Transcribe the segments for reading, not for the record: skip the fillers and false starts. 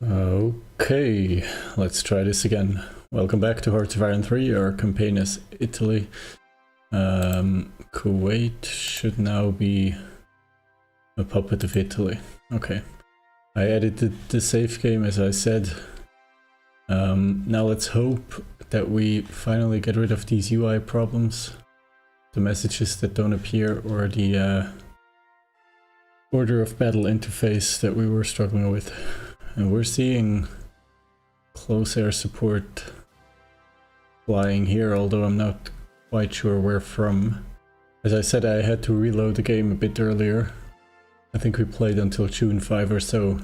Okay, let's try this again. Welcome back to HoI3. Our campaign is Italy. Kuwait should now be a puppet of Italy. Okay, I edited the save game as I said. Now let's hope that we finally get rid of these UI problems. The messages that don't appear, or the order of battle interface that we were struggling with. And we're seeing close air support flying here, although I'm not quite sure where from. As I said, I had to reload the game a bit earlier. I think we played until June 5 or so.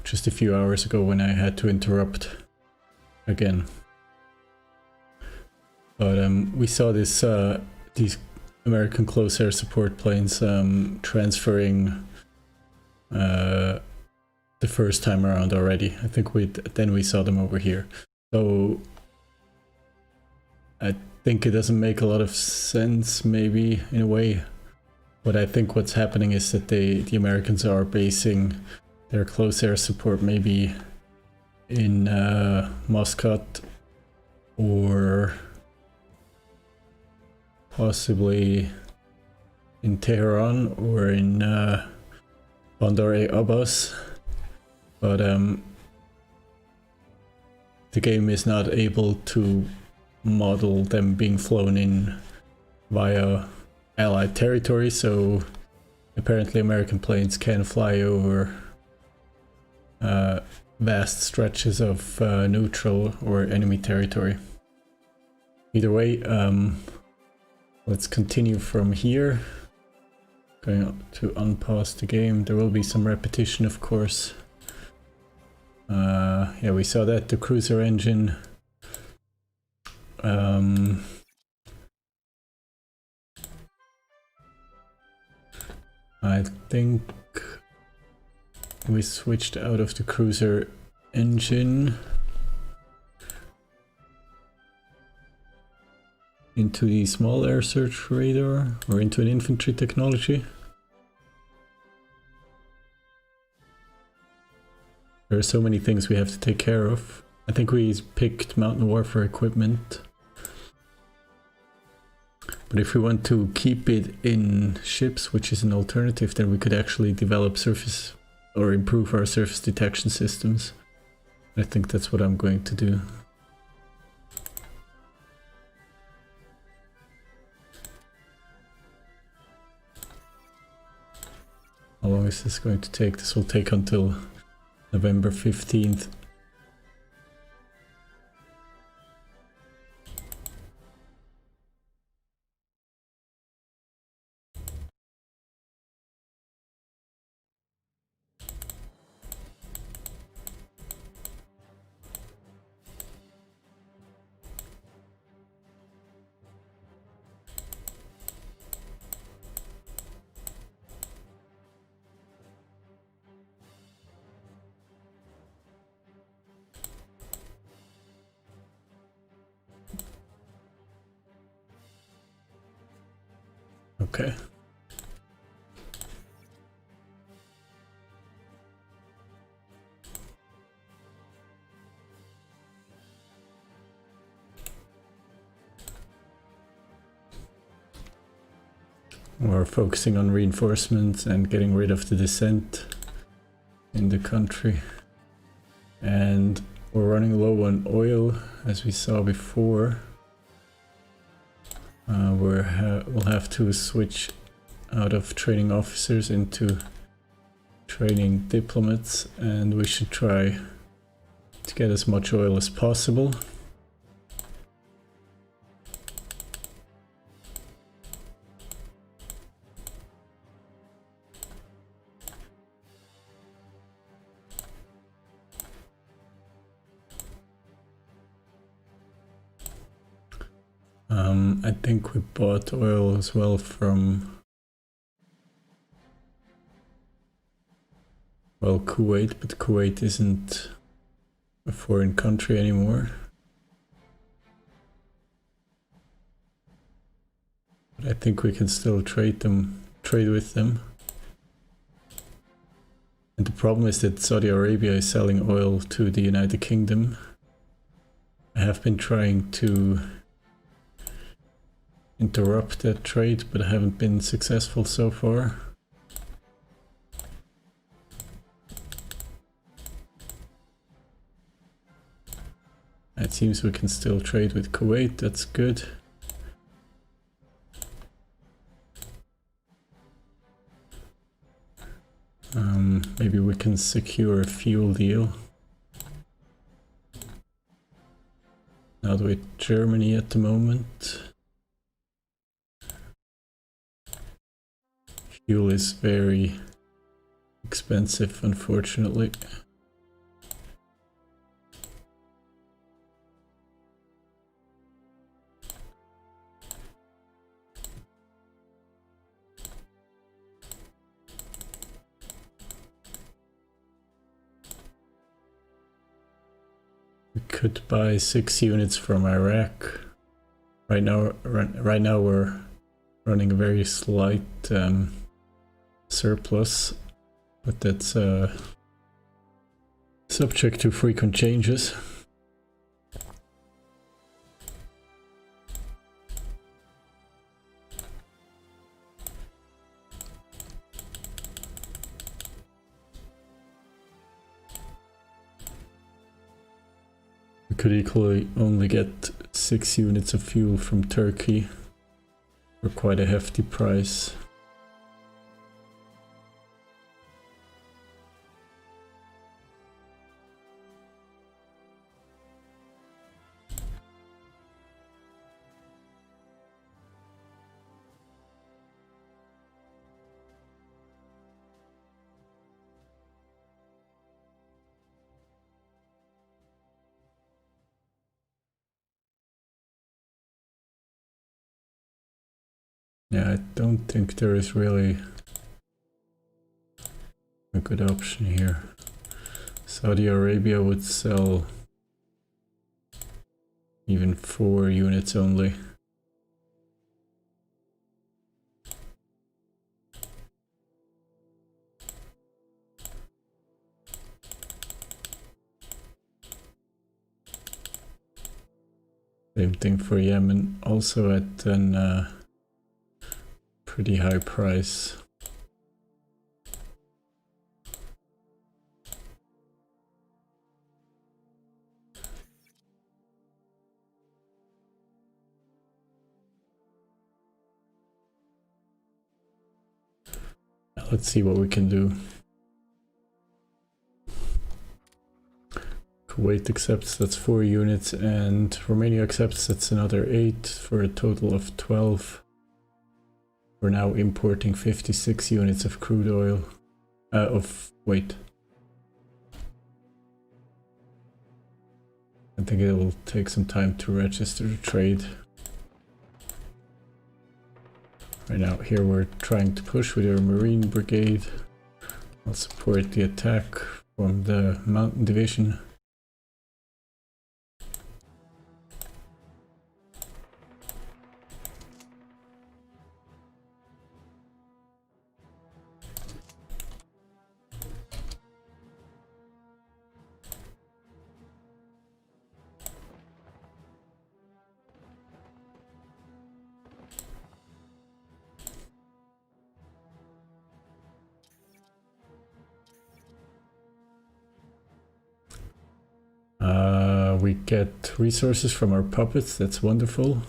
Just a few hours ago when I had to interrupt again. But we saw this these American close air support planes transferring the first time around already. I think then we saw them over here. So I think it doesn't make a lot of sense, maybe, in a way. But I think what's happening is that the Americans are basing their close air support maybe in Muscat or possibly in Tehran or in Bandar-e-Abbas. But the game is not able to model them being flown in via Allied territory, so apparently American planes can fly over vast stretches of neutral or enemy territory. Either way, let's continue from here. Going to unpause the game. There will be some repetition, of course. Yeah, we saw that, the cruiser engine. I think we switched out of the cruiser engine into the small air search radar, or into an infantry technology. There are so many things we have to take care of. I think we picked mountain warfare equipment. But if we want to keep it in ships, which is an alternative, then we could actually develop surface or improve our surface detection systems. I think that's what I'm going to do. How long is this going to take? This will take until November 15th. Okay. We're focusing on reinforcements and getting rid of the dissent in the country. And we're running low on oil, as we saw before. We'll have to switch out of training officers into training diplomats, and we should try to get as much oil as possible. I think we bought oil as well from, well, Kuwait, but Kuwait isn't a foreign country anymore. But I think we can still trade with them. And the problem is that Saudi Arabia is selling oil to the United Kingdom. I have been trying to interrupt that trade, but I haven't been successful so far. It seems we can still trade with Kuwait, that's good. Maybe we can secure a fuel deal. Not with Germany at the moment. Fuel is very expensive, unfortunately. We could buy 6 units from Iraq. Right now we're running a very slight surplus, but that's subject to frequent changes. We could equally only get 6 units of fuel from Turkey for quite a hefty price. Yeah, I don't think there is really a good option here. Saudi Arabia would sell even 4 units only. Same thing for Yemen, also at an pretty high price. Let's see what we can do. Kuwait accepts, that's 4 units, and Romania accepts, that's another 8 for a total of 12. We're now importing 56 units of crude oil. Wait. I think it will take some time to register the trade. Right now, here we're trying to push with our Marine Brigade. I'll support the attack from the Mountain Division. We get resources from our puppets, that's wonderful.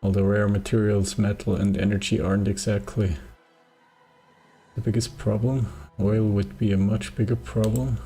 Although rare materials, metal and energy aren't exactly the biggest problem. Oil would be a much bigger problem.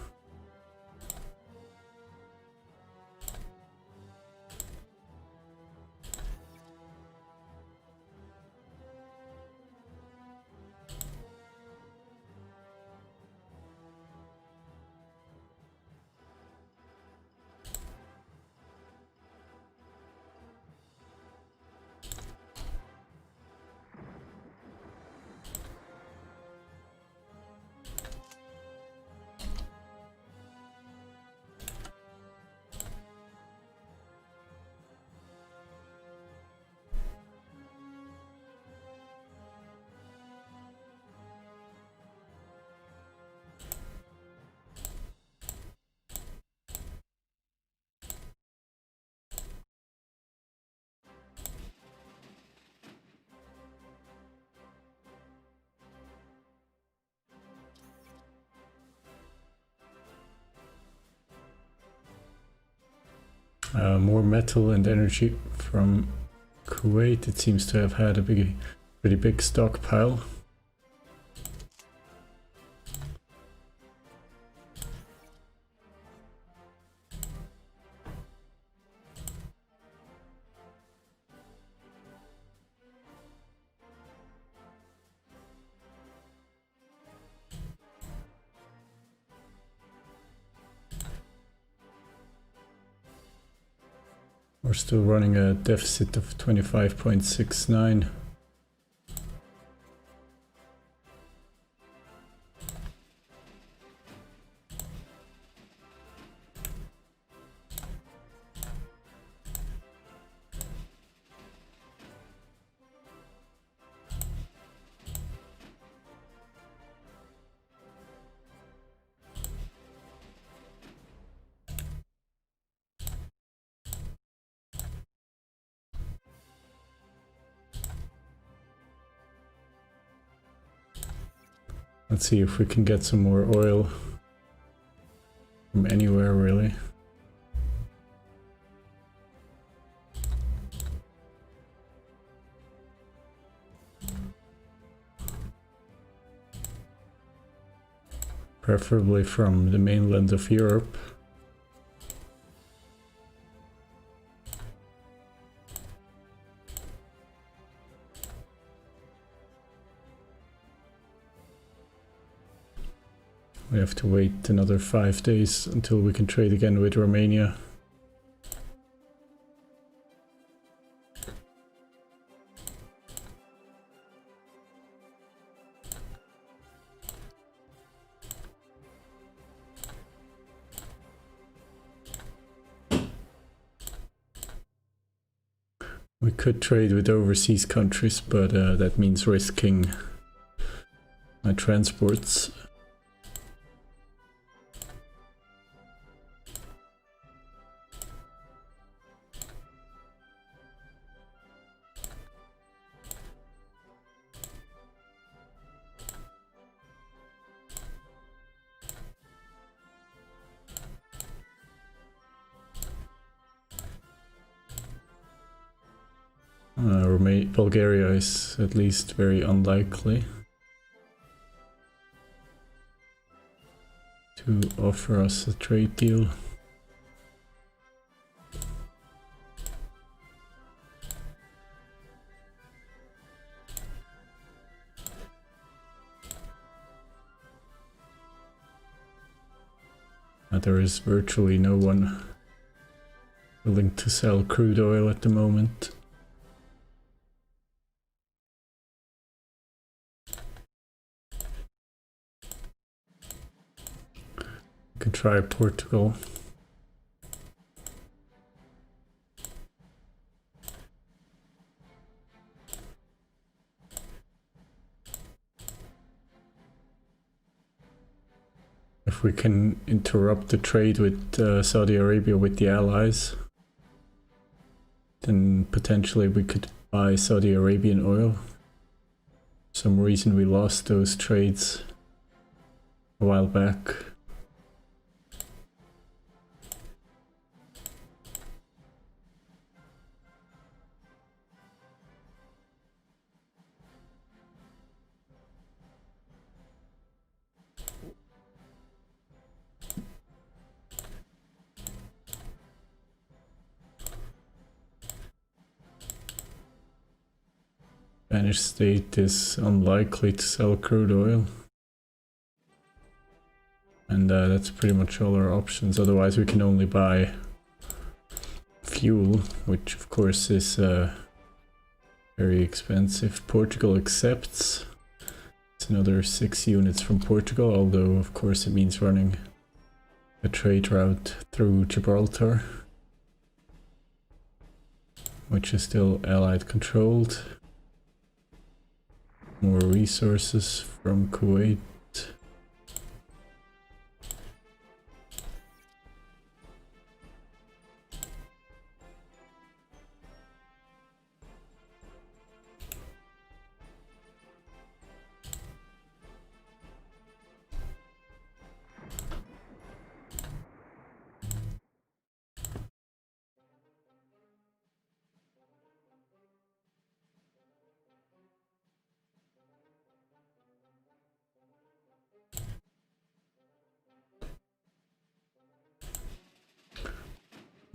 More metal and energy from Kuwait. It seems to have had a pretty big stockpile. We're still running a deficit of 25.69. Let's see if we can get some more oil from anywhere, really. Preferably from the mainland of Europe. We have to wait another 5 days until we can trade again with Romania. We could trade with overseas countries, but that means risking my transports. Bulgaria is at least very unlikely to offer us a trade deal. There is virtually no one willing to sell crude oil at the moment. We can try Portugal. If we can interrupt the trade with Saudi Arabia with the allies, then potentially we could buy Saudi Arabian oil. For some reason we lost those trades a while back. Spanish state is unlikely to sell crude oil. And that's pretty much all our options. Otherwise we can only buy fuel, which of course is very expensive. Portugal accepts. It's another 6 units from Portugal, although of course it means running a trade route through Gibraltar, which is still Allied controlled. More resources from Kuwait.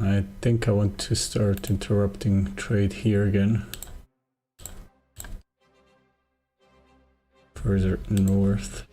I think I want to start interrupting trade here again. Further north.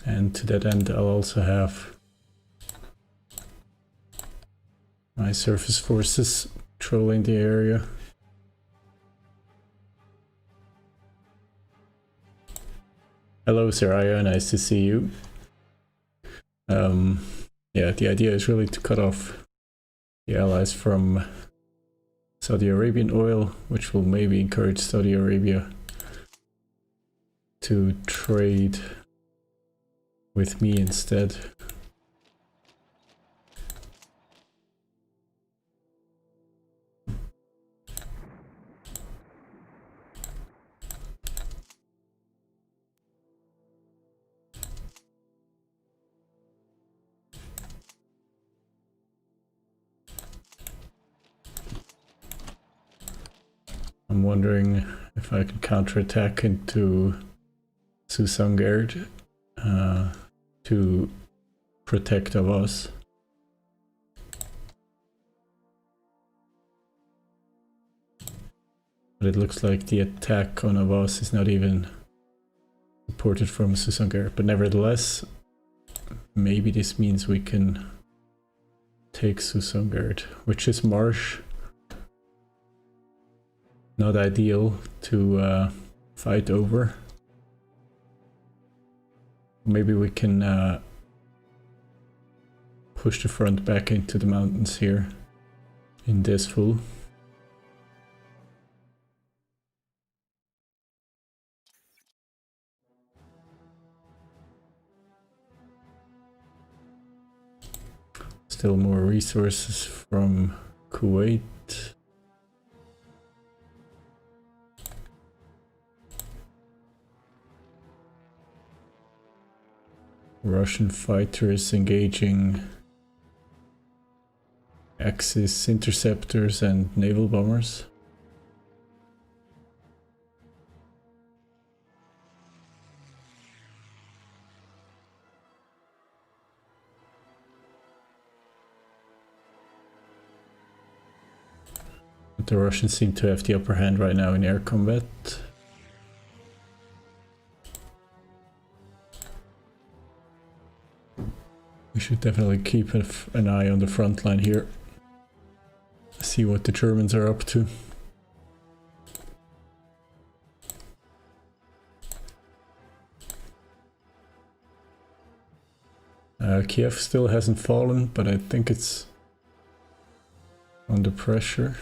And to that end, I'll also have my surface forces patrolling the area. Hello, Saraya, nice to see you. Yeah, the idea is really to cut off the allies from Saudi Arabian oil, which will maybe encourage Saudi Arabia to trade with me instead. I'm wondering if I can counterattack into Susangard to protect Avaz. But it looks like the attack on Avaz is not even supported from Susangard. But nevertheless, maybe this means we can take Susangard, which is marsh. Not ideal to fight over. Maybe we can push the front back into the mountains here in this full. Still more resources from Kuwait. Russian fighters engaging Axis interceptors and naval bombers. But the Russians seem to have the upper hand right now in air combat. We should definitely keep an eye on the front line here. See what the Germans are up to. Kiev still hasn't fallen, but I think it's under pressure.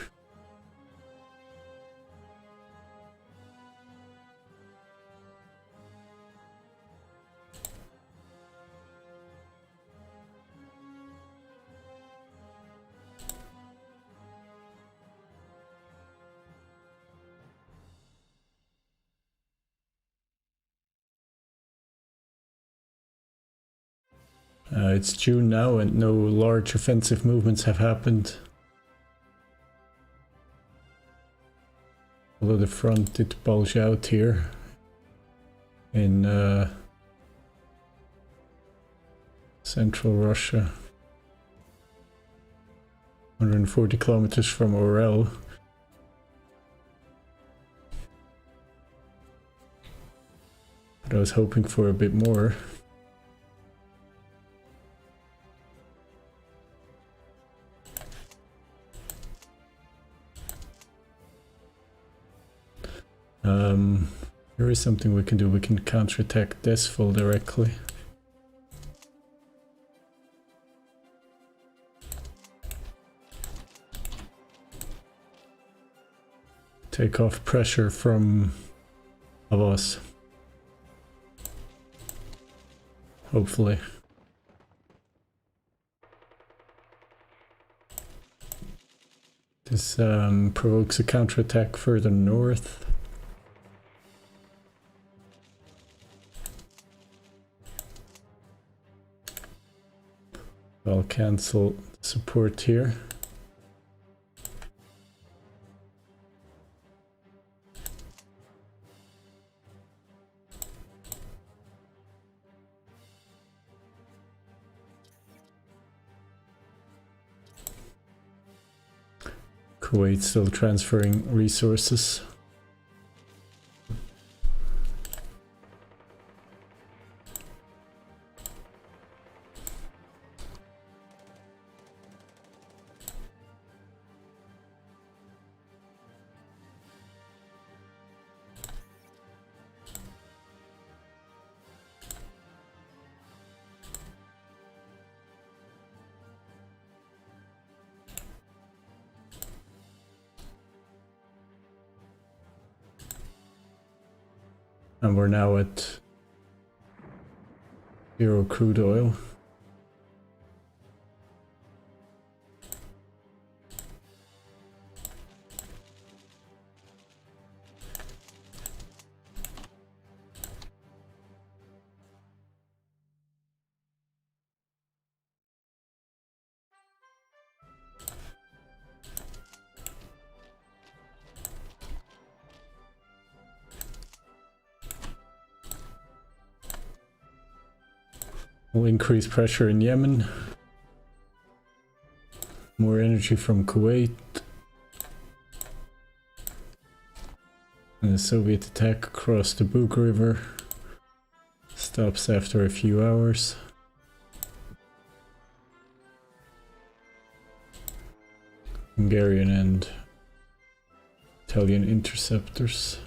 It's June now and no large offensive movements have happened. Although the front did bulge out here in central Russia. 140 kilometers from Orel. But I was hoping for a bit more. There is something we can do. We can counterattack this full directly. take off pressure from us. Hopefully. This provokes a counterattack further north. I'll cancel support here. Kuwait still transferring resources. And we're now at 0 crude oil. We'll increase pressure in Yemen. More energy from Kuwait. And the Soviet attack across the Bug River stops after a few hours. Hungarian and Italian interceptors.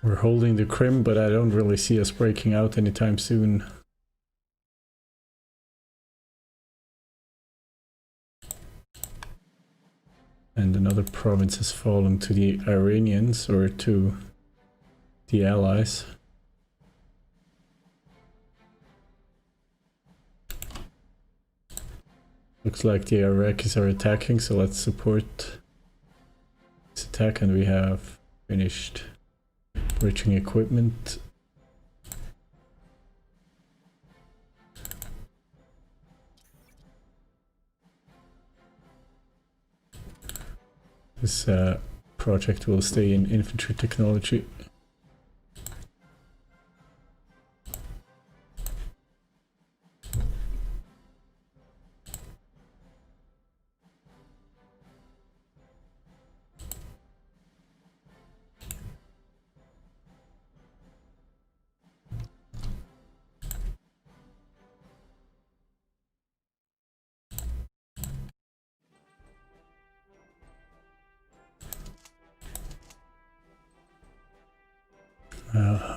We're holding the Crim, but I don't really see us breaking out anytime soon. And another province has fallen to the Iranians, or to the Allies. Looks like the Iraqis are attacking, so let's support this attack, and we have finished bridging equipment. This project will stay in infantry technology.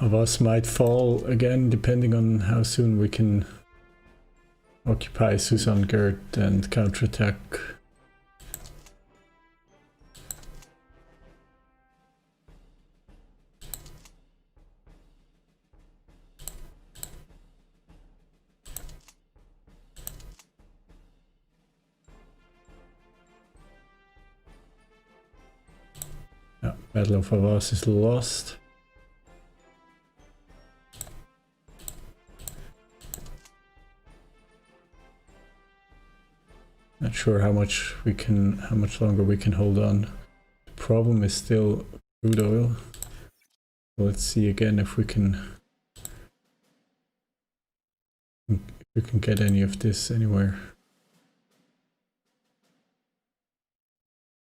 Of us might fall again, depending on how soon we can occupy Susangard and counterattack. Yeah, Battle of Avas is lost. Not sure how much longer we can hold on. The problem is still crude oil. Let's see again if we can get any of this anywhere.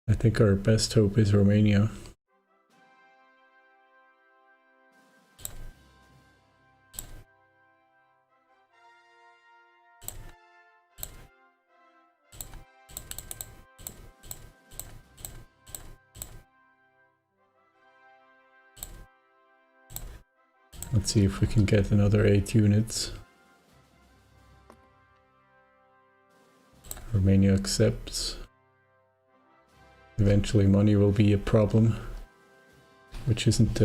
I think our best hope is Romania. Let's see if we can get another 8 units. Romania accepts. Eventually money will be a problem, which isn't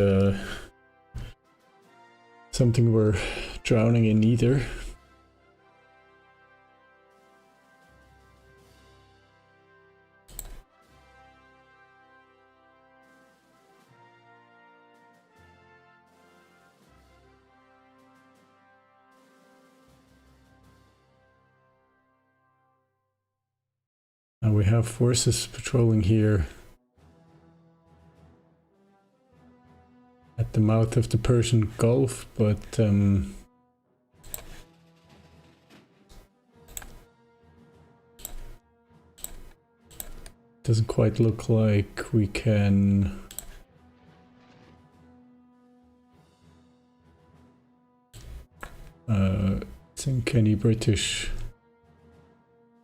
something we're drowning in either. And we have forces patrolling here at the mouth of the Persian Gulf, but doesn't quite look like we can sink any British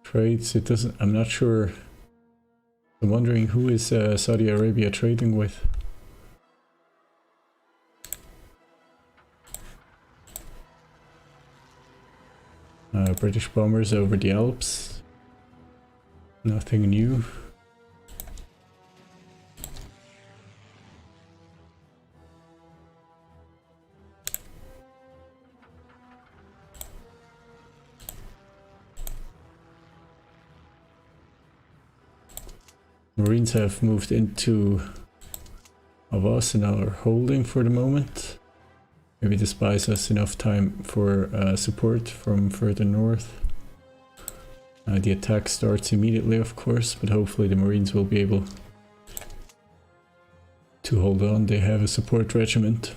trades. It doesn't, I'm not sure. I'm wondering who is Saudi Arabia trading with. British bombers over the Alps. Nothing new. Marines have moved into Avas and are holding for the moment. Maybe this buys us enough time for support from further north. The attack starts immediately, of course, but hopefully the Marines will be able to hold on. They have a support regiment.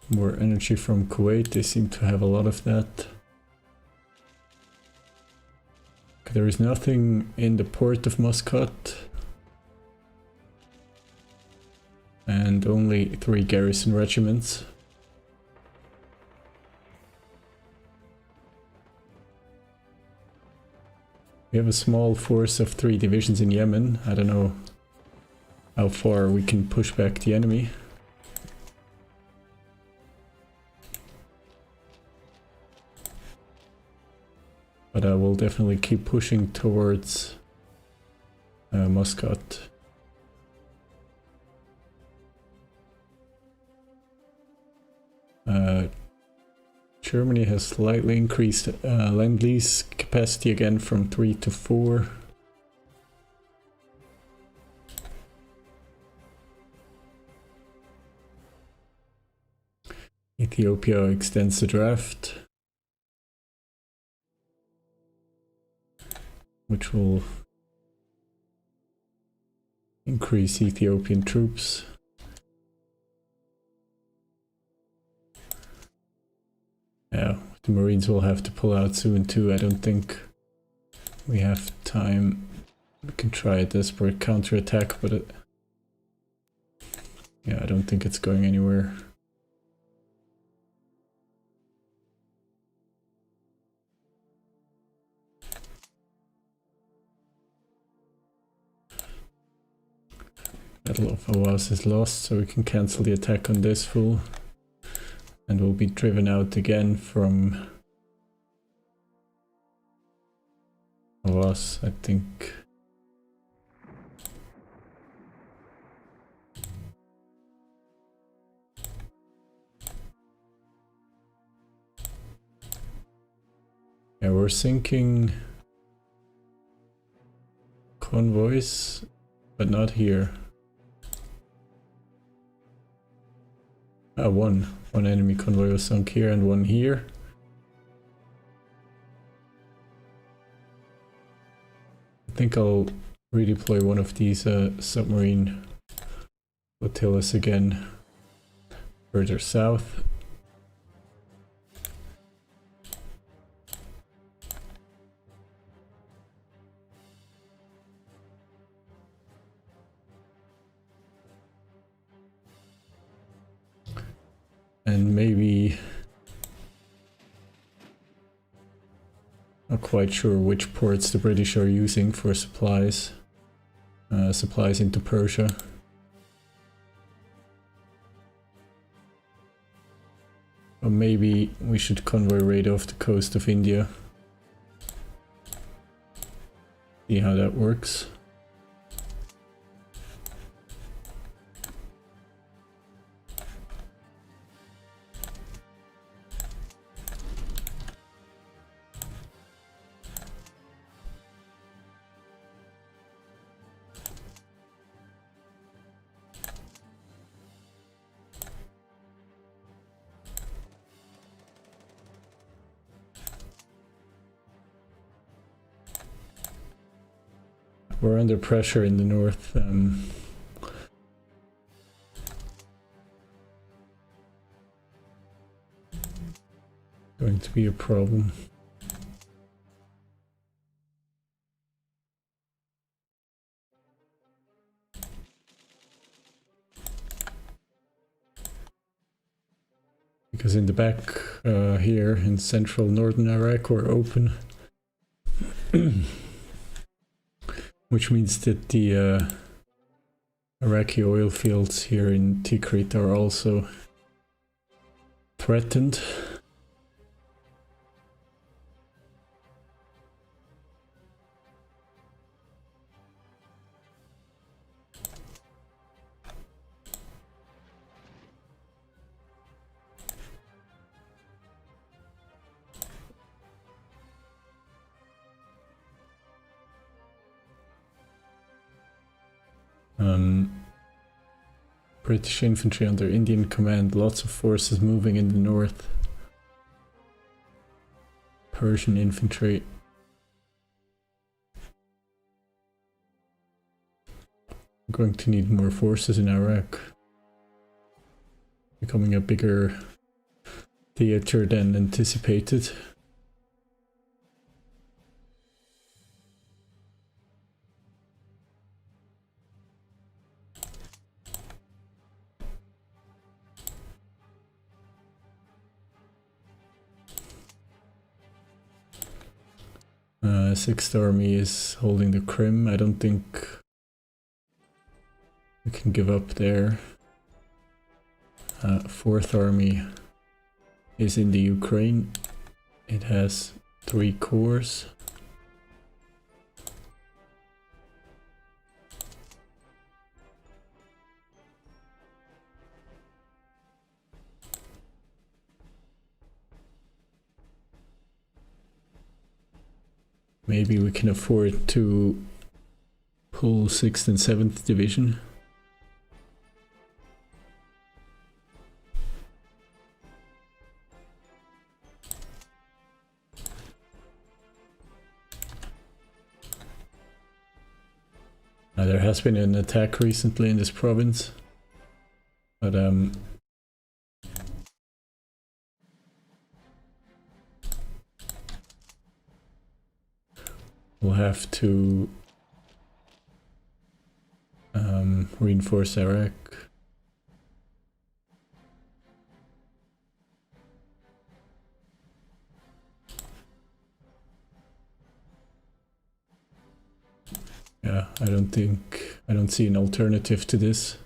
More energy from Kuwait, they seem to have a lot of that. There is nothing in the port of Muscat. And only 3 garrison regiments. We have a small force of 3 divisions in Yemen. I don't know how far we can push back the enemy. But I will definitely keep pushing towards Muscat. Germany has slightly increased Lend-Lease capacity again from 3 to 4. Ethiopia extends the draft, which will increase Ethiopian troops. Yeah, the Marines will have to pull out soon too. I don't think we have time. We can try a desperate counterattack, but yeah, I don't think it's going anywhere. Battle of Awaz is lost, so we can cancel the attack on this fool. And we'll be driven out again from Awaz, I think. Yeah, we're sinking convoys, but not here. One enemy convoy was sunk here and one here. I think I'll redeploy one of these submarine flotillas again further south. And maybe Not quite sure which ports the British are using for supplies. Supplies into Persia. Or maybe we should convoy raid off the coast of India. See how that works. We're under pressure in the north. Going to be a problem. Because in the back here in central northern Iraq we're open. Which means that the Iraqi oil fields here in Tikrit are also threatened. British infantry under Indian command, lots of forces moving in the north. Persian infantry. I'm going to need more forces in Iraq. Becoming a bigger theater than anticipated. Sixth Army is holding the Crimea. I don't think we can give up there. Fourth Army is in the Ukraine. It has 3 corps. Maybe we can afford to pull 6th and 7th Division. There has been an attack recently in this province, but we'll have to reinforce Iraq. Yeah, I don't see an alternative to this.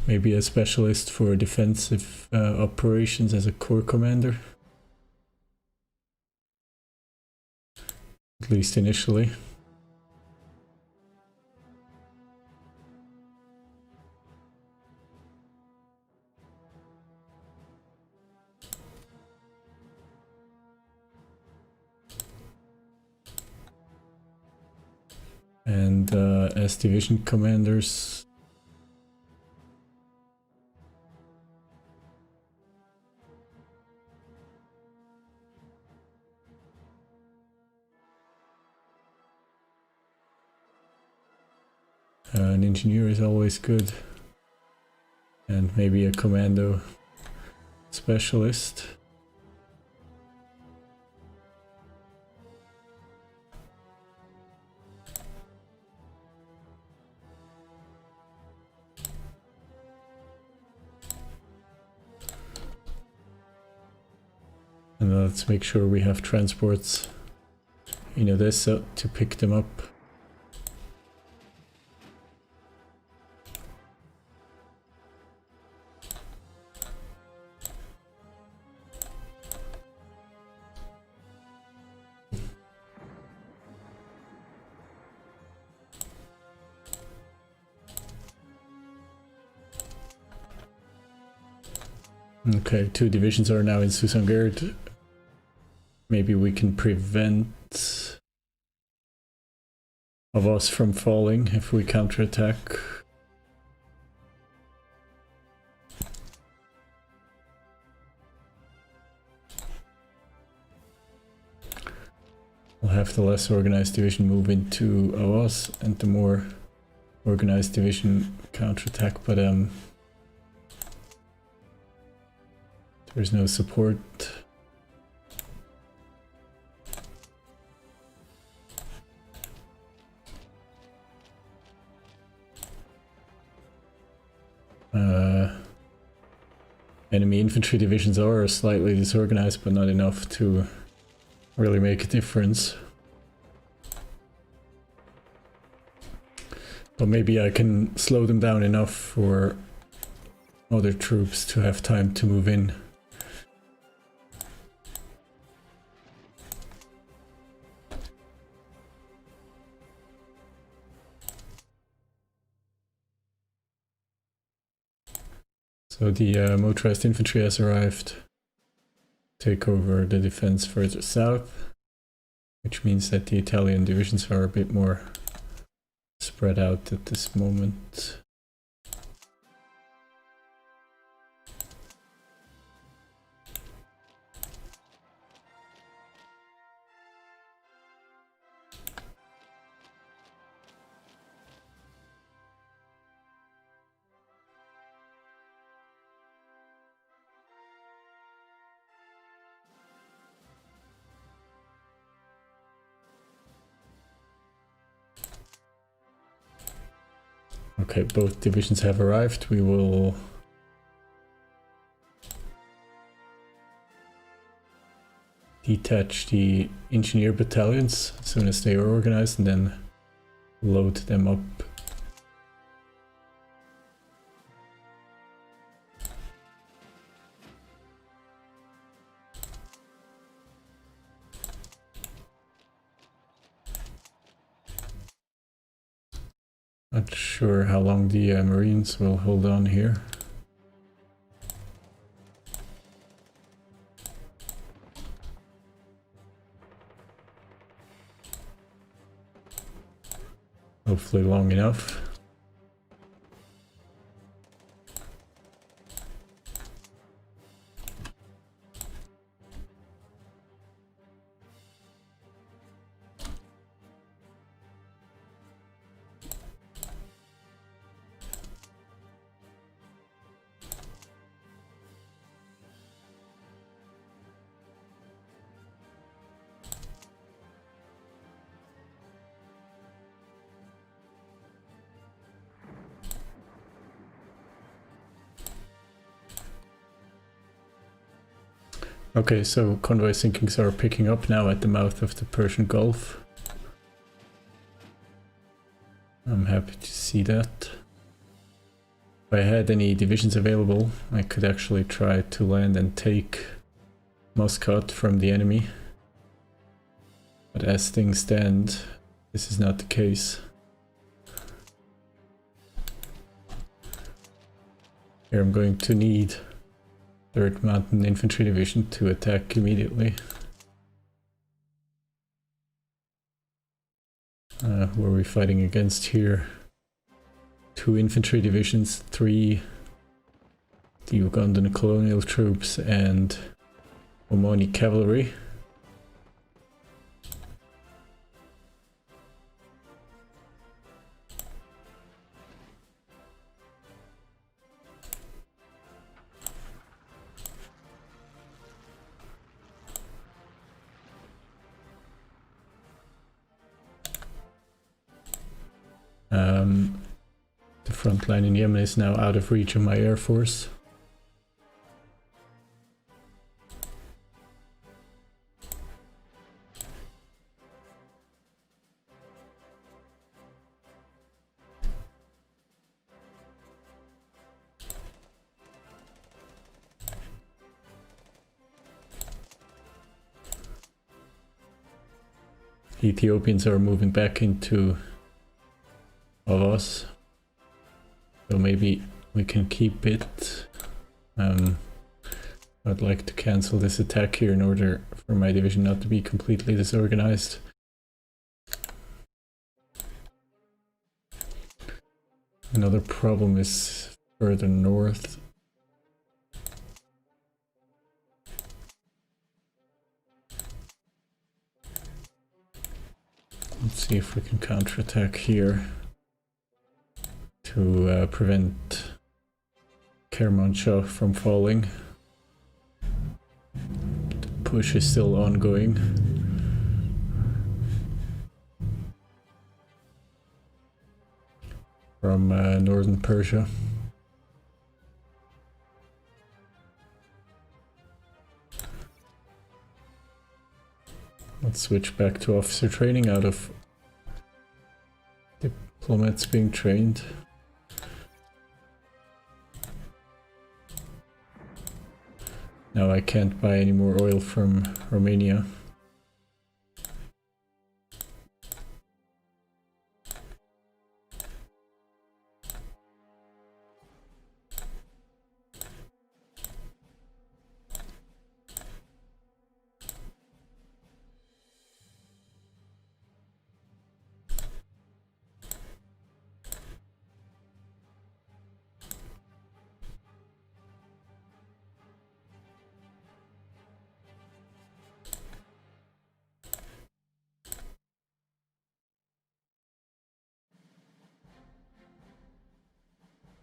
Maybe a specialist for defensive operations as a corps commander. At least initially. And as division commanders, An engineer is always good. And maybe a commando specialist. And let's make sure we have transports in Odessa to pick them up. Okay, 2 divisions are now in Susangard. Maybe we can prevent of us from falling if we counterattack. We'll have the less organized division move into Avaz and the more organized division counterattack, but there's no support. Enemy infantry divisions are slightly disorganized, but not enough to really make a difference. But maybe I can slow them down enough for other troops to have time to move in. So the motorized infantry has arrived. Take over the defense further south, which means that the Italian divisions are a bit more spread out at this moment. Okay, both divisions have arrived. We will detach the engineer battalions as soon as they are organized and then load them up. Not sure how long the Marines will hold on here. Hopefully long enough. Okay, so convoy sinkings are picking up now at the mouth of the Persian Gulf. I'm happy to see that. If I had any divisions available, I could actually try to land and take Muscat from the enemy. But as things stand, this is not the case. Here I'm going to need 3rd Mountain Infantry Division to attack immediately. Who are we fighting against here? 2 infantry divisions, 3 the Ugandan colonial troops and Omani cavalry. The front line in Yemen is now out of reach of my air force. Ethiopians are moving back into Avas, so maybe we can keep it. I'd like to cancel this attack here in order for my division not to be completely disorganized. Another problem is further north. Let's see if we can counterattack here to prevent Kermanshah from falling. The push is still ongoing. From northern Persia. Let's switch back to officer training out of diplomats being trained. Now I can't buy any more oil from Romania.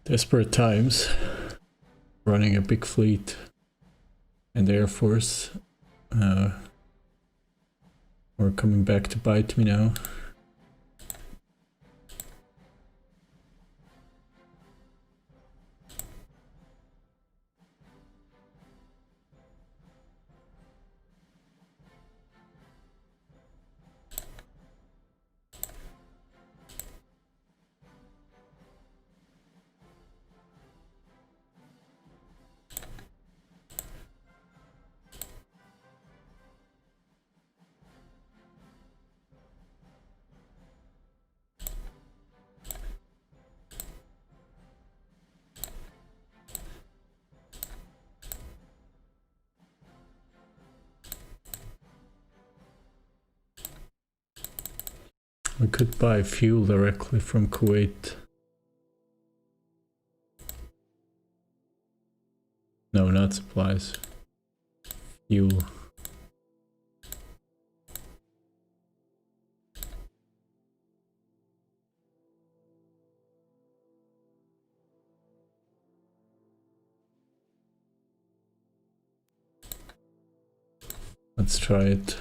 Desperate times, running a big fleet and air force are coming back to bite me now. We could buy fuel directly from Kuwait. No, not supplies. Fuel. Let's try it.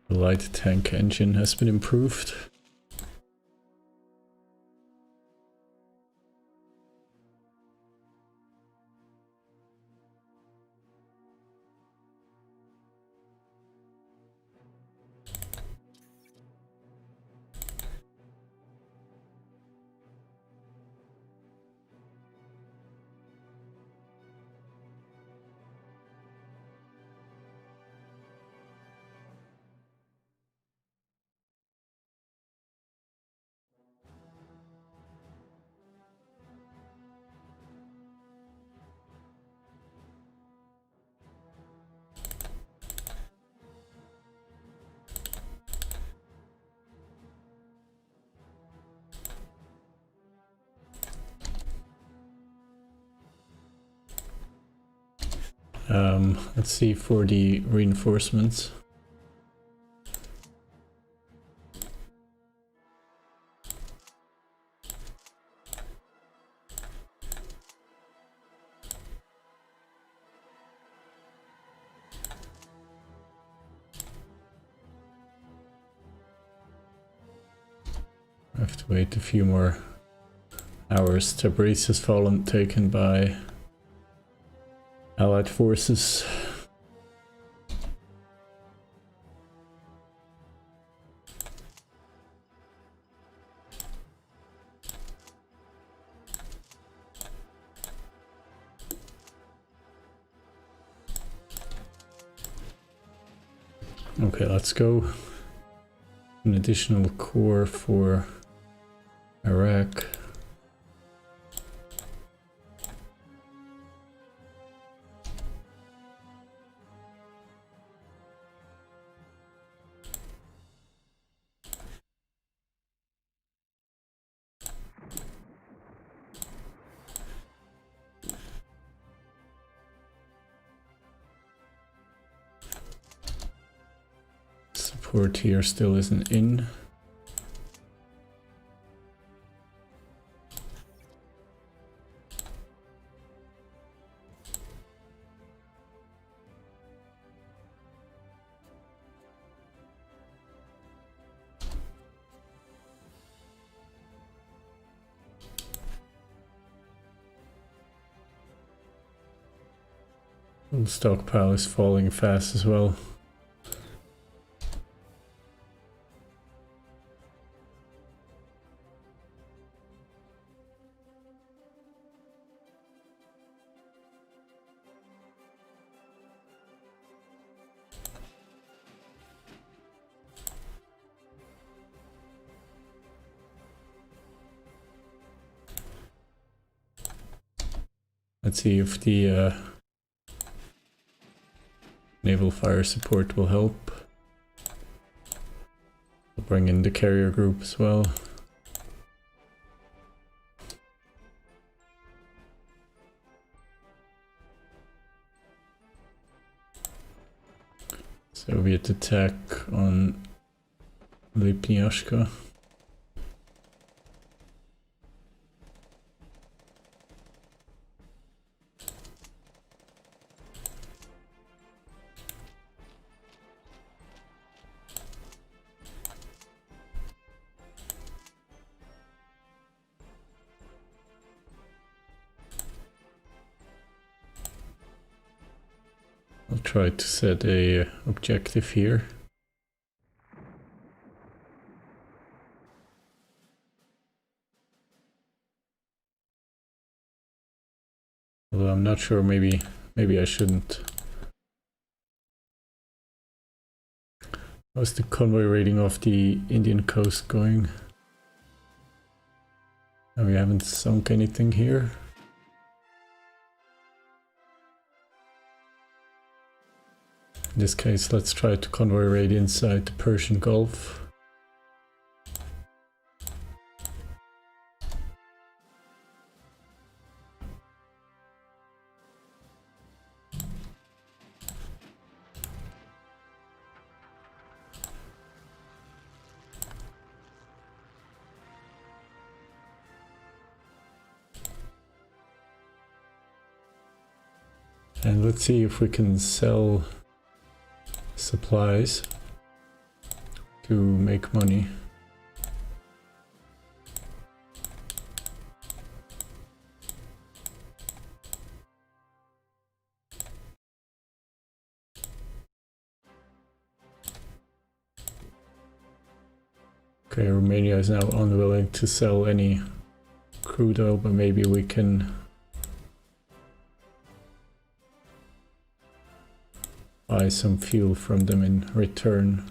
The light tank engine has been improved. Let's see for the reinforcements. I have to wait a few more hours. Tabriz has fallen, taken by Allied forces. Okay, let's go. An additional core for Iraq. Support here still isn't in. The stockpile is falling fast as well. Let's see if the naval fire support will help. We'll bring in the carrier group as well. Soviet attack on Lipnyashka. I'll try to set a objective here. Although I'm not sure, maybe I shouldn't. How's the convoy raiding off the Indian coast going? And we haven't sunk anything here. In this case, let's try to convoy raid inside the Persian Gulf. And let's see if we can sell supplies to make money. Okay, Romania is now unwilling to sell any crude oil, but maybe we can buy some fuel from them in return.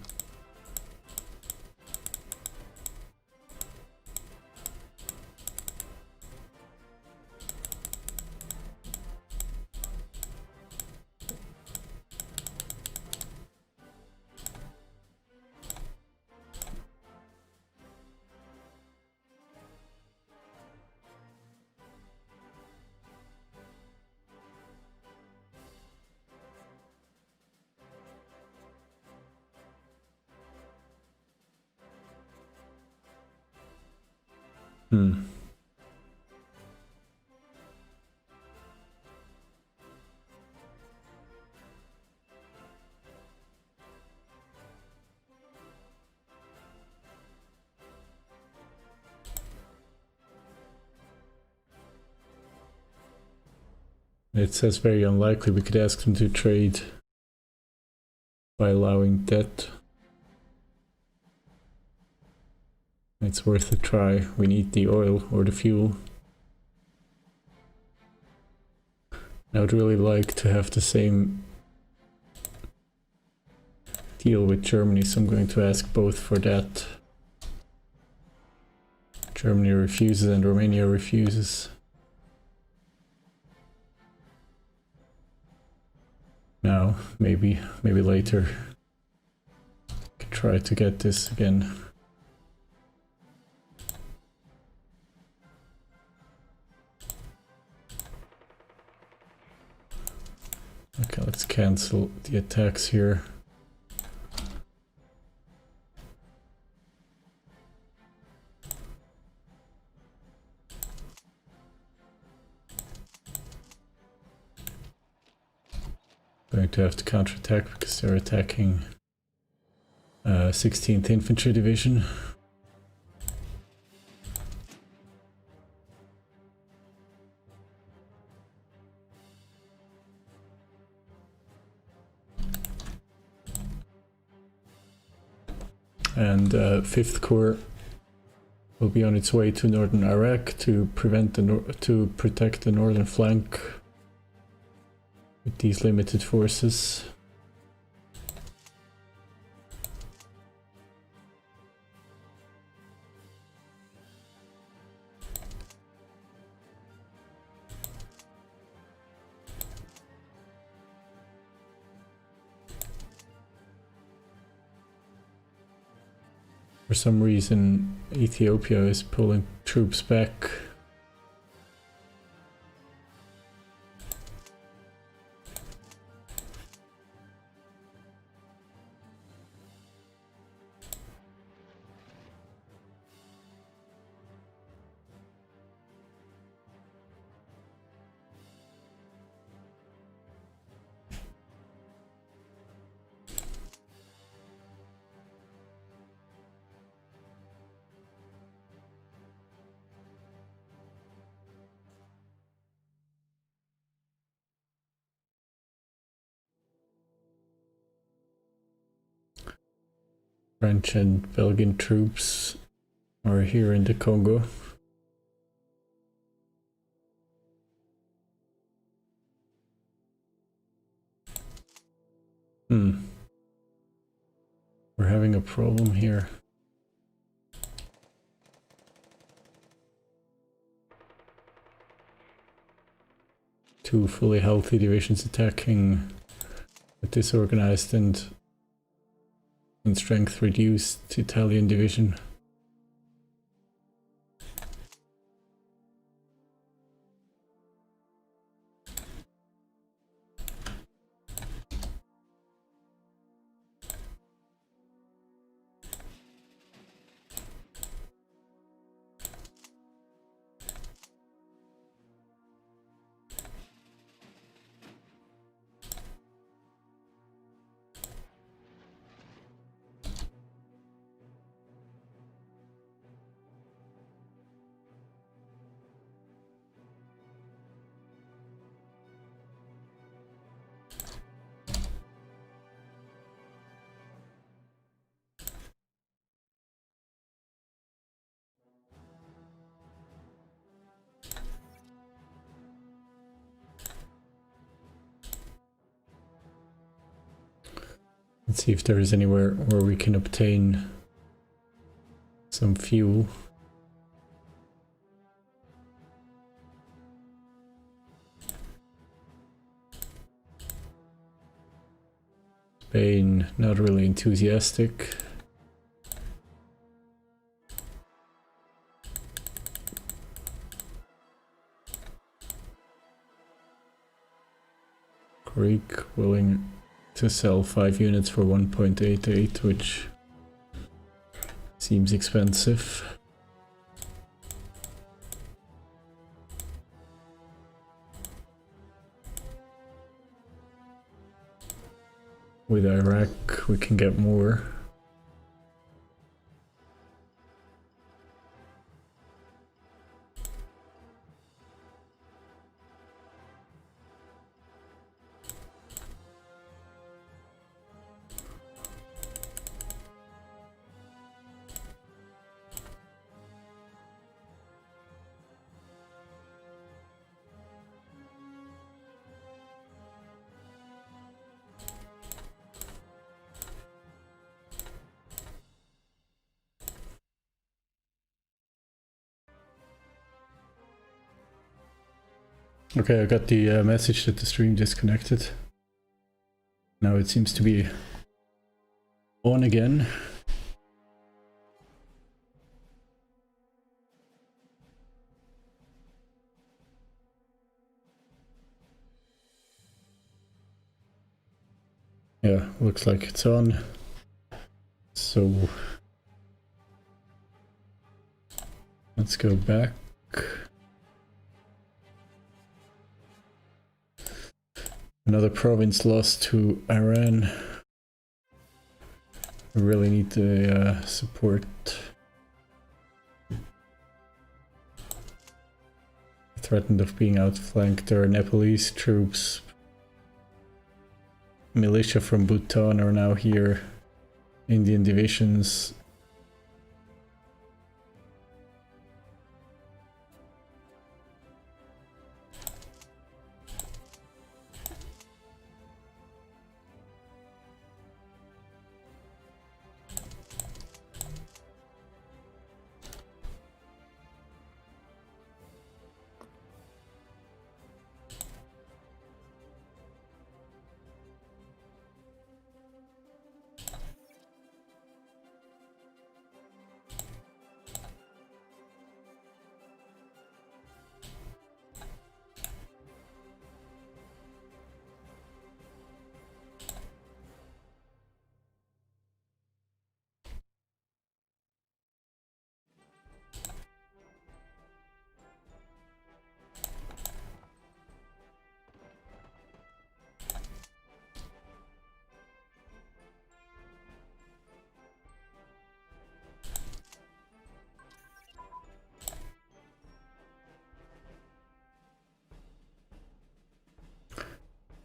Hmm. It says very unlikely. We could ask them to trade by allowing that. It's worth a try. We need the oil or the fuel. I would really like to have the same deal with Germany, so I'm going to ask both for that. Germany refuses and Romania refuses. Now, maybe later. Could try to get this again. Okay, let's cancel the attacks here. Going to have to counterattack because they're attacking 16th Infantry Division. And 5th Corps will be on its way to northern Iraq to protect the northern flank with these limited forces. For some reason, Ethiopia is pulling troops back. French and Belgian troops are here in the Congo. We're having a problem here. Two fully healthy divisions attacking a disorganized and in strength reduced Italian division. Let's see if there is anywhere where we can obtain some fuel. Spain, not really enthusiastic. Greek willing to sell 5 units for 1.88, which seems expensive. with Iraq we can get more. Okay, I got the message that the stream disconnected. Now it seems to be on again. Yeah, looks like it's on. So let's go back. Another province lost to Iran. We really need the support. Threatened of being outflanked. There are Nepalese troops. Militia from Bhutan are now here. Indian divisions.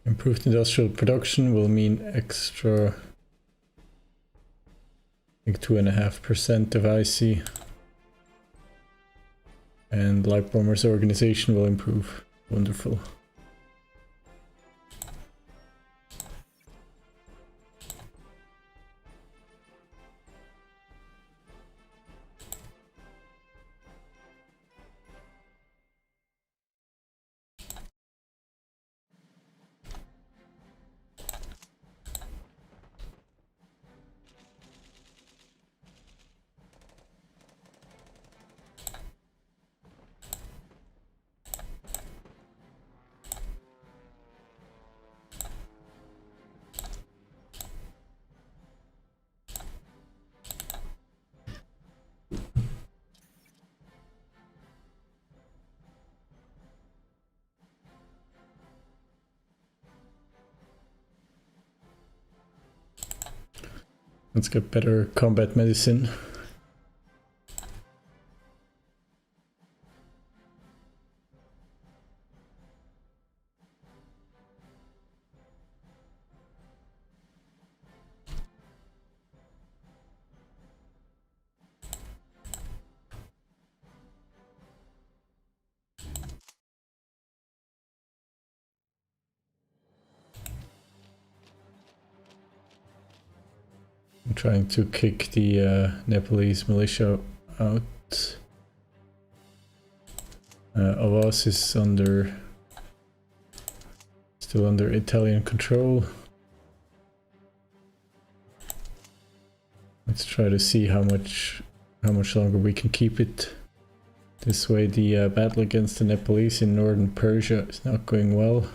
Improved industrial production will mean extra, I think 2.5% of IC. And Light Bombers organization will improve. Wonderful. Let's get better combat medicine. I'm trying to kick the Nepalese militia out. Avas is still under Italian control. Let's try to see how much longer we can keep it. This way the battle against the Nepalese in northern Persia is not going well.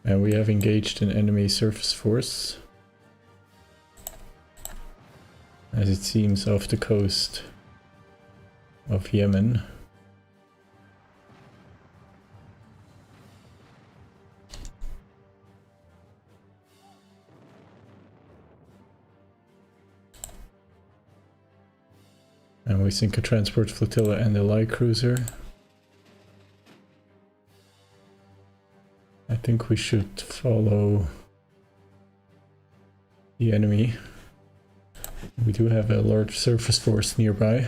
And we have engaged an enemy surface force, as it seems, off the coast of Yemen. And we sink a transport flotilla and a light cruiser. I think we should follow the enemy. We do have a large surface force nearby.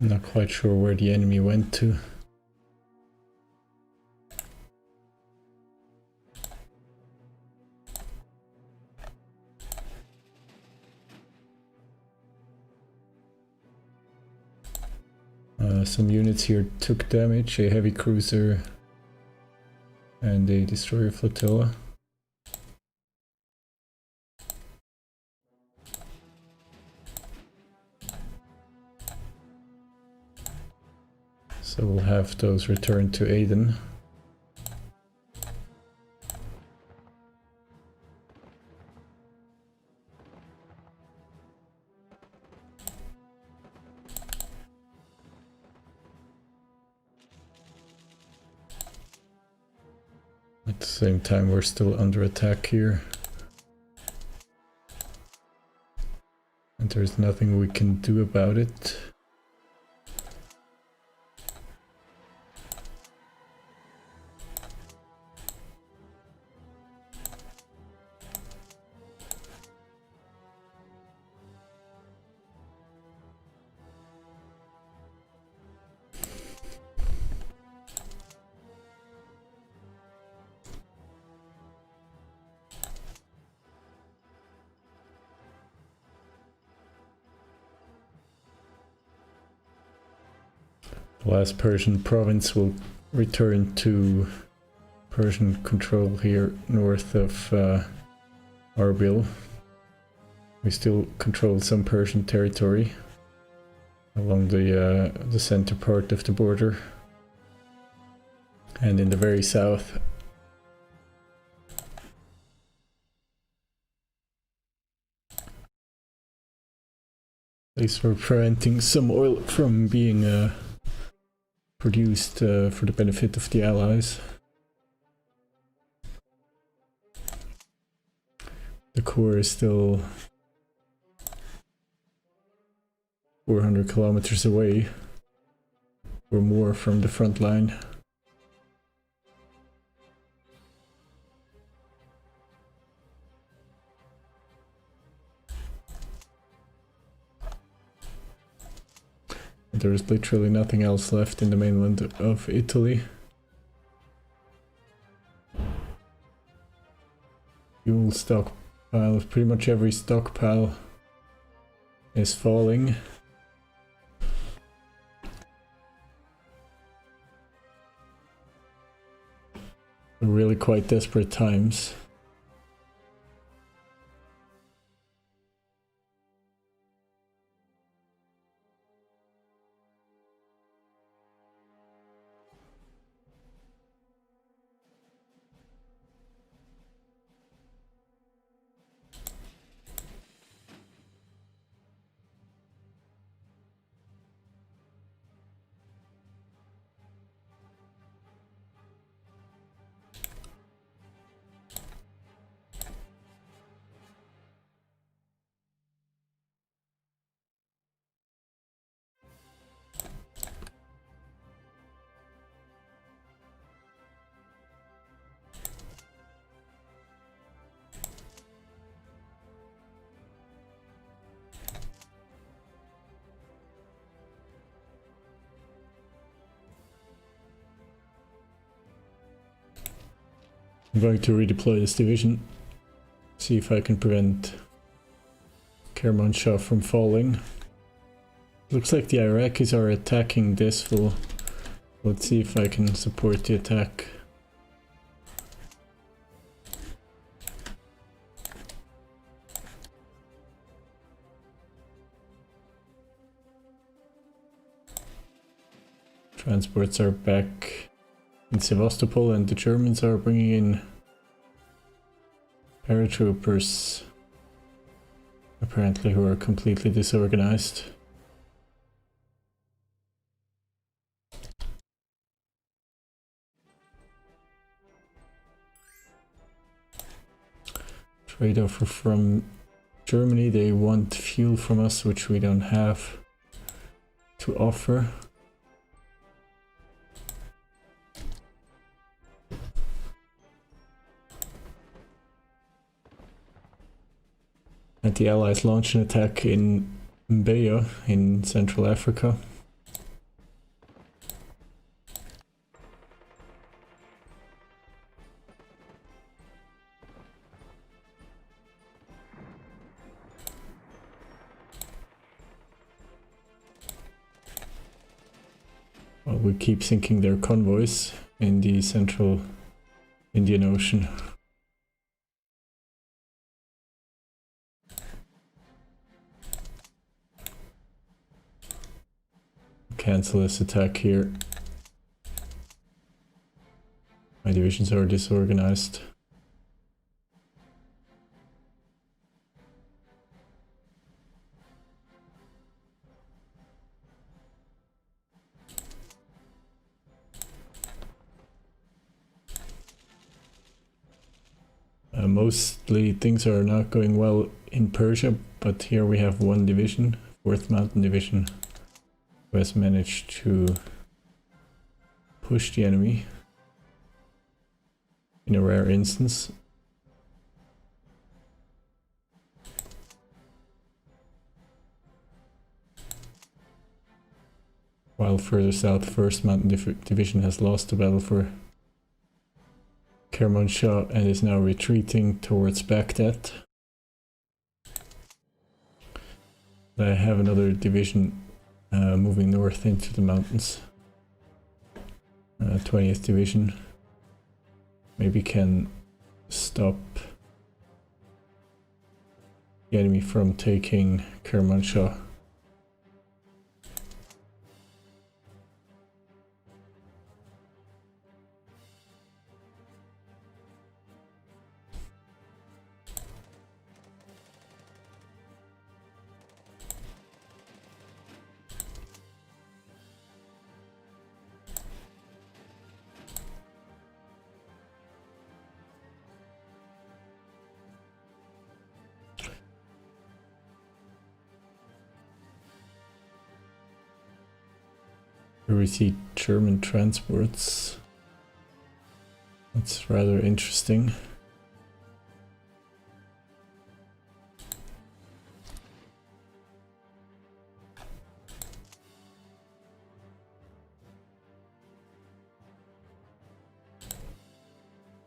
I'm not quite sure where the enemy went to. Some units here took damage, a heavy cruiser and a destroyer flotilla. So we'll have those returned to Aden. At the same time, we're still under attack here. And there's nothing we can do about it. The last Persian province will return to Persian control here north of Arbil. We still control some Persian territory along the center part of the border. And in the very south, at least we're preventing some oil from being produced for the benefit of the Allies. The core is still 400 kilometers away or more from the front line. There is literally nothing else left in the mainland of Italy. Fuel stockpile, pretty much every stockpile is falling. We're really quite desperate times. I'm going to redeploy this division. See if I can prevent Kermanshah from falling. Looks like the Iraqis are attacking Desful. Let's see if I can support the attack. Transports are back in Sevastopol and the Germans are bringing in paratroopers, apparently, who are completely disorganized. Trade offer from Germany. They want fuel from us, which we don't have to offer. And the Allies launch an attack in Mbeya in Central Africa. Well, we keep sinking their convoys in the central Indian Ocean. Cancel this attack here. My divisions are disorganized. Mostly things are not going well in Persia, but here we have one division, 4th Mountain Division, who has managed to push the enemy in a rare instance. While further south, 1st Mountain Division has lost the battle for Kermanshah and is now retreating towards Baghdad. I have another division moving north into the mountains. 20th Division maybe can stop the enemy from taking Kermanshah. We see German transports. That's rather interesting.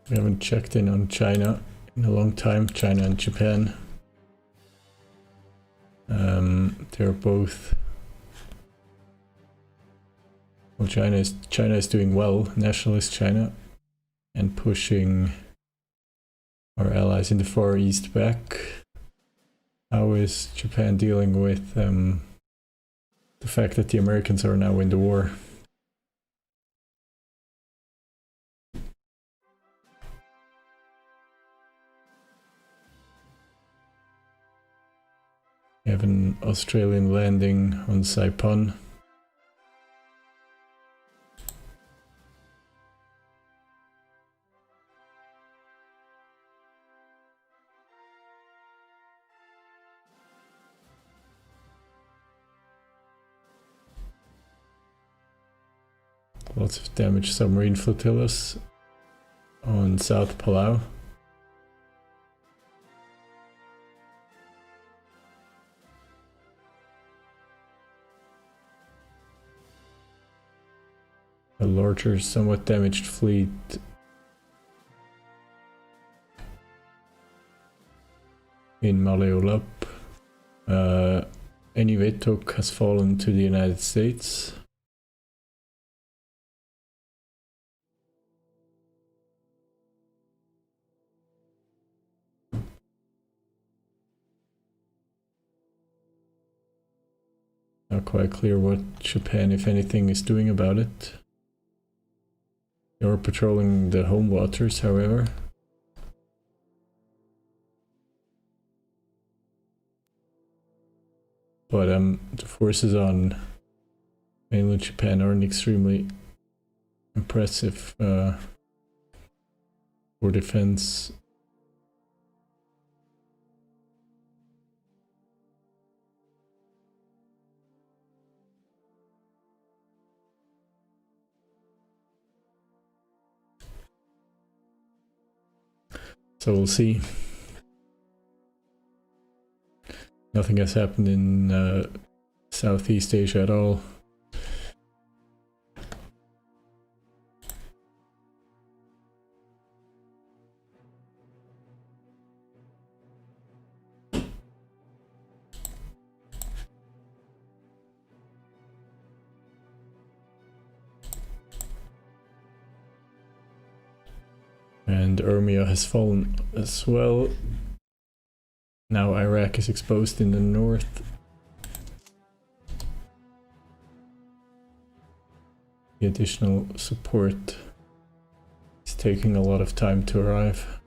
We haven't checked in on China in a long time, China and Japan. They're both... Well, China is doing well, nationalist China, and pushing our allies in the Far East back. How is Japan dealing with the fact that the Americans are now in the war? We have an Australian landing on Saipan. Lots of damaged submarine flotillas on South Palau. A larger, somewhat damaged fleet in Maleolab. Enivetok has fallen to the United States. Not quite clear what Japan, if anything, is doing about it. You're patrolling the home waters, however. But the forces on mainland Japan aren't extremely impressive for defense. So we'll see. Nothing has happened in Southeast Asia at all. And Urmia has fallen as well. Now Iraq is exposed in the north. The additional support is taking a lot of time to arrive.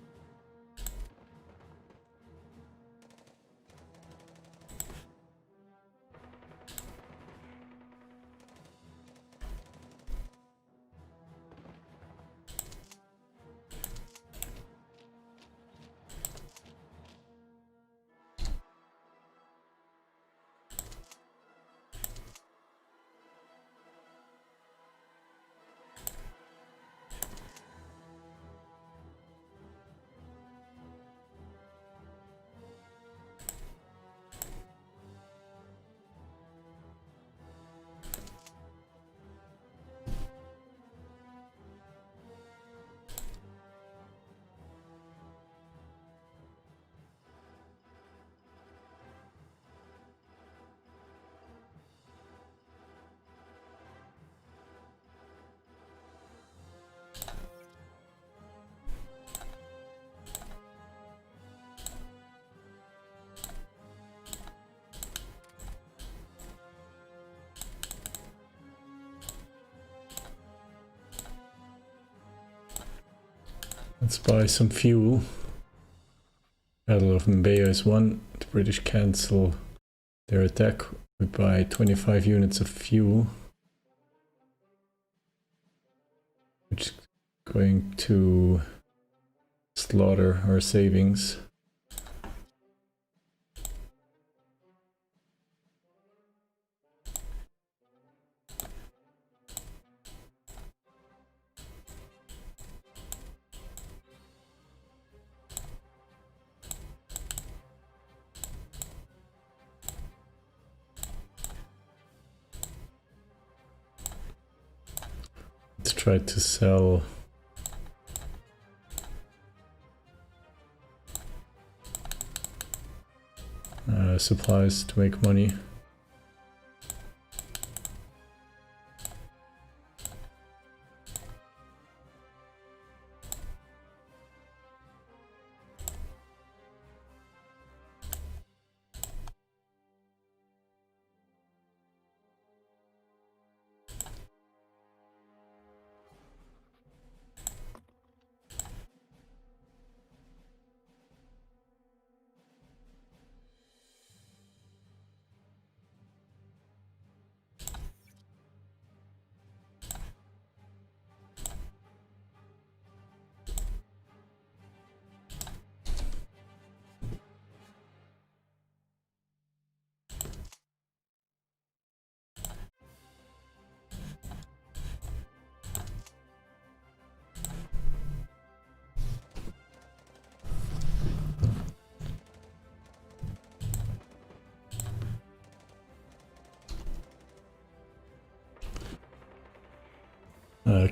Let's buy some fuel. Battle of Mbeya is won. The British cancel their attack. We buy 25 units of fuel, which is going to slaughter our savings. Let's try to sell supplies to make money.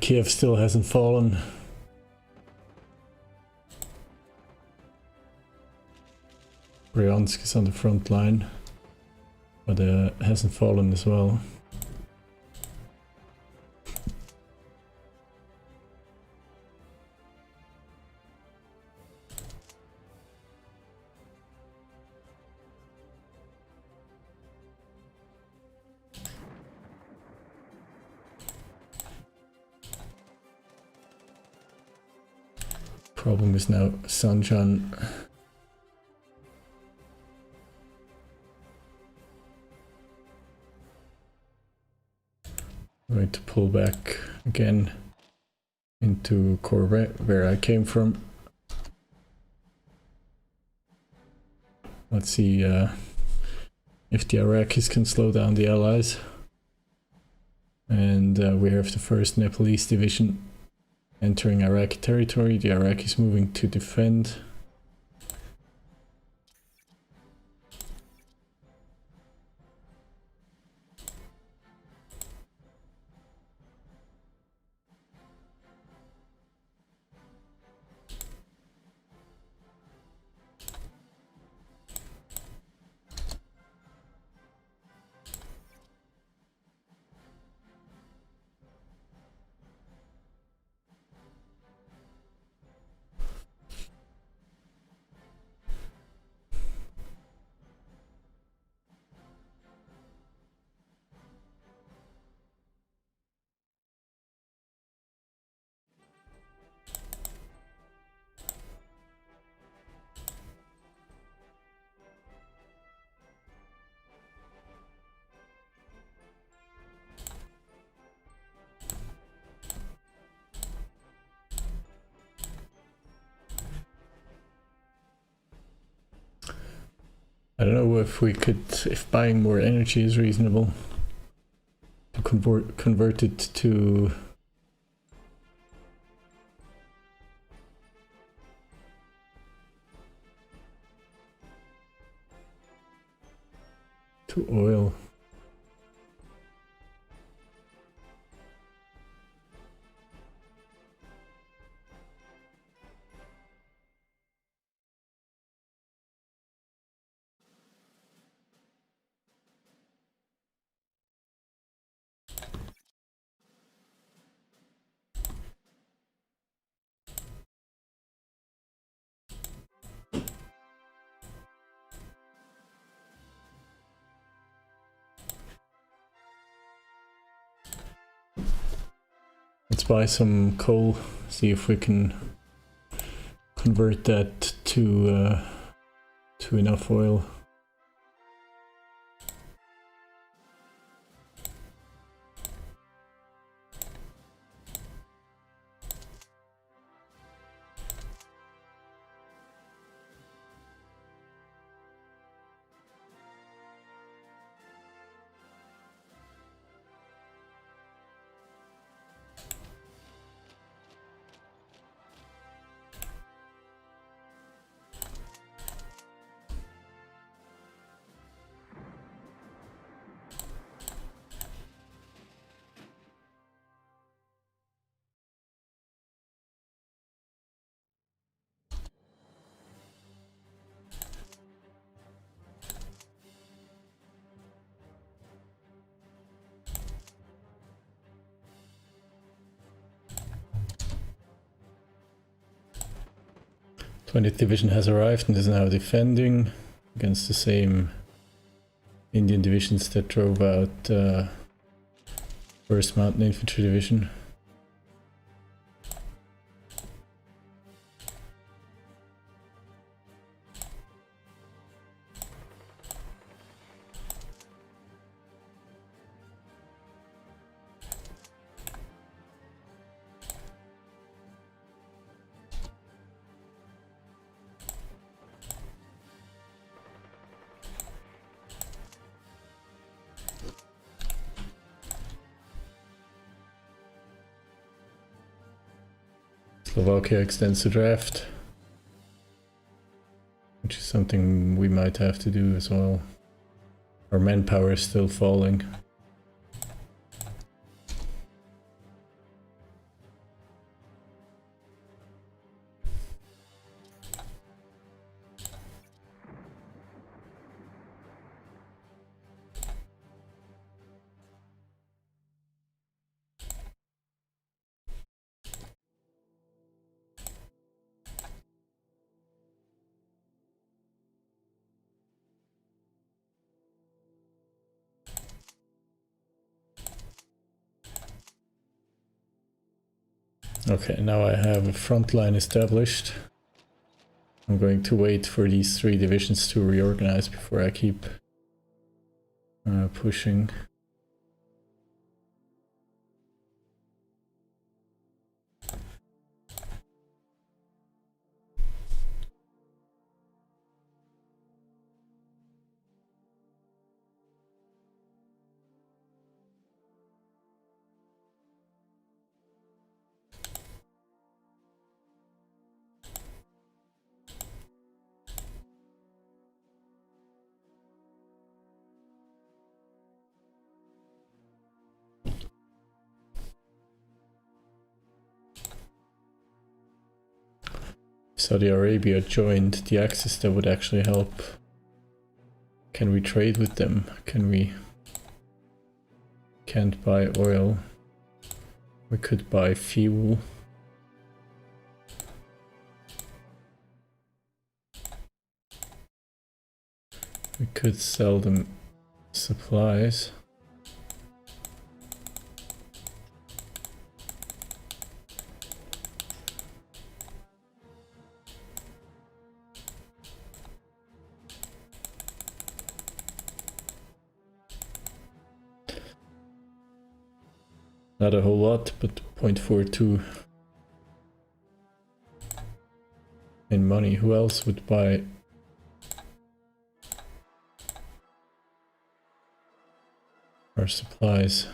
Kiev still hasn't fallen. Bryansk is on the front line, but hasn't fallen as well. Problem is now Sanjan. I'm going to pull back again into Corvette, where I came from. Let's see if the Iraqis can slow down the Allies. And we have the 1st Nepalese Division entering Iraqi territory. The Iraqis moving to defend. I don't know if we could, if buying more energy is reasonable, to convert it to oil. Let's buy some coal, see if we can convert that to enough oil. th Division has arrived and is now defending against the same Indian divisions that drove out 1st Mountain Infantry Division. Slovakia extends the draft, which is something we might have to do as well. Our manpower is still falling. Okay, now I have a front line established. I'm going to wait for these 3 divisions to reorganize before I keep pushing. Saudi Arabia joined the Axis, that would actually help. Can we trade with them? Can we? Can't buy oil. We could buy fuel. We could sell them supplies. Not a whole lot, but 0.42 in money. Who else would buy? Our supplies.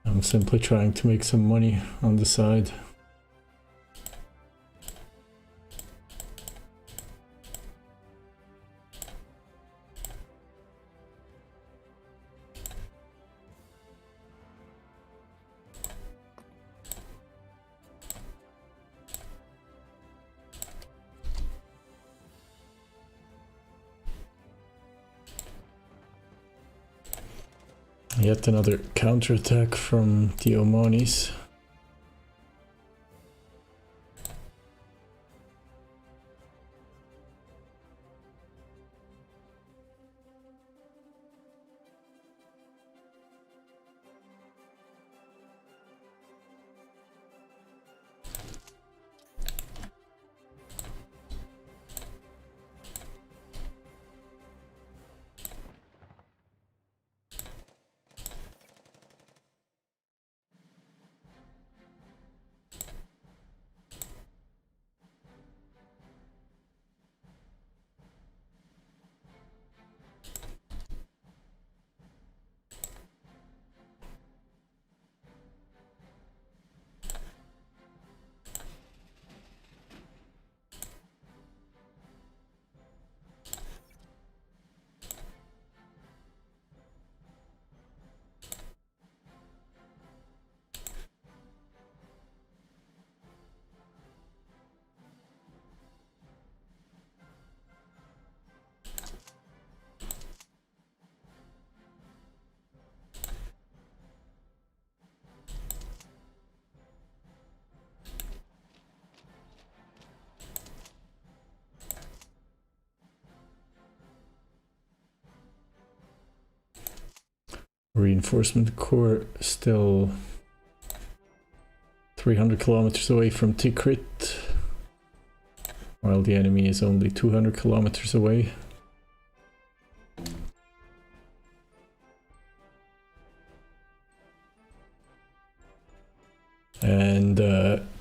I'm simply trying to make some money on the side. Yet another counterattack from the Omanis. Reinforcement Corps still 300 kilometers away from Tikrit, while the enemy is only 200 kilometers away.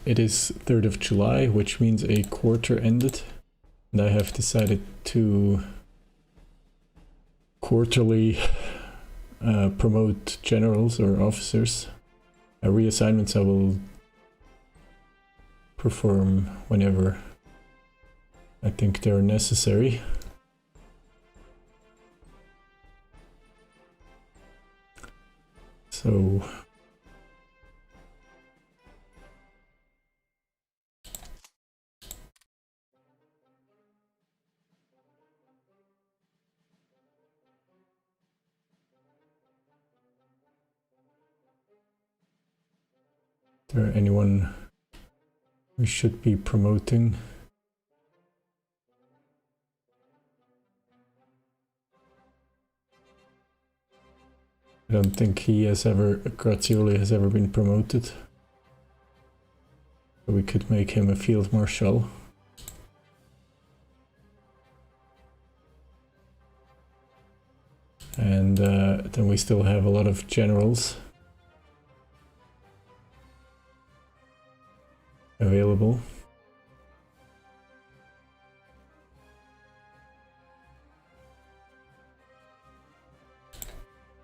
it is 3rd of July, which means a quarter ended, and I have decided to quarterly promote generals or officers. Reassignments I will perform whenever I think they're necessary. So is there anyone we should be promoting? I don't think Grazioli has ever been promoted. So we could make him a field marshal. And then we still have a lot of generals available.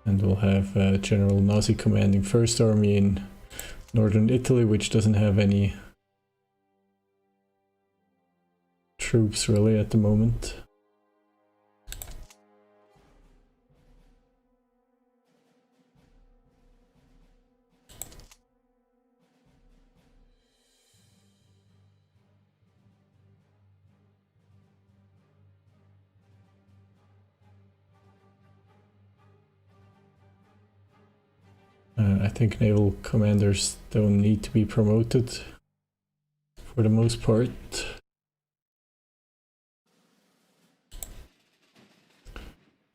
And we'll have General Nazi commanding 1st Army in northern Italy, which doesn't have any troops really at the moment. I think naval commanders don't need to be promoted for the most part.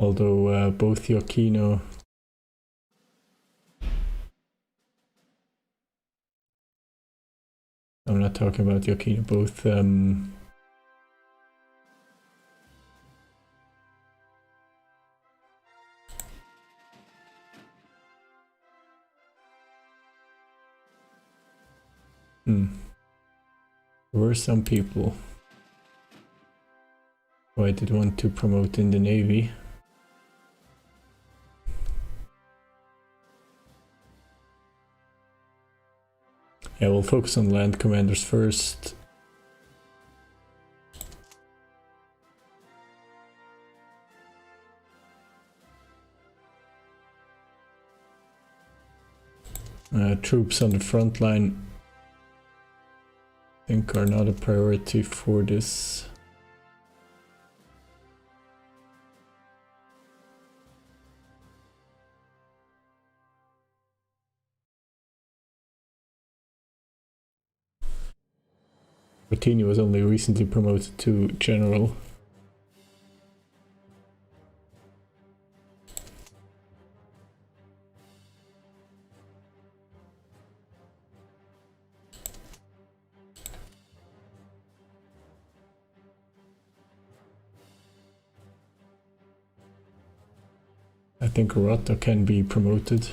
Although both Gioacchino I'm not talking about Gioacchino, both there were some people who I did want to promote in the Navy. Yeah, we'll focus on land commanders first. Troops on the front line I think are not a priority for this. Bottini was only recently promoted to general. I think Rota can be promoted.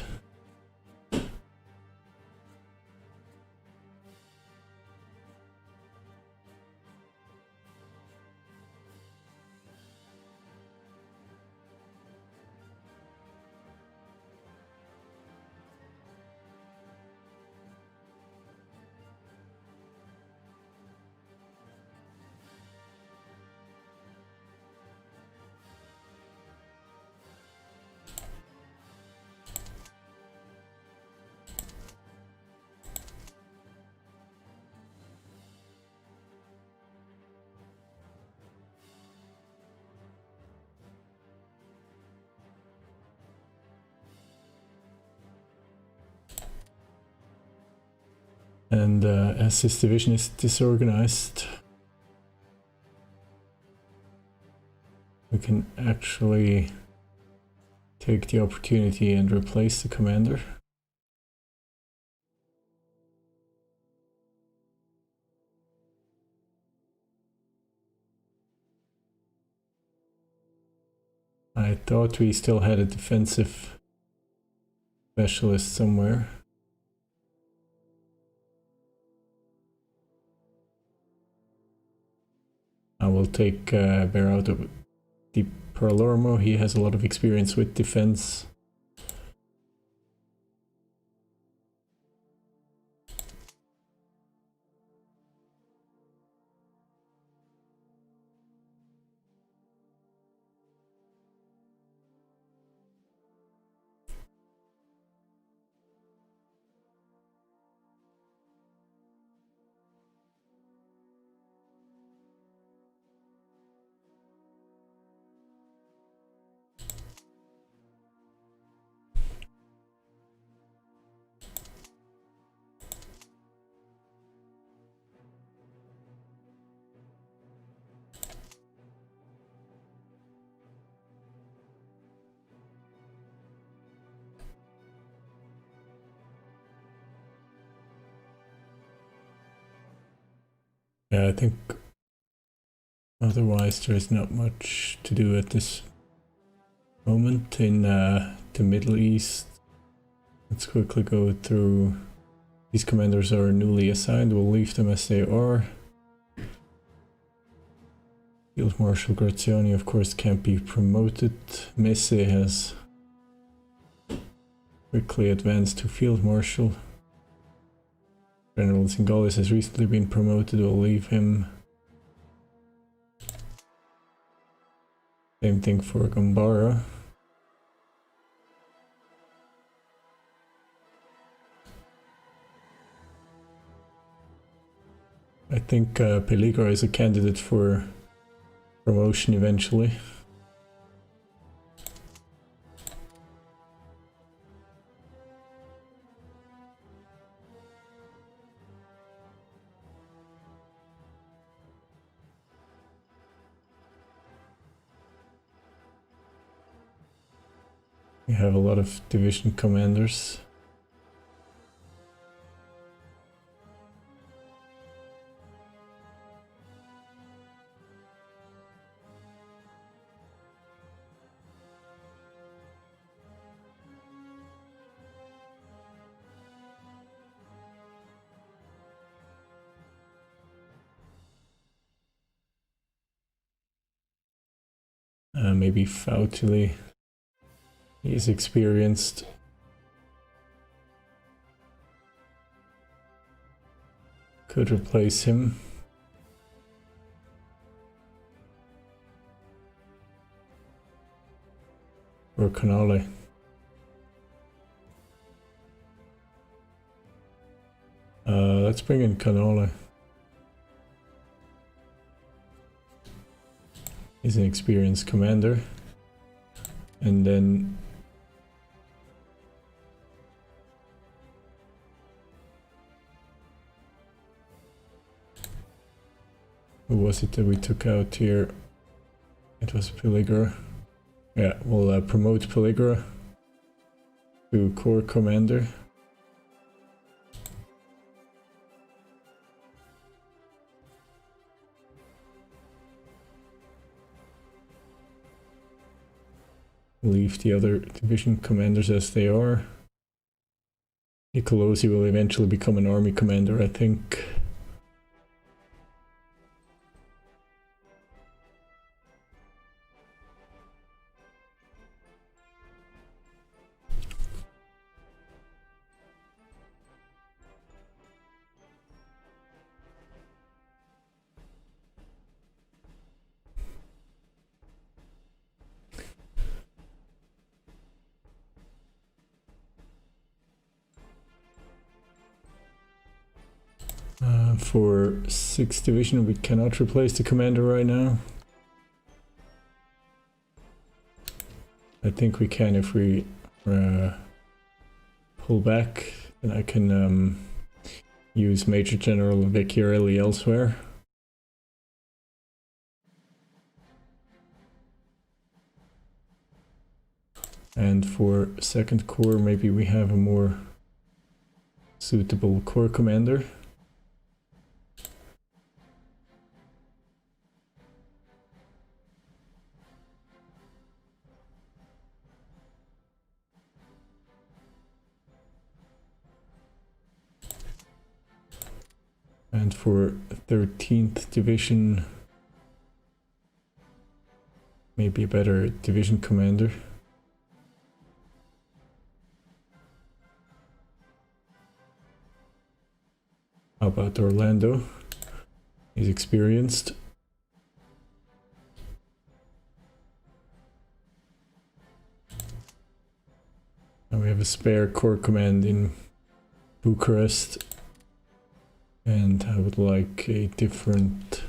And as this division is disorganized, we can actually take the opportunity and replace the commander. I thought we still had a defensive specialist somewhere. I will take Bear out of the Paralormo. He has a lot of experience with defense. Yeah, I think otherwise there's not much to do at this moment in the Middle East. Let's quickly go through. These commanders are newly assigned. We'll leave them as they are. Field Marshal Graziani, of course, can't be promoted. Messe has quickly advanced to Field Marshal. General Zingalis has recently been promoted. We'll leave him. Same thing for Gambara. I think Peligra is a candidate for promotion eventually. We have a lot of division commanders. Maybe Fautili. He is experienced. Could replace him. Or Canale. Let's bring in Canale. He's an experienced commander. And then who was it that we took out here? It was Peligra. Yeah, we'll promote Peligra to Corps Commander. Leave the other division commanders as they are. Nicolosi will eventually become an army commander, I think. For 6th Division, we cannot replace the commander right now. I think we can if we pull back, then I can use Major General Vecchiarelli elsewhere. And for 2nd Corps, maybe we have a more suitable Corps commander. And for 13th Division, maybe a better division commander. How about Orlando? He's experienced. And we have a spare corps command in Bucharest. And I would like a different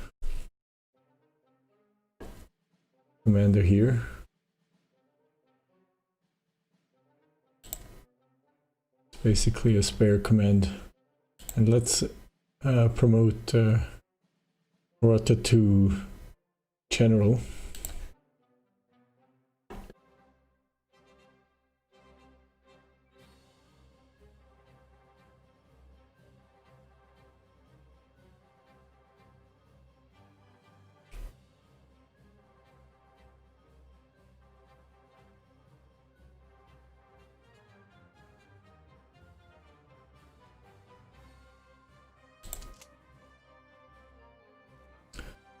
commander here. It's basically a spare command. And let's promote Rota to general.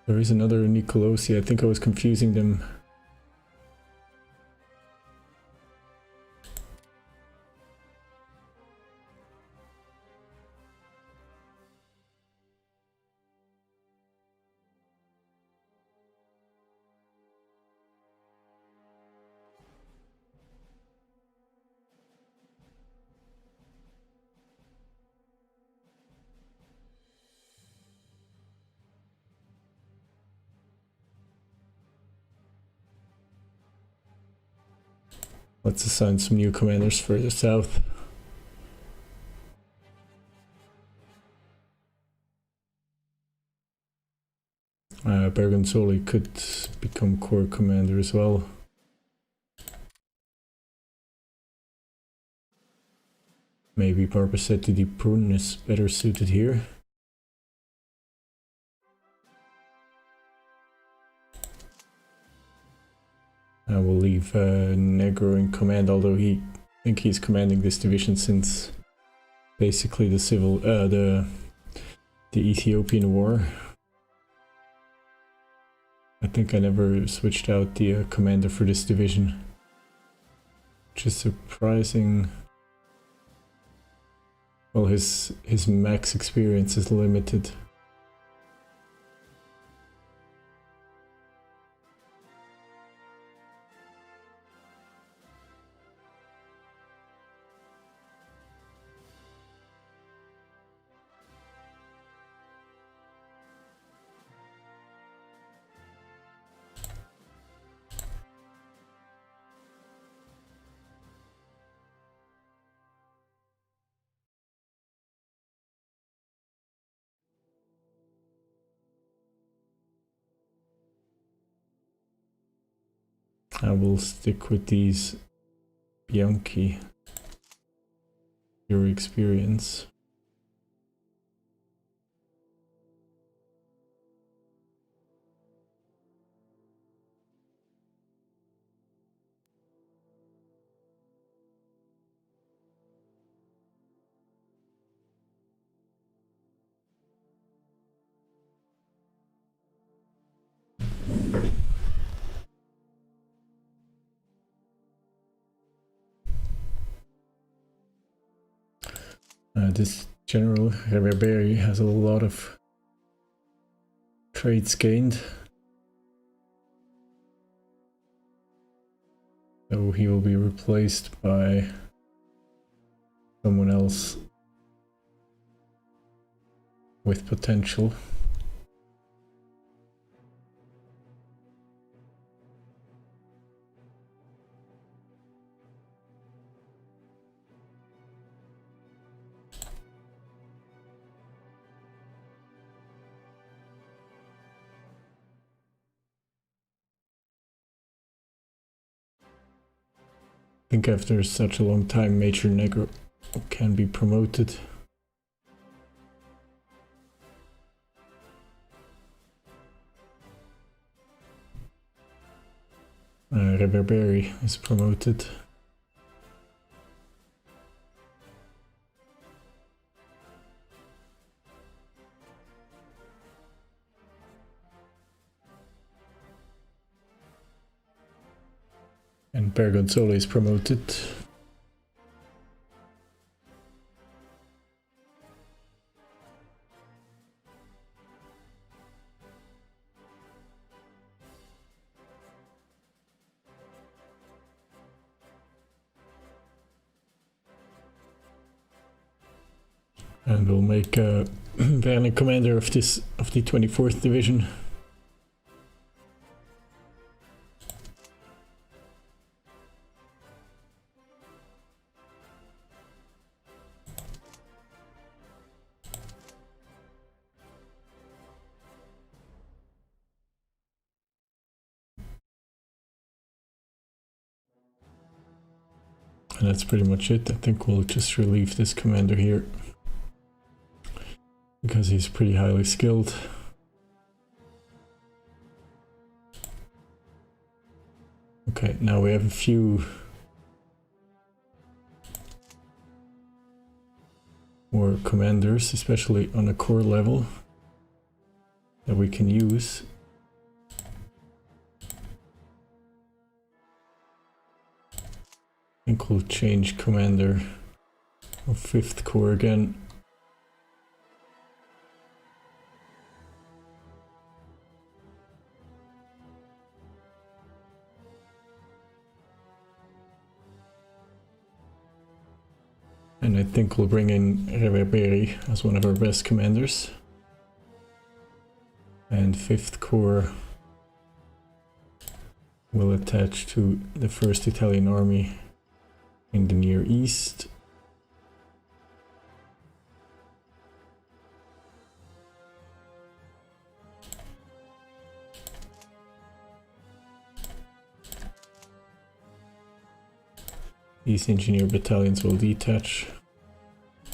There is another Nicolosi. I think I was confusing them. Let's assign some new commanders further south. Bergonzoli could become corps commander as well. Maybe Barbasetti di Prun is better suited here. I will leave Negro in command, although I think he's commanding this division since basically the Ethiopian War. I think I never switched out the commander for this division, which is surprising. Well, his max experience is limited. I will stick with these Bianchi. Your experience. This general Reverberi has a lot of trades gained, so he will be replaced by someone else with potential. I think after such a long time, Major Negro can be promoted. Reverberi is promoted. And Bergonzolo is promoted. And we'll make Werner commander of the 24th division. And that's pretty much it. I think we'll just relieve this commander here, because he's pretty highly skilled. Okay, now we have a few more commanders, especially on a core level, that we can use. I think we'll change commander of 5th Corps again. And I think we'll bring in Reverberi as one of our best commanders. And 5th Corps will attach to the 1st Italian Army in the Near East. These engineer battalions will detach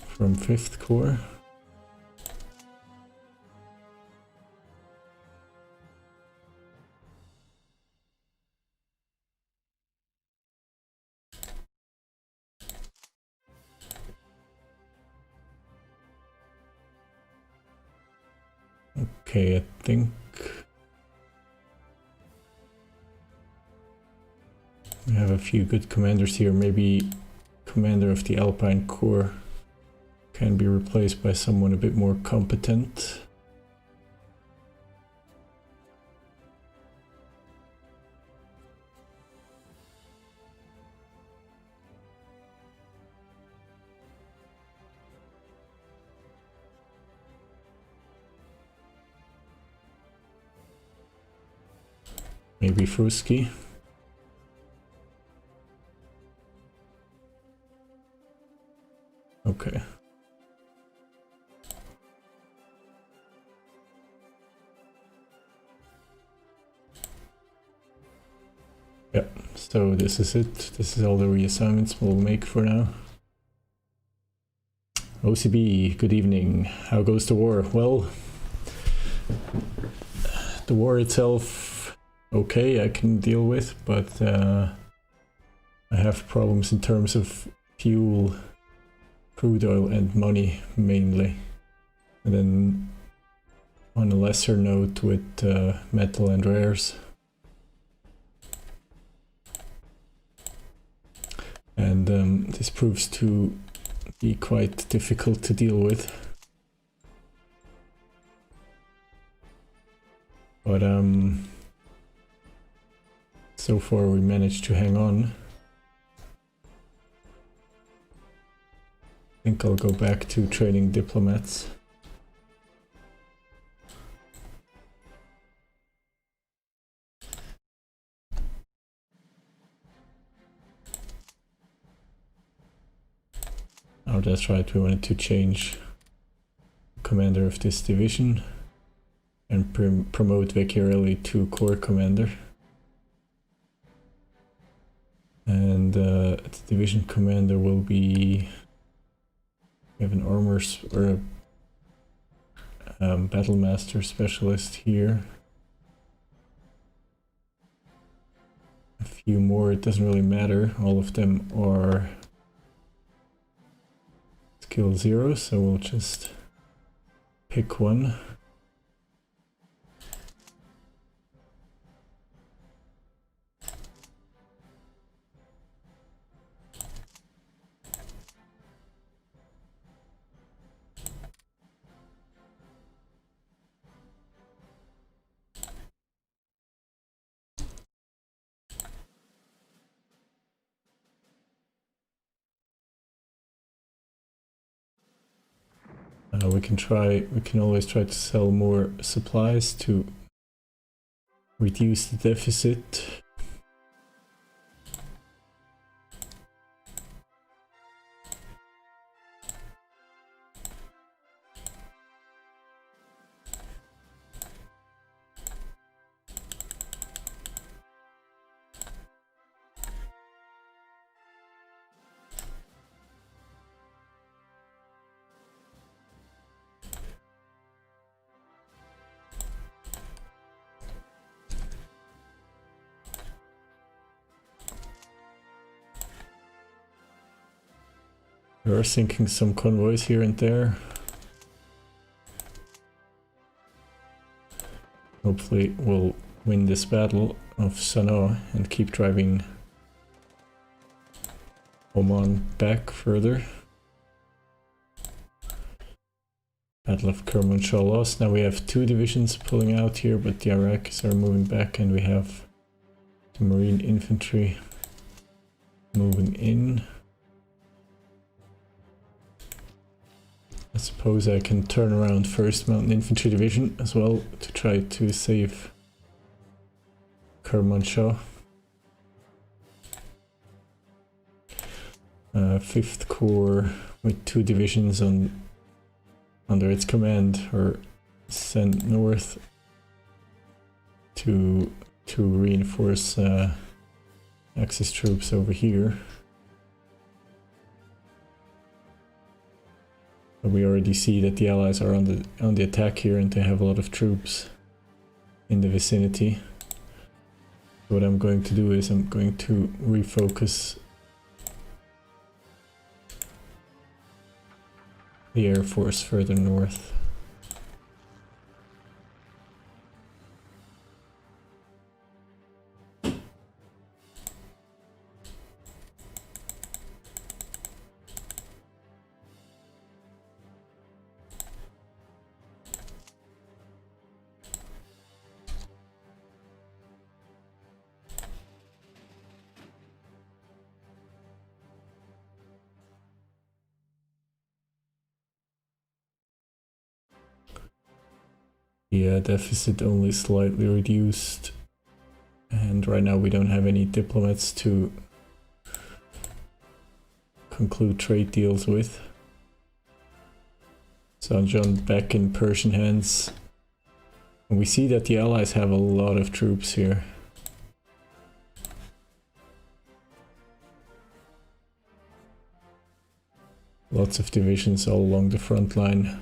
from 5th Corps. Okay, I think we have a few good commanders here. Maybe commander of the Alpine Corps can be replaced by someone a bit more competent. Maybe Fruski. Okay. Yeah, so this is it. This is all the reassignments we'll make for now. OCB, good evening. How goes the war? Well, the war itself, okay, I can deal with, but I have problems in terms of fuel, crude oil and money mainly. And then on a lesser note with metal and rares. And this proves to be quite difficult to deal with. But so far we managed to hang on. I think I'll go back to training diplomats. Oh, that's right, we wanted to change commander of this division and promote Vecchiarelli to corps commander. And the division commander will be... We have an armor or a battle master specialist here. A few more, it doesn't really matter. All of them are skill 0, so we'll just pick one. We can always try to sell more supplies to reduce the deficit. We are sinking some convoys here and there. Hopefully we'll win this battle of Sana'a and keep driving Oman back further. Battle of Kermanshah lost. Now we have 2 divisions pulling out here, but the Iraqis are moving back, and we have the Marine Infantry moving in. I suppose I can turn around 1st Mountain Infantry Division as well to try to save Kermanshah. 5th Corps with 2 divisions under its command are sent north to reinforce Axis troops over here. But we already see that the Allies are on the attack here, and they have a lot of troops in the vicinity. What I'm going to do is I'm going to refocus the Air Force further north. Yeah, deficit only slightly reduced, and right now we don't have any diplomats to conclude trade deals with. Zanjan back in Persian hands. And we see that the Allies have a lot of troops here. Lots of divisions all along the front line.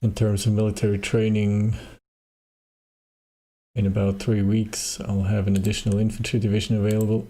In terms of military training, in about 3 weeks I'll have an additional infantry division available.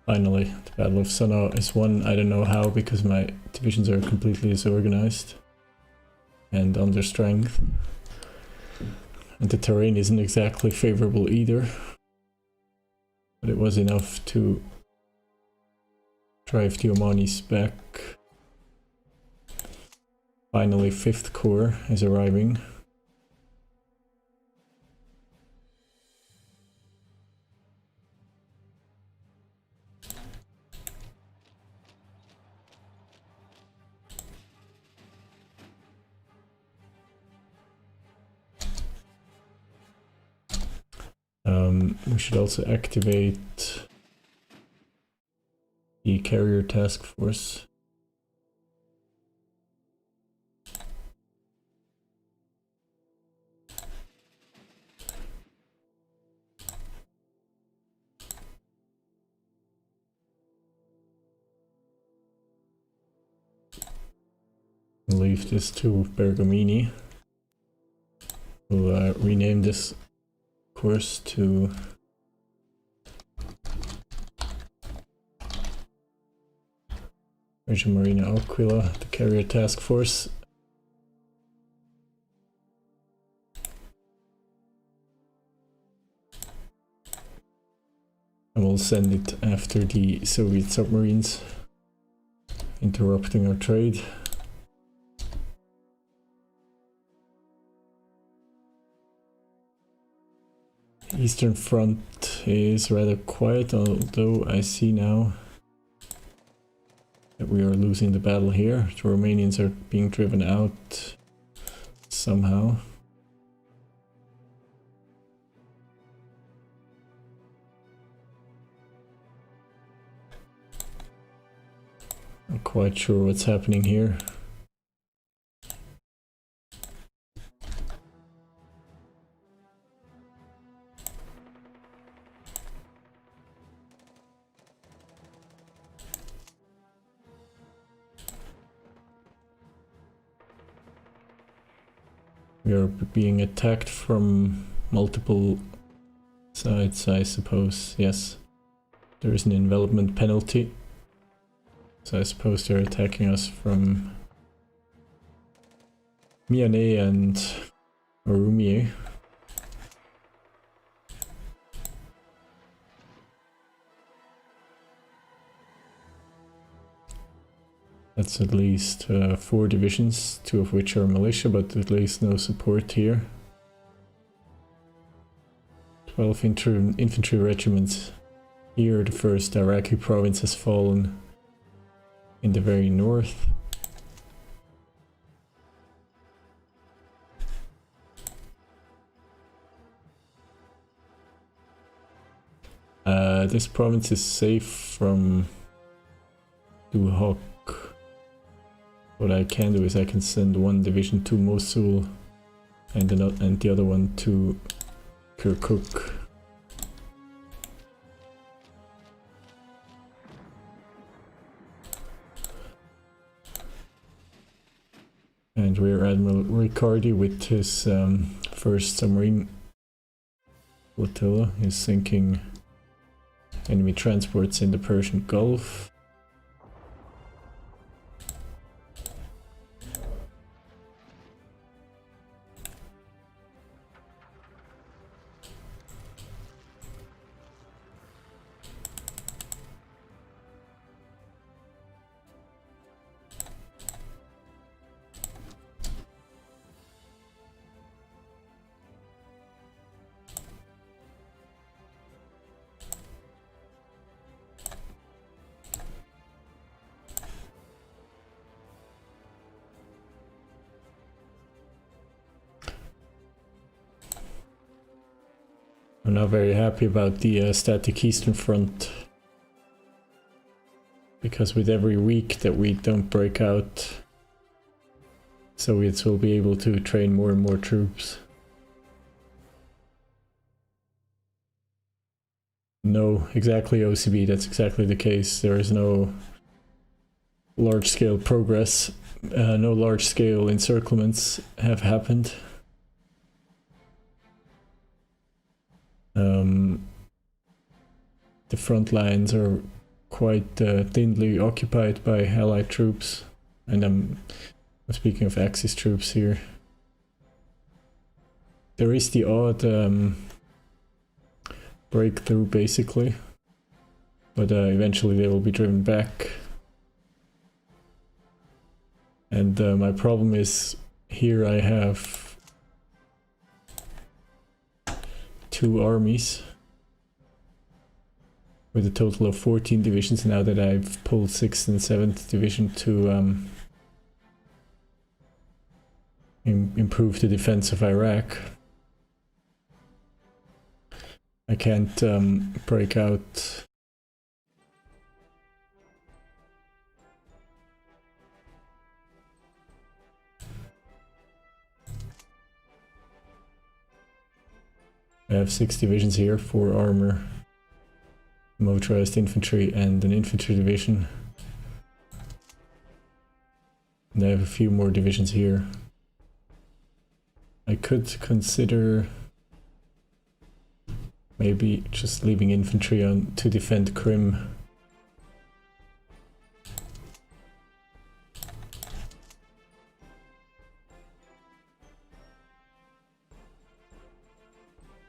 Finally, the Battle of Sana'a is won. I don't know how, because my divisions are completely disorganized and under strength. And the terrain isn't exactly favorable either. But it was enough to drive the Omanis back. Finally, 5th Corps is arriving. We should also activate the carrier task force. Leave this to Bergamini. We'll rename this course to Virgin Marina Aquila, the carrier task force. And we'll send it after the Soviet submarines, interrupting our trade. Eastern Front is rather quiet, although I see now that we are losing the battle here. The Romanians are being driven out somehow. Not quite sure what's happening here. We are being attacked from multiple sides, I suppose. Yes, there is an envelopment penalty. So I suppose they're attacking us from Miane and Orumie. That's at least 4 divisions, 2 of which are militia, but at least no support here. 12 infantry regiments. Here the first Iraqi province has fallen in the very north. This province is safe from Duhok. What I can do is I can send 1 division to Mosul and the other one to Kirkuk. And Rear Admiral Riccardi with his first submarine flotilla is sinking enemy transports in the Persian Gulf. I'm not very happy about the static Eastern Front, because with every week that we don't break out, Soviets will be able to train more and more troops. No, exactly, OCB, that's exactly the case. There is no large-scale progress, no large-scale encirclements have happened. The front lines are quite thinly occupied by Allied troops, and I'm speaking of Axis troops here. There is the odd breakthrough basically, but eventually they will be driven back. And my problem is here I have 2 armies with a total of 14 divisions now that I've pulled 6th and 7th division to improve the defense of Iraq. I can't break out. I have 6 divisions here, 4 armor, motorized infantry, and an infantry division. And I have a few more divisions here. I could consider maybe just leaving infantry on to defend Crim.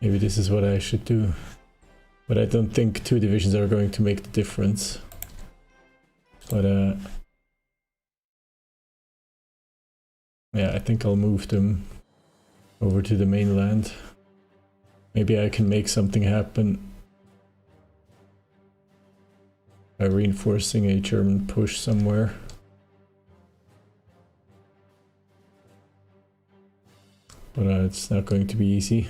Maybe this is what I should do. But I don't think 2 divisions are going to make the difference. But yeah, I think I'll move them over to the mainland. Maybe I can make something happen by reinforcing a German push somewhere. But it's not going to be easy.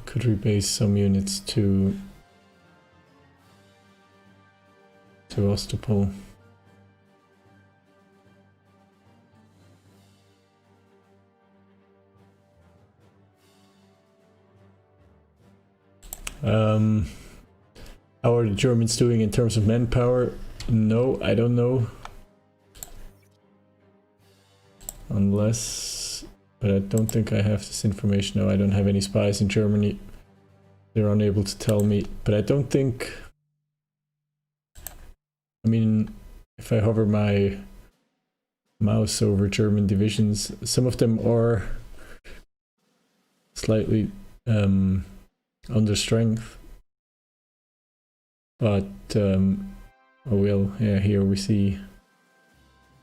Could rebase some units to Ostapol. How are the Germans doing in terms of manpower? No, I don't know. Unless... but I don't think I have this information. No, I don't have any spies in Germany. They're unable to tell me. But I don't think... I mean, if I hover my mouse over German divisions, some of them are slightly under strength. But, oh well, yeah, here we see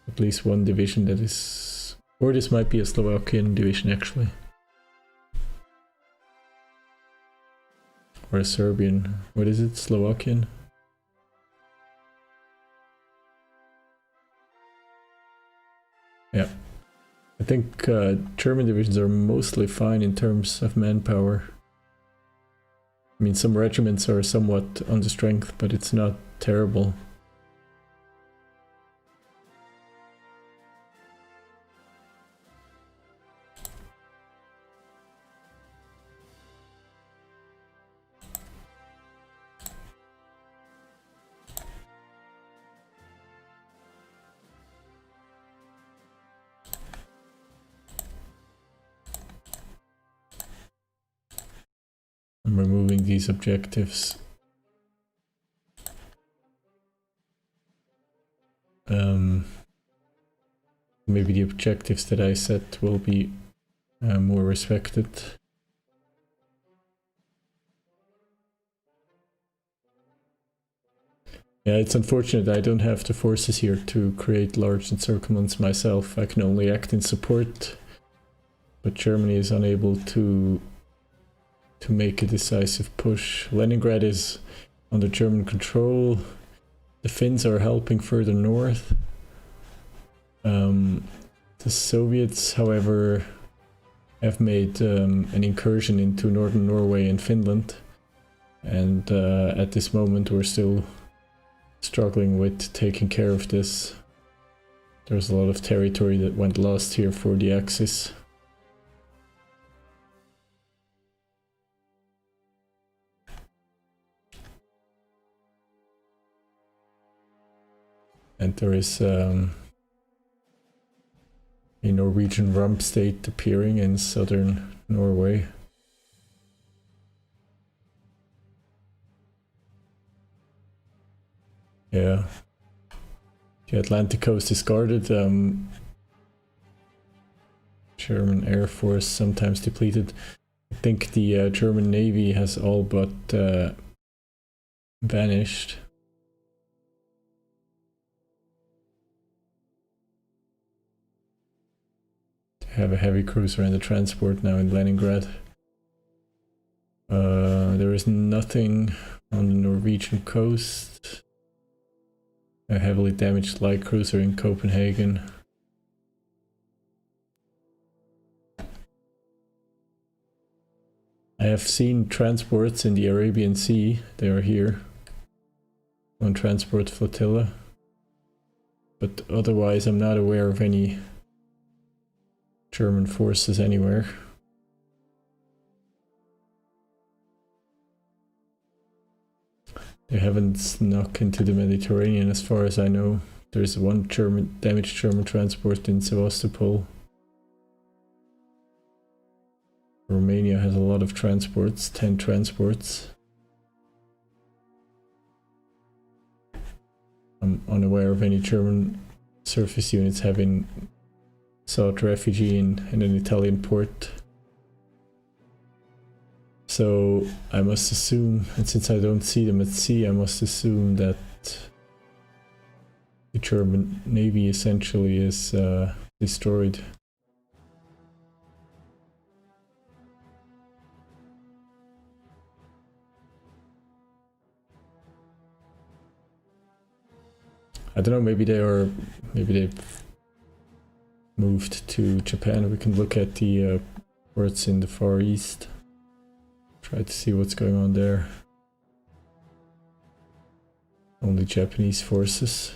at least 1 division that is... or this might be a Slovakian division actually. Or a Serbian. What is it? Slovakian? Yeah. I think German divisions are mostly fine in terms of manpower. I mean, some regiments are somewhat under strength, but it's not terrible. I'm removing these objectives. Maybe the objectives that I set will be more respected. Yeah, it's unfortunate I don't have the forces here to create large encirclements myself. I can only act in support, but Germany is unable to make a decisive push. Leningrad is under German control. The Finns are helping further north. The Soviets, however, have made an incursion into northern Norway and Finland, and at this moment we're still struggling with taking care of this. There's a lot of territory that went lost here for the Axis. And there is a Norwegian rump state appearing in southern Norway. Yeah. The Atlantic coast is guarded. German Air Force sometimes depleted. think the German Navy has all but vanished. They have a heavy cruiser and a transport now in Leningrad. There is nothing on the Norwegian coast. A heavily damaged light cruiser in Copenhagen. I have seen transports in the Arabian Sea. They are here on transport flotilla, but otherwise I'm not aware of any German forces anywhere. They haven't snuck into the Mediterranean as far as I know. There's one damaged German transport in Sevastopol. Romania has a lot of transports, 10 transports. I'm unaware of any German surface units having sought refuge in an Italian port. So I must assume, and since I don't see them at sea, I must assume that the German Navy essentially is destroyed. I don't know, maybe they've moved to Japan. We can look at the ports in the Far East. Try to see what's going on there. Only Japanese forces.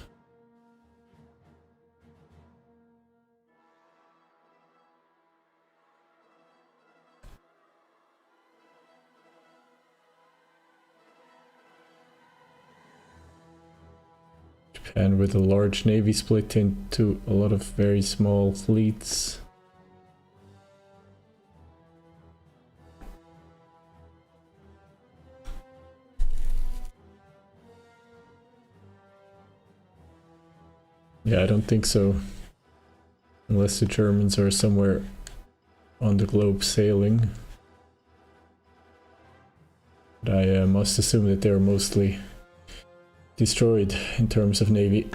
Japan with a large navy split into a lot of very small fleets. Yeah, I don't think so. Unless the Germans are somewhere on the globe sailing. But I must assume that they're mostly destroyed in terms of navy.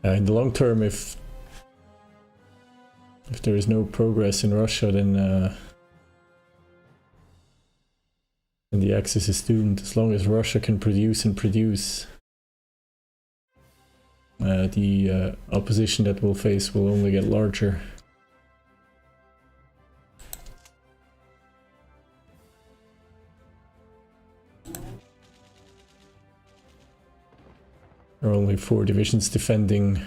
In the long term, if there is no progress in Russia, then the Axis is doomed. As long as Russia can produce and produce, the opposition that we'll face will only get larger. There are only 4 divisions defending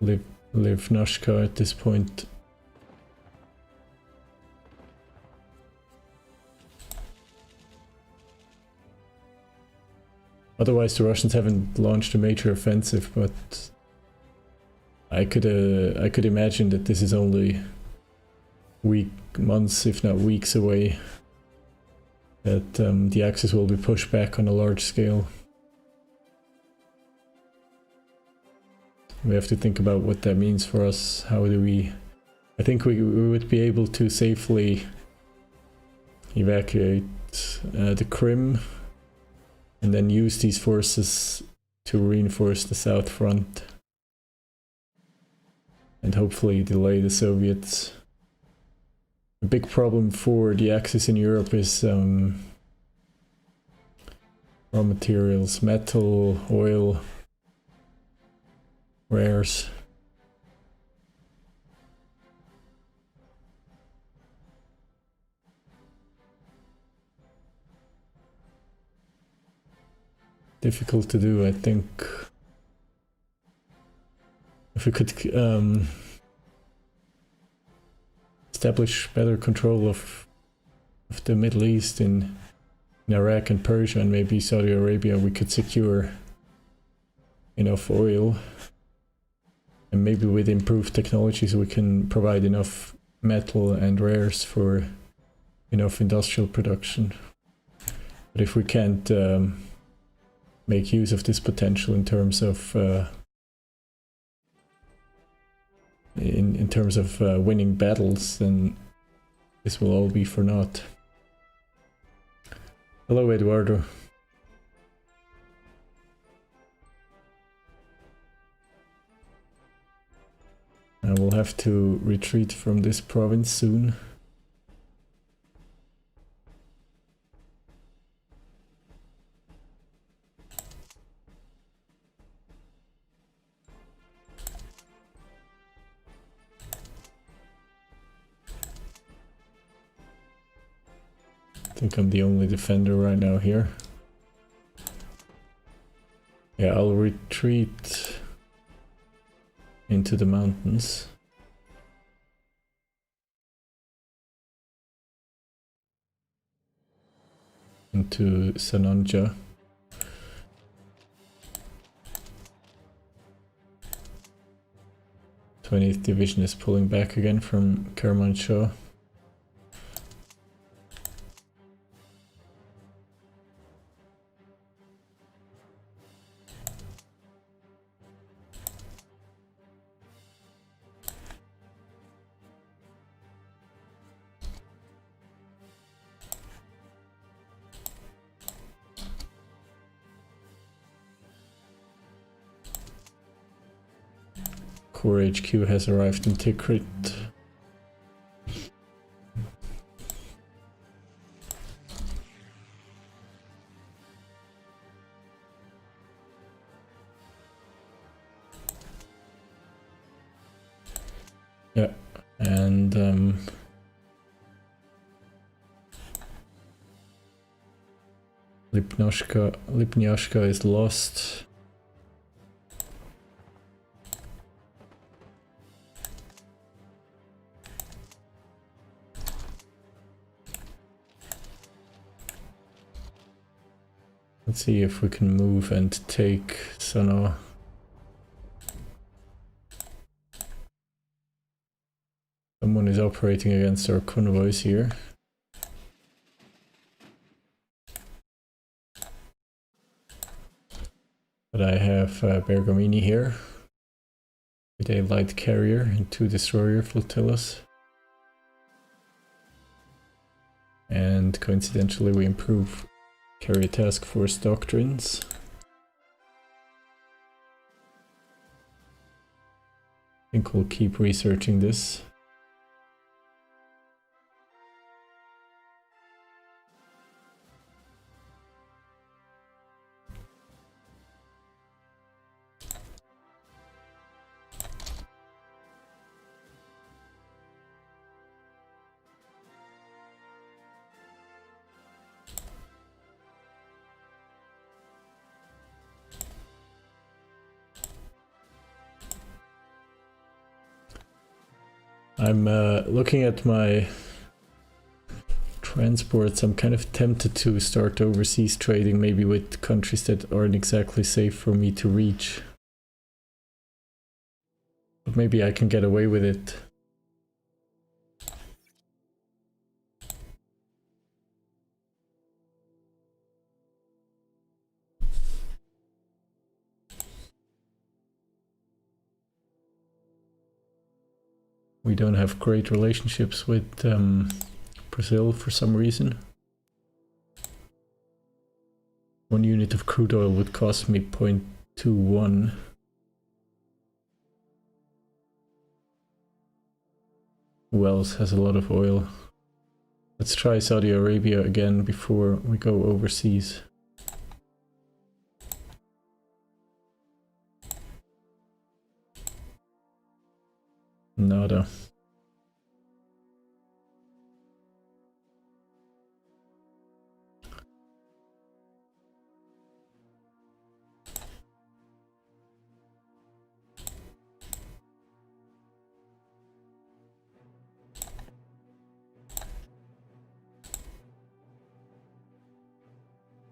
Livnashka at this point. Otherwise, the Russians haven't launched a major offensive, but I could imagine that this is only months, if not weeks away, that the Axis will be pushed back on a large scale. We have to think about what that means for us. How do we... I think we would be able to safely evacuate the Crimea and then use these forces to reinforce the South Front and hopefully delay the Soviets. A big problem for the Axis in Europe is raw materials, metal, oil, rares. Difficult to do, I think. If we could establish better control of the Middle East in Iraq and Persia and maybe Saudi Arabia, we could secure enough oil, and maybe with improved technologies we can provide enough metal and rares for enough industrial production. But if we can't make use of this potential in terms of in terms of winning battles, then this will all be for naught. Hello, Eduardo. I will have to retreat from this province soon. I think I'm the only defender right now here. Yeah, I'll retreat into the mountains. Into Sananja. th Division is pulling back again from Kermanshah. Core HQ has arrived in Tikrit. Yeah, and Lipnyashka is lost. Let's see if we can move and take Sanaa. Someone is operating against our convoys here. But I have Bergamini here with a light carrier and 2 destroyer flotillas. And coincidentally we improve carrier task force doctrines. I think we'll keep researching this. I'm looking at my transports. I'm kind of tempted to start overseas trading, maybe with countries that aren't exactly safe for me to reach. But maybe I can get away with it. We don't have great relationships with Brazil for some reason. 1 unit of crude oil would cost me 0.21. Who else has a lot of oil? Let's try Saudi Arabia again before we go overseas. Nada.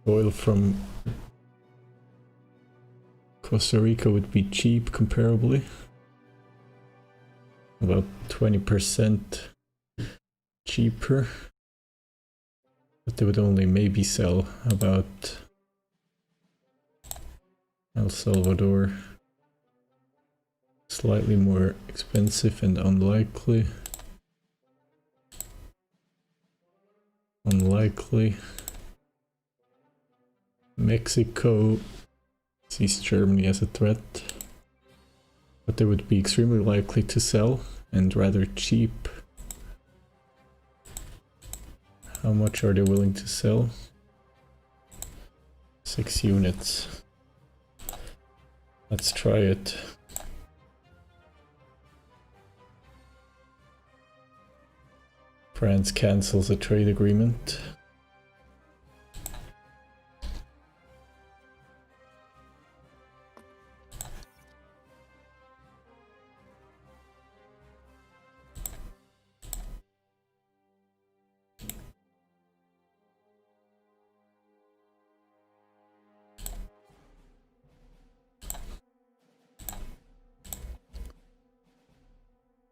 Oil from Costa Rica would be cheap comparably. About 20% cheaper. But they would only maybe sell about El Salvador. Slightly more expensive and unlikely. Unlikely. Mexico sees Germany as a threat, but they would be extremely likely to sell and rather cheap. How much are they willing to sell? 6 units. Let's try it. France cancels a trade agreement.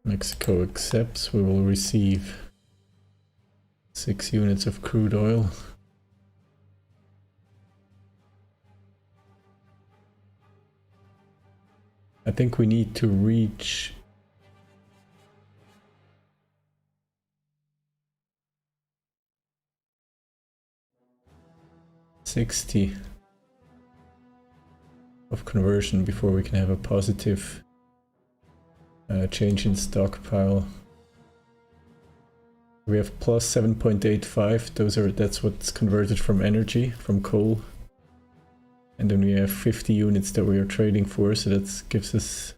Mexico accepts. We will receive 6 units of crude oil. I think we need to reach $60 of conversion before we can have a positive change in stockpile. We have plus 7.85. That's what's converted from energy, from coal. And then we have 50 units that we are trading for, so that gives us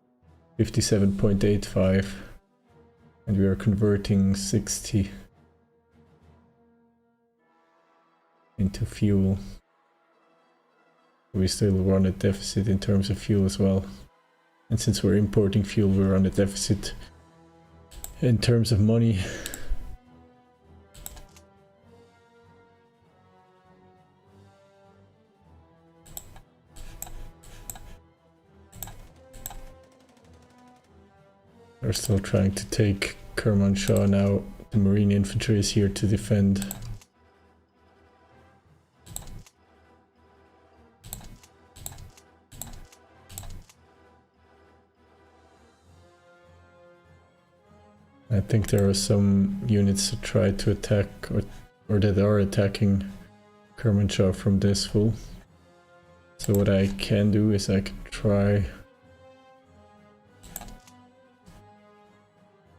57.85. And we are converting 60 into fuel. We still run a deficit in terms of fuel as well. And since we're importing fuel, we're on a deficit in terms of money. We're still trying to take Kermanshah now. The Marine infantry is here to defend. I think there are some units that try to attack or that are attacking Kermanshah from this full. So what I can do is I can try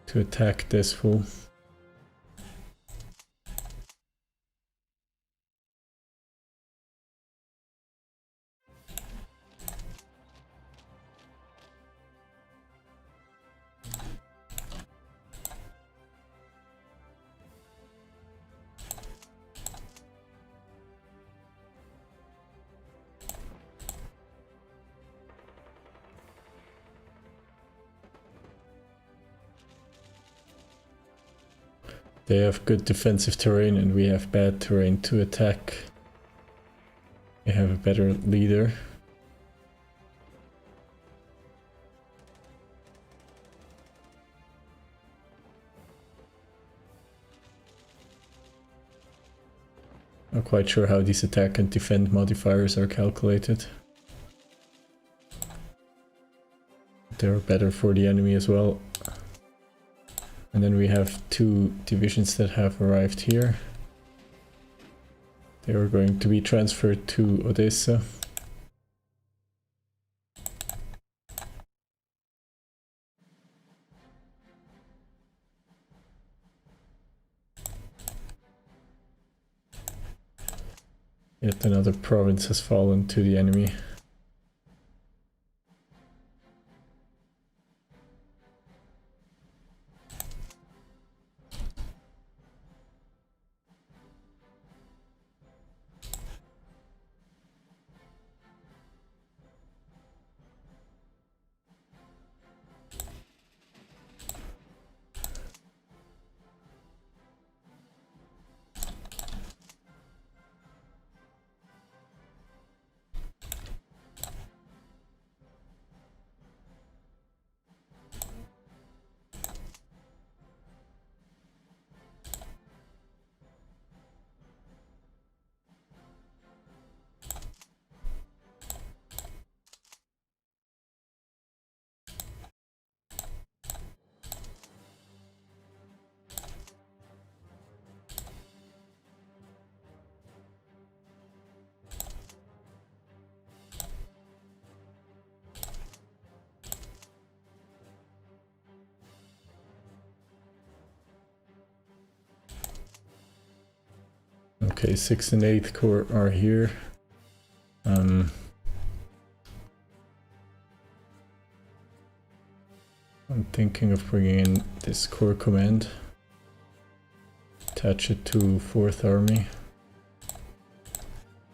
to attack this full. They have good defensive terrain and we have bad terrain to attack. We have a better leader. Not quite sure how these attack and defend modifiers are calculated. They're better for the enemy as well. And then we have 2 divisions that have arrived here. They are going to be transferred to Odessa. Yet another province has fallen to the enemy. Okay, 6th and 8th Corps are here. I'm thinking of bringing in this Corps command. Attach it to 4th Army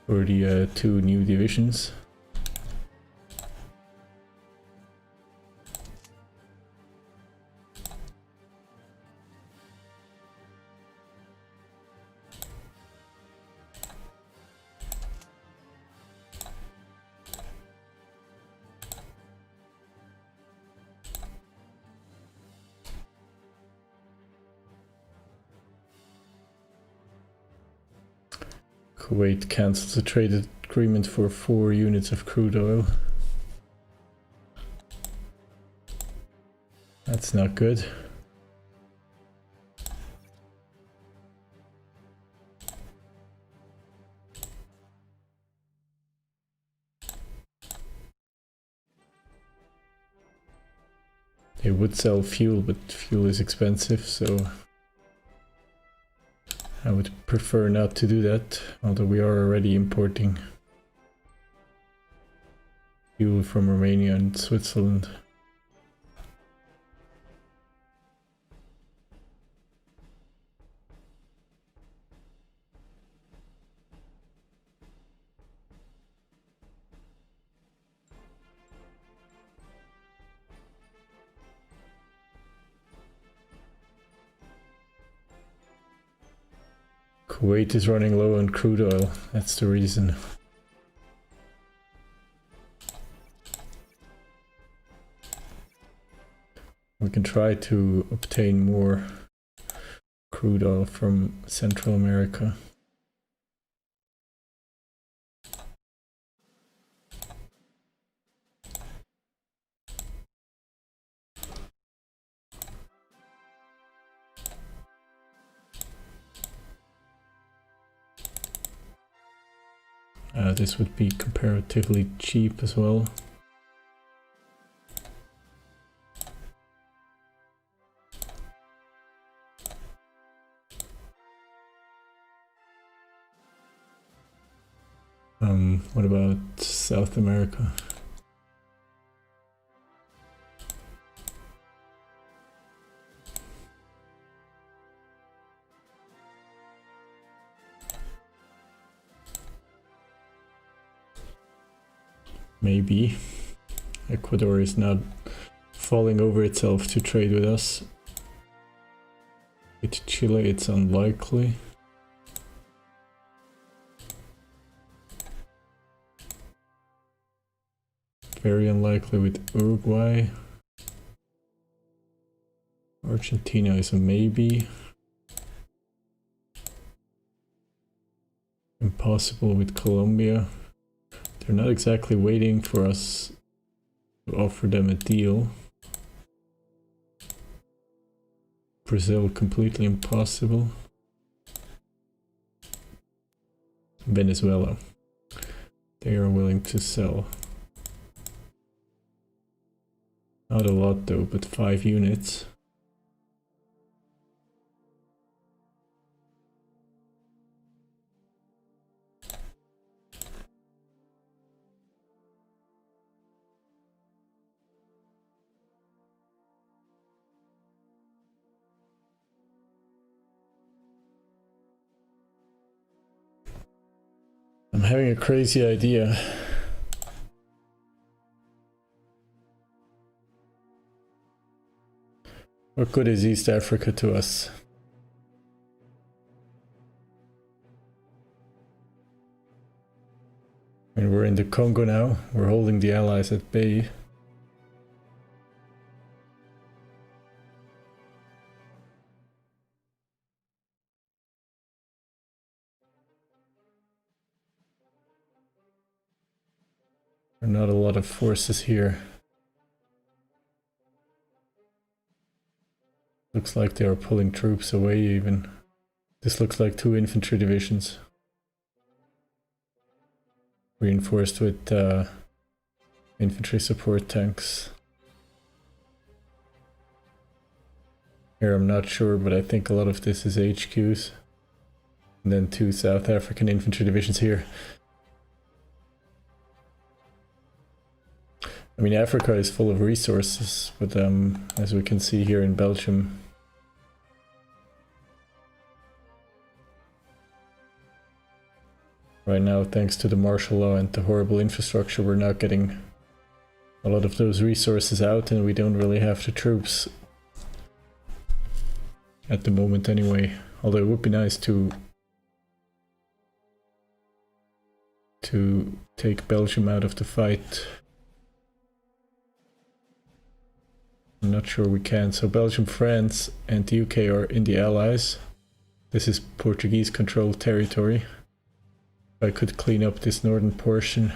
for the 2 new divisions. Kuwait cancels a trade agreement for 4 units of crude oil. That's not good. They would sell fuel, but fuel is expensive, so I would prefer not to do that, although we are already importing fuel from Romania and Switzerland. Kuwait is running low on crude oil, that's the reason. We can try to obtain more crude oil from Central America. This would be comparatively cheap as well. What about South America? Maybe. Ecuador is not falling over itself to trade with us. With Chile, it's unlikely. Very unlikely with Uruguay. Argentina is a maybe. Impossible with Colombia. They're not exactly waiting for us to offer them a deal. Brazil, completely impossible. Venezuela. They are willing to sell. Not a lot though, but 5 units. I'm having a crazy idea. What good is East Africa to us? I mean, we're in the Congo now. We're holding the Allies at bay. There are not a lot of forces here. Looks like they are pulling troops away even. This looks like 2 infantry divisions. Reinforced with infantry support tanks. Here I'm not sure, but I think a lot of this is HQs. And then 2 South African infantry divisions here. I mean, Africa is full of resources, but as we can see here in Belgium, right now, thanks to the martial law and the horrible infrastructure, we're not getting a lot of those resources out, and we don't really have the troops at the moment anyway. Although it would be nice to take Belgium out of the fight. I'm not sure we can. So Belgium, France and the UK are in the Allies. This is Portuguese controlled territory. I could clean up this northern portion.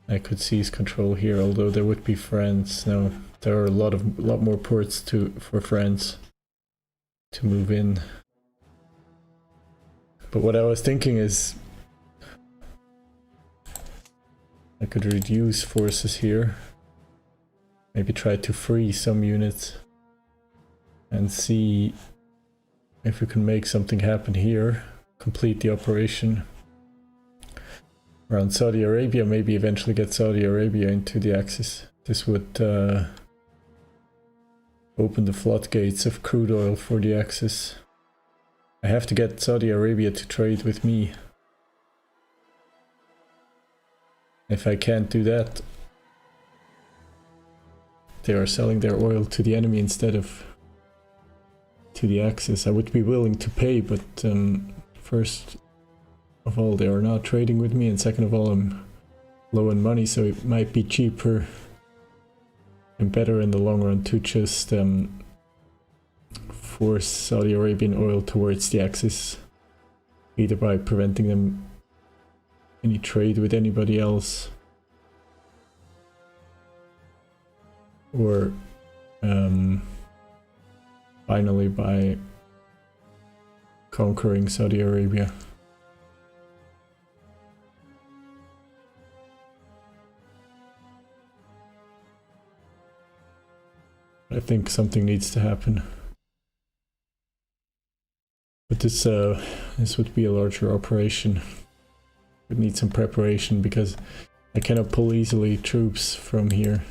I could seize control here, although there would be France. No, there are a lot more ports for France to move in. But what I was thinking is I could reduce forces here, maybe try to free some units and see if we can make something happen here, complete the operation around Saudi Arabia, maybe eventually get Saudi Arabia into the Axis. This would open the floodgates of crude oil for the Axis. I have to get Saudi Arabia to trade with me. If I can't do that, they are selling their oil to the enemy instead of to the Axis. I would be willing to pay, but first of all, they are not trading with me, and second of all, I'm low on money, so it might be cheaper and better in the long run to just force Saudi Arabian oil towards the Axis, either by preventing them any trade with anybody else, or finally by conquering Saudi Arabia. I think something needs to happen. But this would be a larger operation. Would need some preparation because I cannot pull easily troops from here.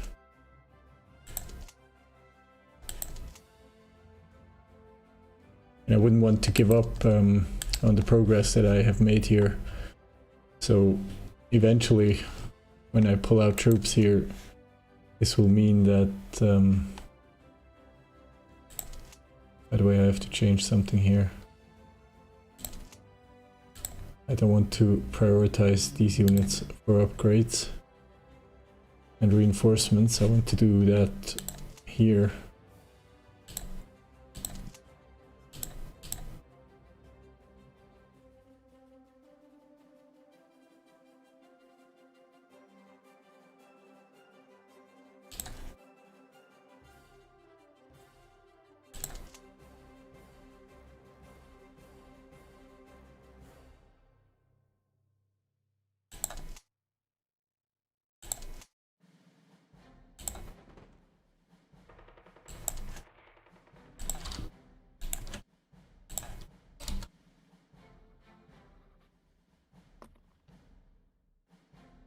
And I wouldn't want to give up on the progress that I have made here. So eventually, when I pull out troops here, this will mean that by the way, I have to change something here. I don't want to prioritize these units for upgrades and reinforcements. I want to do that here.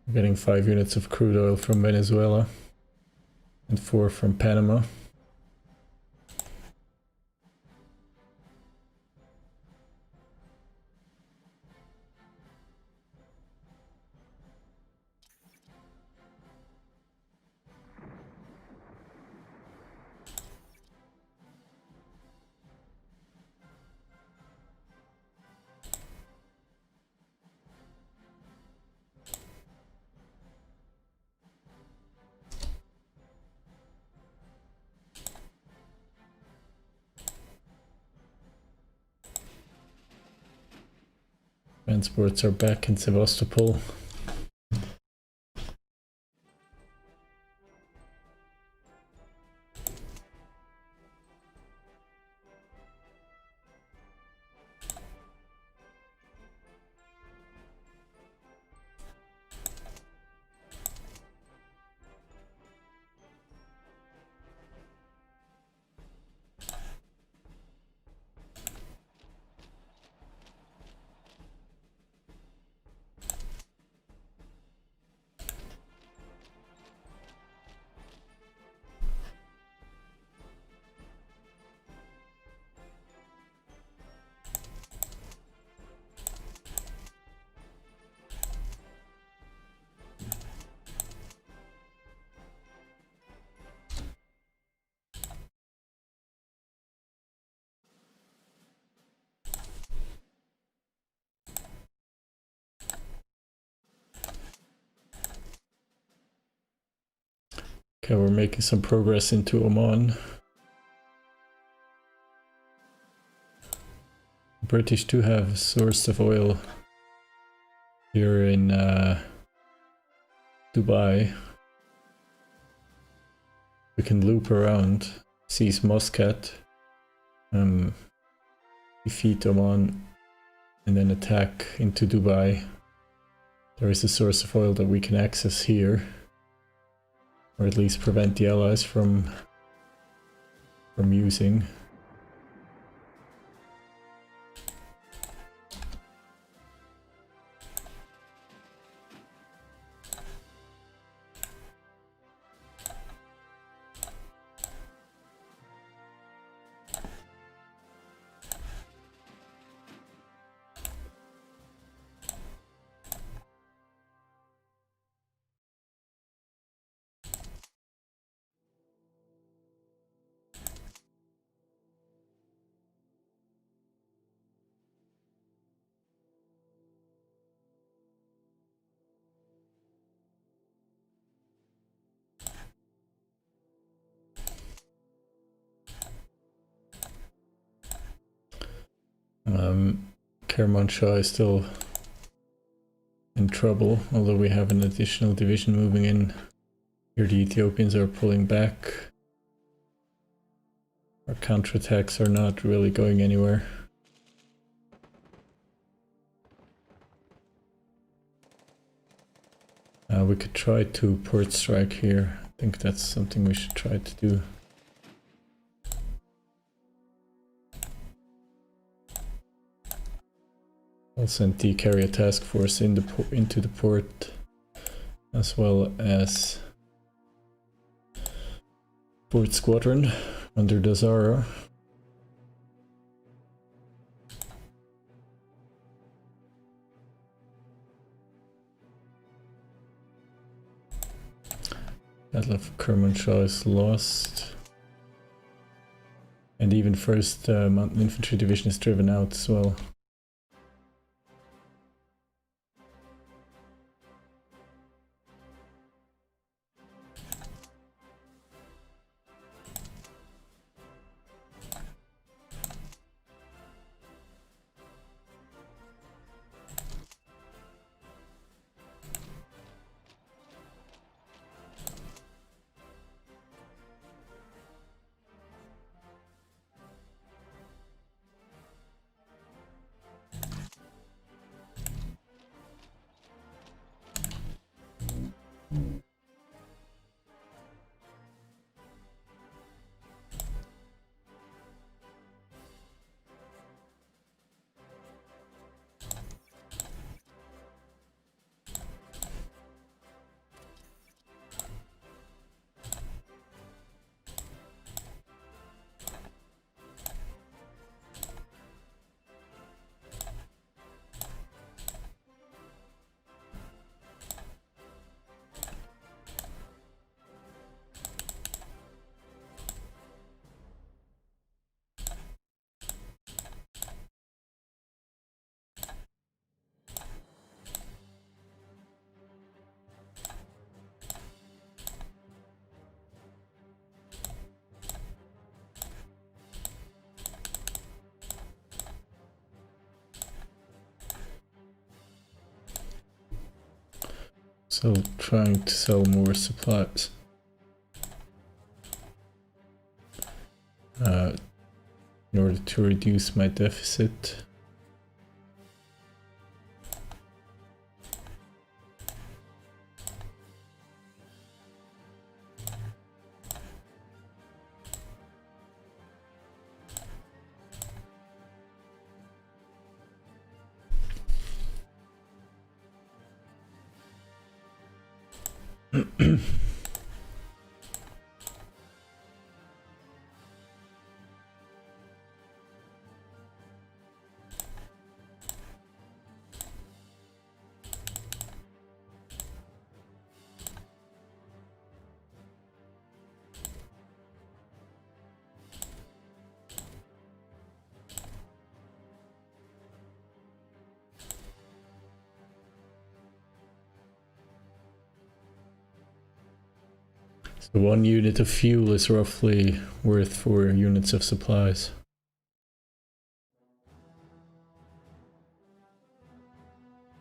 I'm getting 5 units of crude oil from Venezuela and 4 from Panama. Transports are back in Sevastopol. Okay, we're making some progress into Oman. The British do have a source of oil here in Dubai. We can loop around, seize Muscat, defeat Oman, and then attack into Dubai. There is a source of oil that we can access here, or at least prevent the allies from using. Kermanshah is still in trouble, although we have an additional division moving in. Here the Ethiopians are pulling back. Our counterattacks are not really going anywhere. We could try to port strike here. I think that's something we should try to do. I'll send the carrier task force into the port, as well as port squadron under Dazara. Battle of Kermanshah is lost. And even 1st Mountain Infantry Division is driven out as well. So trying to sell more supplies. In order to reduce my deficit. So 1 unit of fuel is roughly worth 4 units of supplies.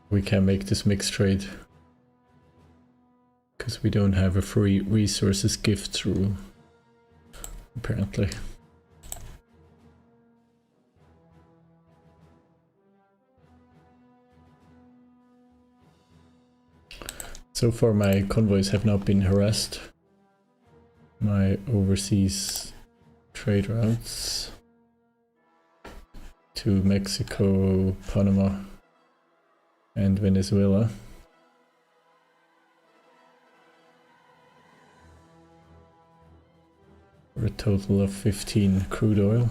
We can make this mixed trade because we don't have a free resources gift rule, apparently. So far my convoys have not been harassed. My overseas trade routes to Mexico, Panama and Venezuela. For a total of 15 crude oil.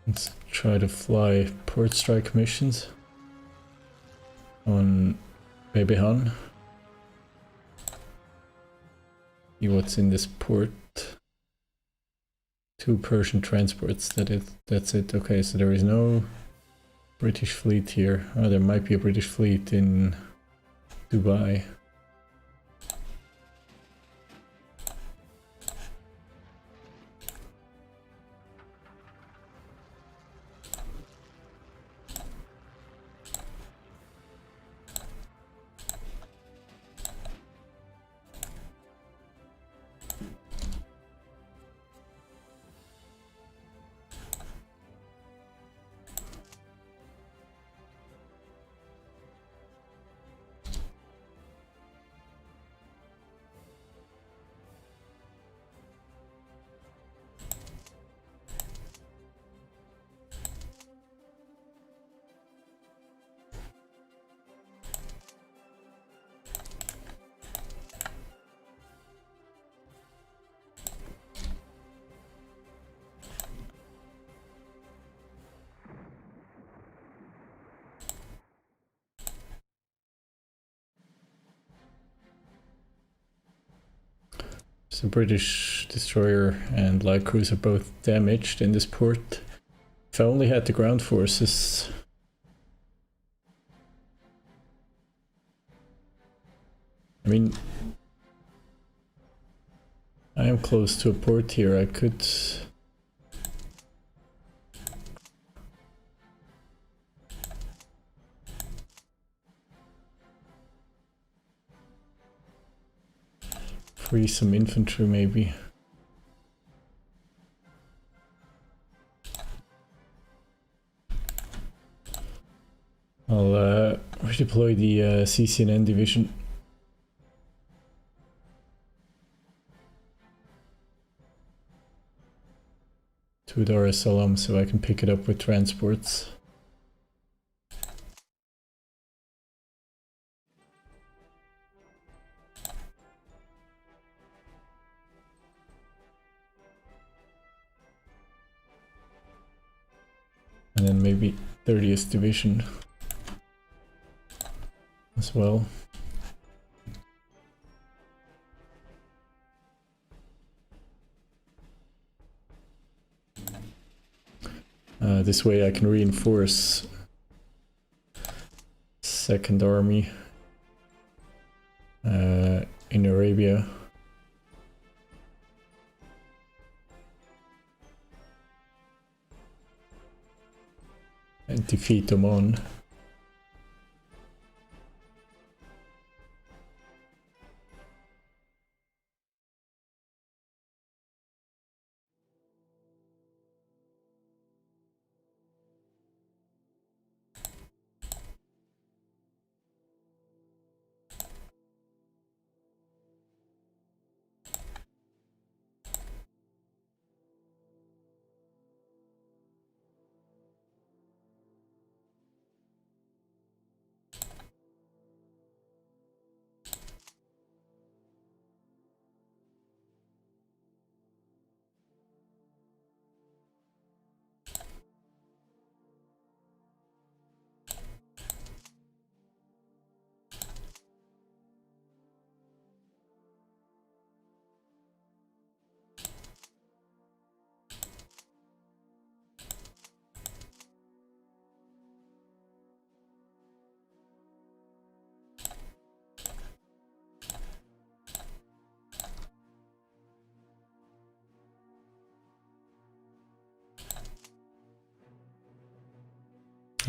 Let's try to fly port strike missions on Bebehan. See what's in this port. 2 Persian transports, that's it. Okay, so there is no British fleet here. Oh, there might be a British fleet in Dubai. The British destroyer and light cruiser both damaged in this port. If I only had the ground forces. I mean, I am close to a port here. I could free some infantry maybe. I'll redeploy the CCNN division. To Dar es Salaam so I can pick it up with transports. And then maybe 30th Division as well. This way I can reinforce Second Army in Arabia. And defeat Oman.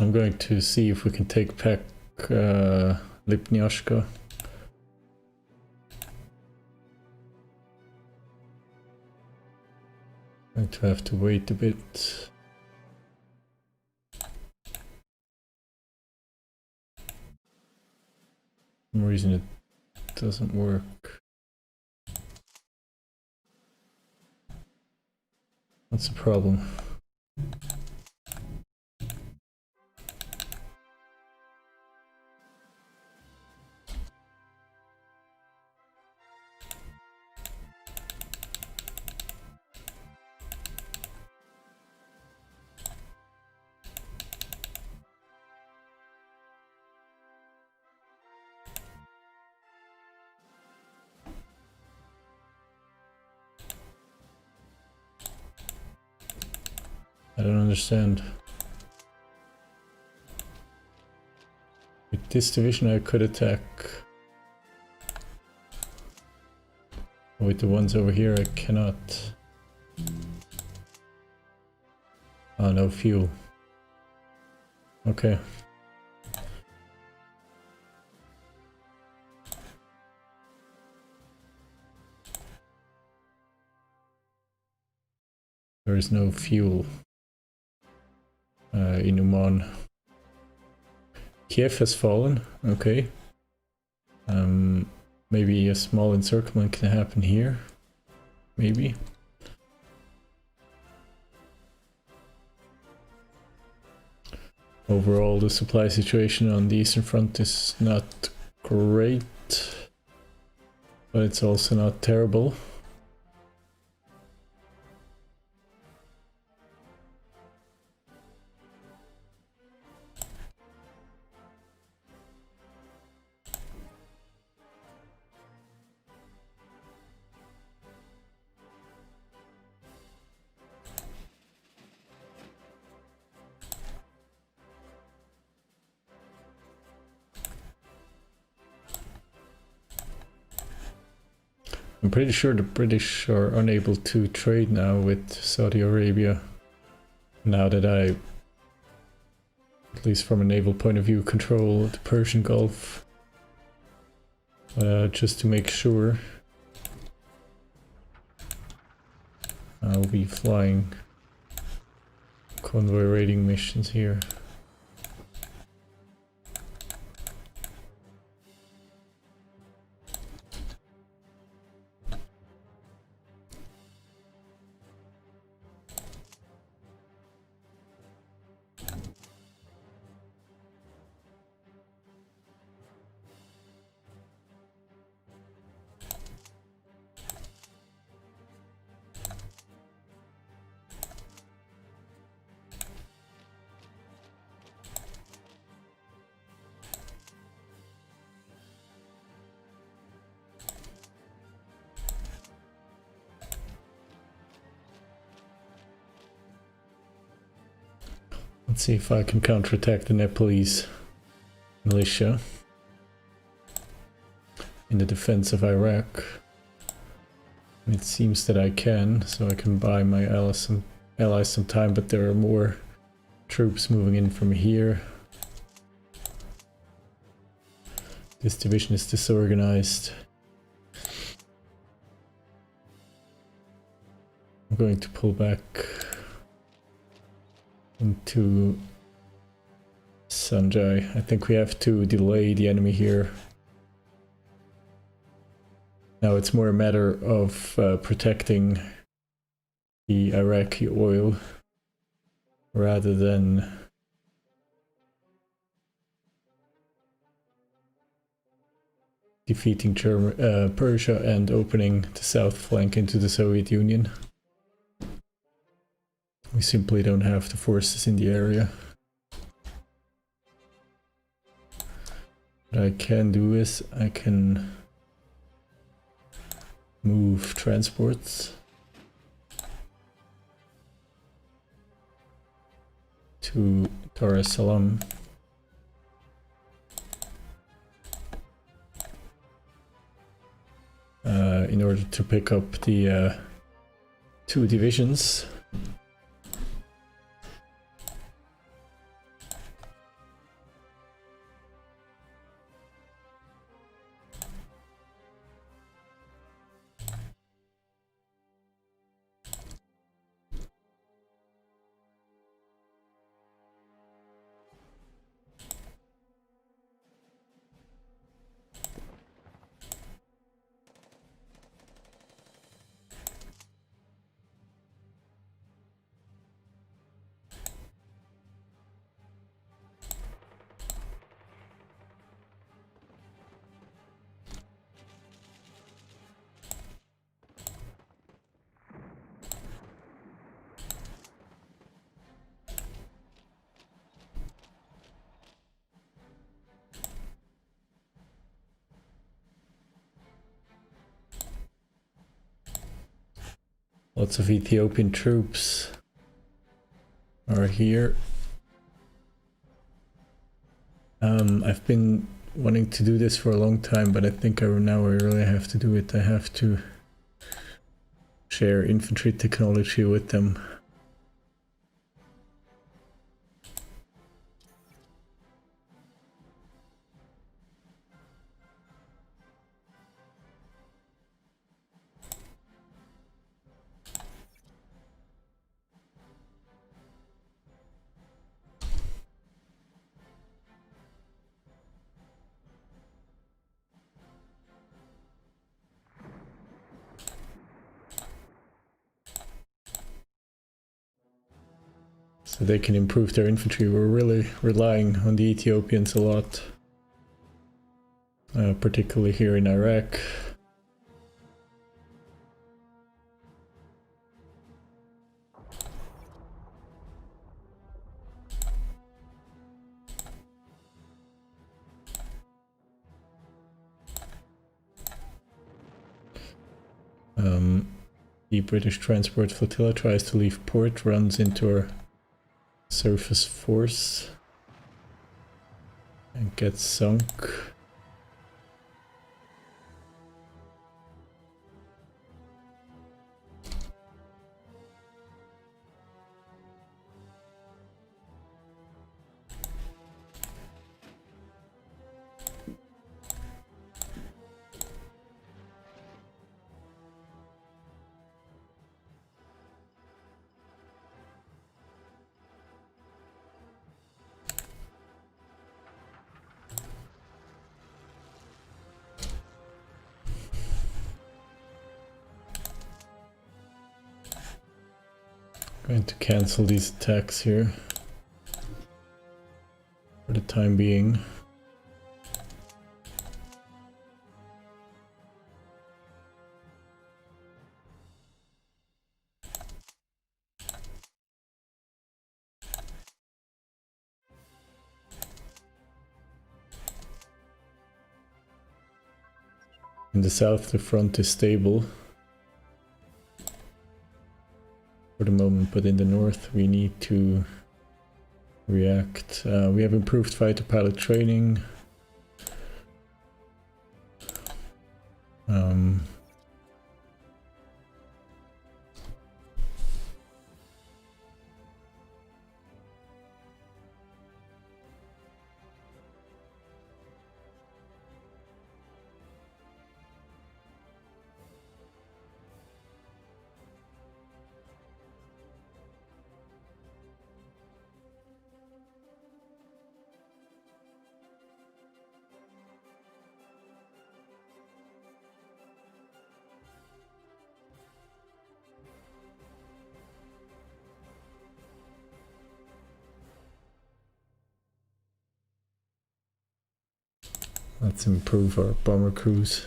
I'm going to see if we can take back Lipnyashka. Going to have to wait a bit. For some reason it doesn't work. What's the problem? I don't understand. With this division I could attack. With the ones over here I cannot. Oh, no fuel. Okay. There is no fuel in Uman. Kiev has fallen, okay. Maybe a small encirclement can happen here. Maybe. Overall, the supply situation on the Eastern Front is not great, but it's also not terrible. I'm pretty sure the British are unable to trade now with Saudi Arabia, now that I, at least from a naval point of view, control the Persian Gulf. Just to make sure, I'll be flying convoy raiding missions here. Let's see if I can counterattack the Nepalese militia in the defense of Iraq. It seems that I can, so I can buy my allies some time, but there are more troops moving in from here. This division is disorganized. I'm going to pull back into Sanjay. I think we have to delay the enemy here. Now it's more a matter of protecting the Iraqi oil rather than defeating Persia and opening the south flank into the Soviet Union. We simply don't have the forces in the area. What I can do is I can move transports to Dar es Salaam. In order to pick up the two divisions. Lots of Ethiopian troops are here. I've been wanting to do this for a long time, but I think now I really have to do it. I have to share infantry technology with them. So they can improve their infantry. We're really relying on the Ethiopians a lot, particularly here in Iraq. The British transport flotilla tries to leave port, runs into our surface force and gets sunk. Going to cancel these attacks here for the time being. In the south, the front is stable for the moment, but in the north we need to react. We have improved fighter pilot training. Let's improve our bomber crews.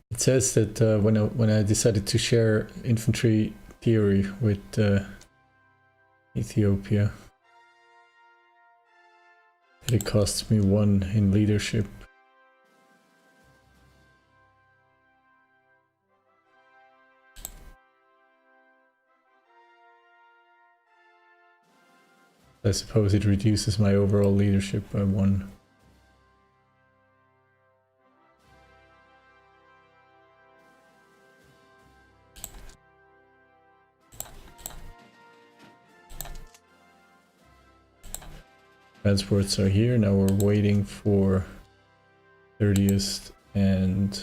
It says that when I decided to share infantry theory with Ethiopia, it costs me 1 in leadership. I suppose it reduces my overall leadership by 1. Transports are here. Now we're waiting for 30th and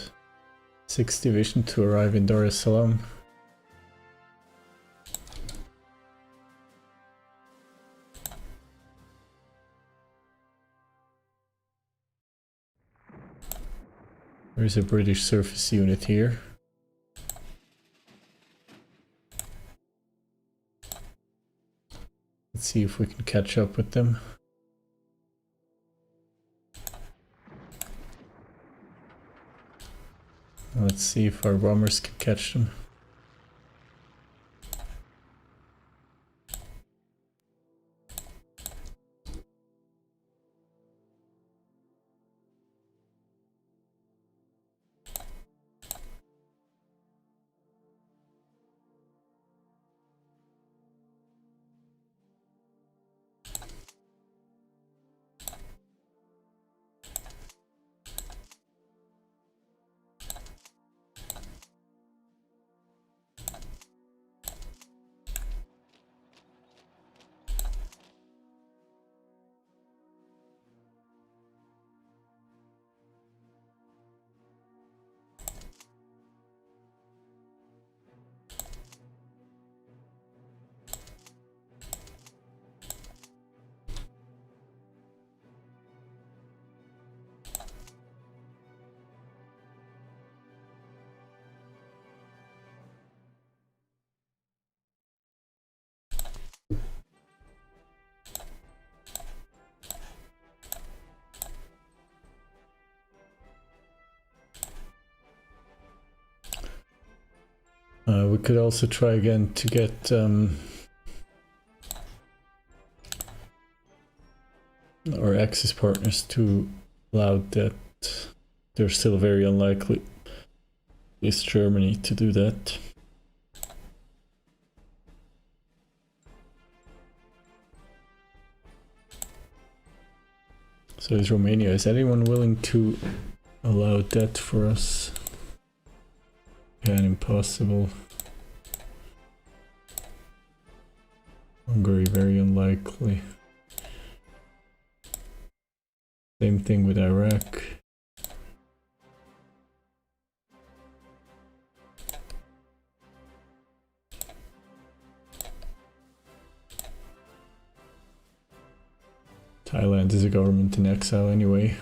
6th Division to arrive in Dar es Salaam. There's a British surface unit here. Let's see if we can catch up with them. Let's see if our bombers can catch them. could also try again to get our Axis partners to allow that. They're still very unlikely. It's Germany to do that. So is Romania. Is anyone willing to allow that for us? Yeah, impossible. Hungary, very unlikely. Same thing with Iraq. Thailand is a government in exile anyway.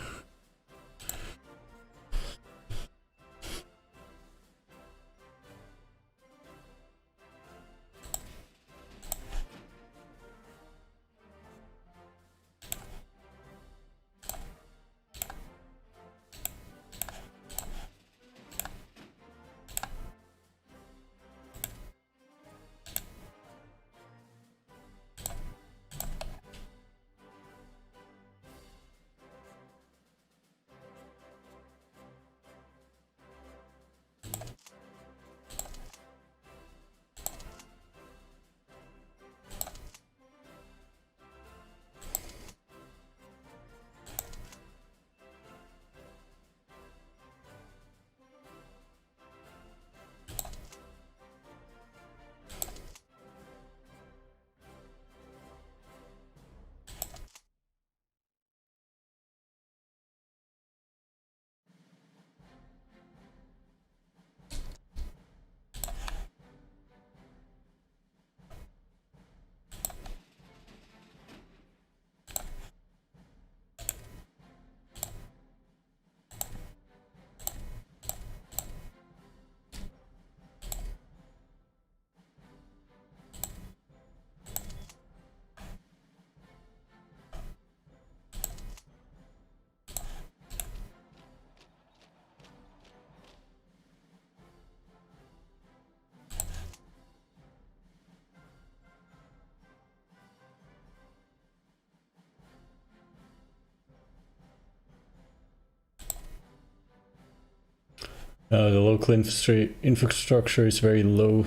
The local infrastructure is very low,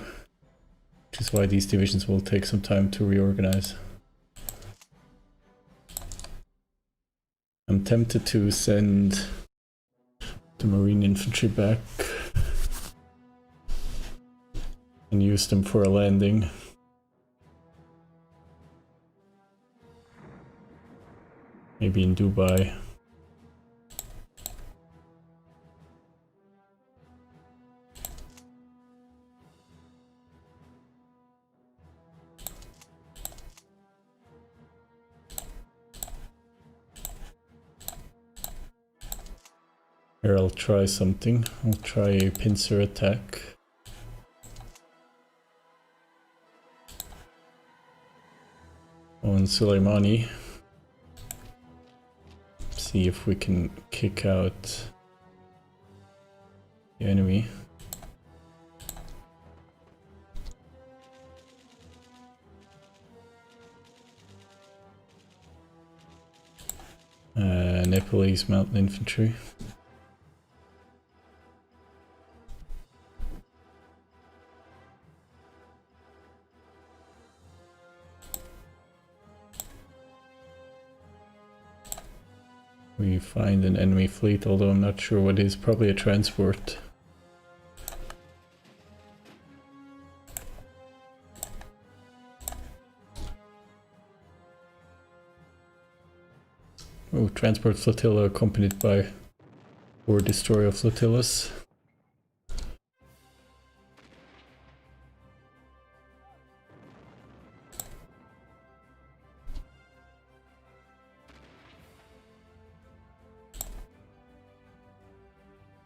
which is why these divisions will take some time to reorganize. I'm tempted to send the Marine infantry back and use them for a landing. Maybe in Dubai. Here I'll try something. I'll try a pincer attack. On Soleimani. See if we can kick out the enemy. Nepalese mountain infantry. We find an enemy fleet, although I'm not sure what it is, probably a transport. Oh, transport flotilla accompanied by 4 destroyer flotillas.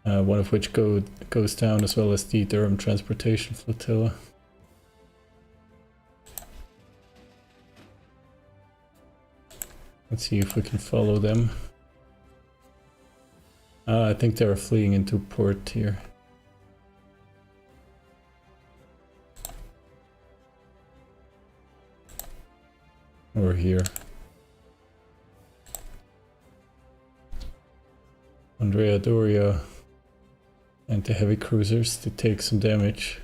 One of which goes down, as well as the Durham transportation flotilla. Let's see if we can follow them. I think they're fleeing into port here. or here. Andrea Doria and the heavy cruisers to take some damage.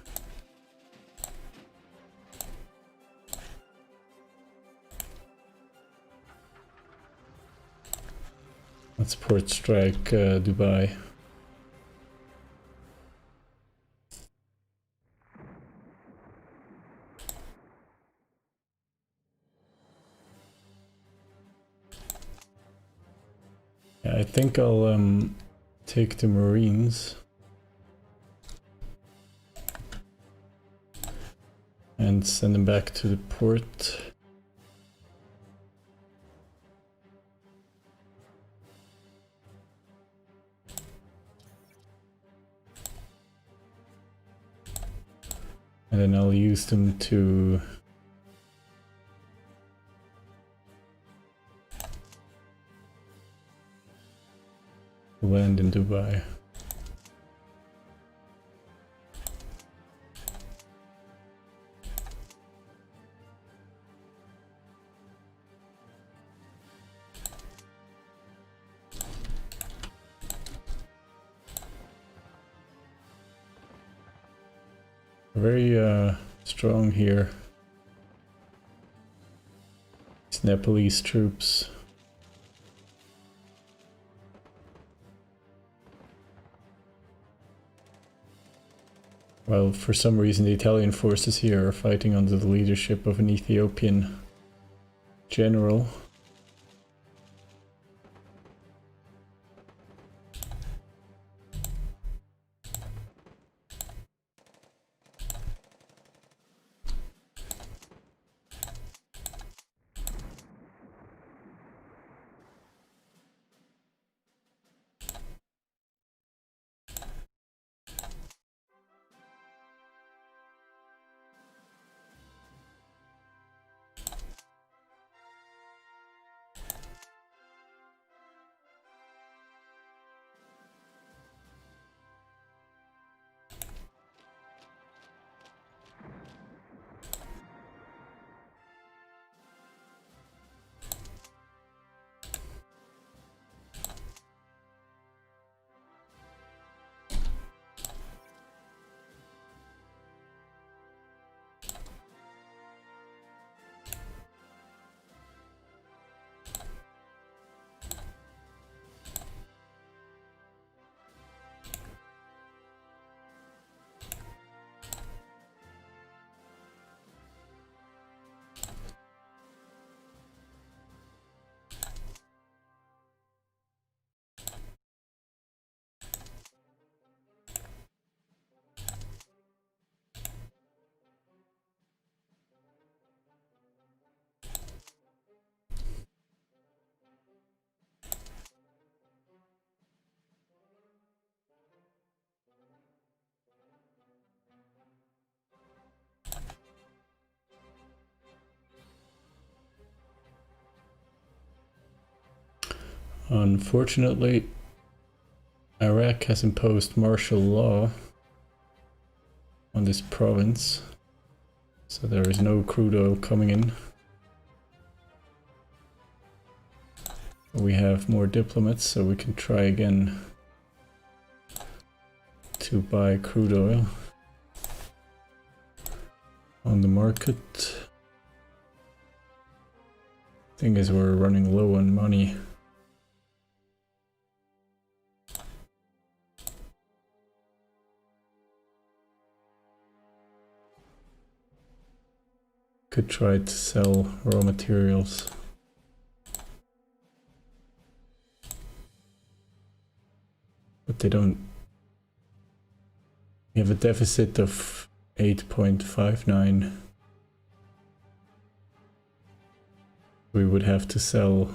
Let's port strike Dubai. Yeah, I think I'll take the Marines and send them back to the port. And then I'll use them to land in Dubai. Very strong here. These Nepalese troops. Well, for some reason the Italian forces here are fighting under the leadership of an Ethiopian general. Unfortunately, Iraq has imposed martial law on this province, so there is no crude oil coming in. We have more diplomats, so we can try again to buy crude oil on the market. Thing is, we're running low on money. Could try to sell raw materials. But they don't. We have a deficit of 8.59. We would have to sell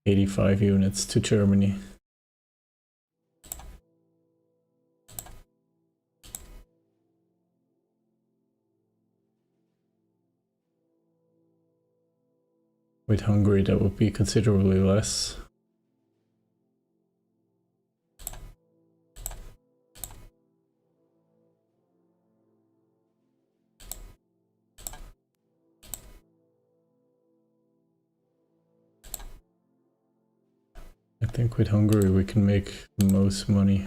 85 units to Germany. With Hungary, that would be considerably less. I think with Hungary we can make the most money.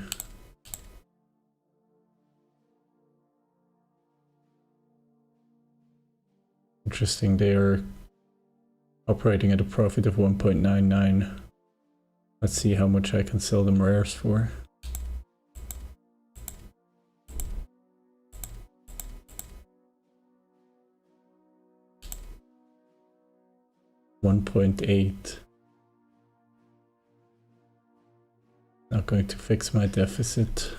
Interesting, they are operating at a profit of 1.99. Let's see how much I can sell them rares for. $1.8. Not going to fix my deficit.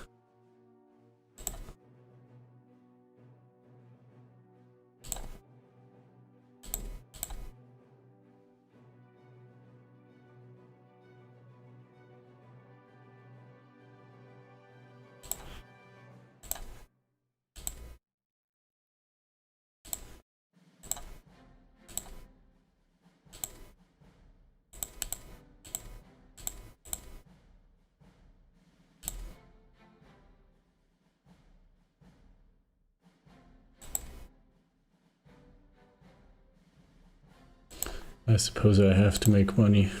I suppose I have to make money.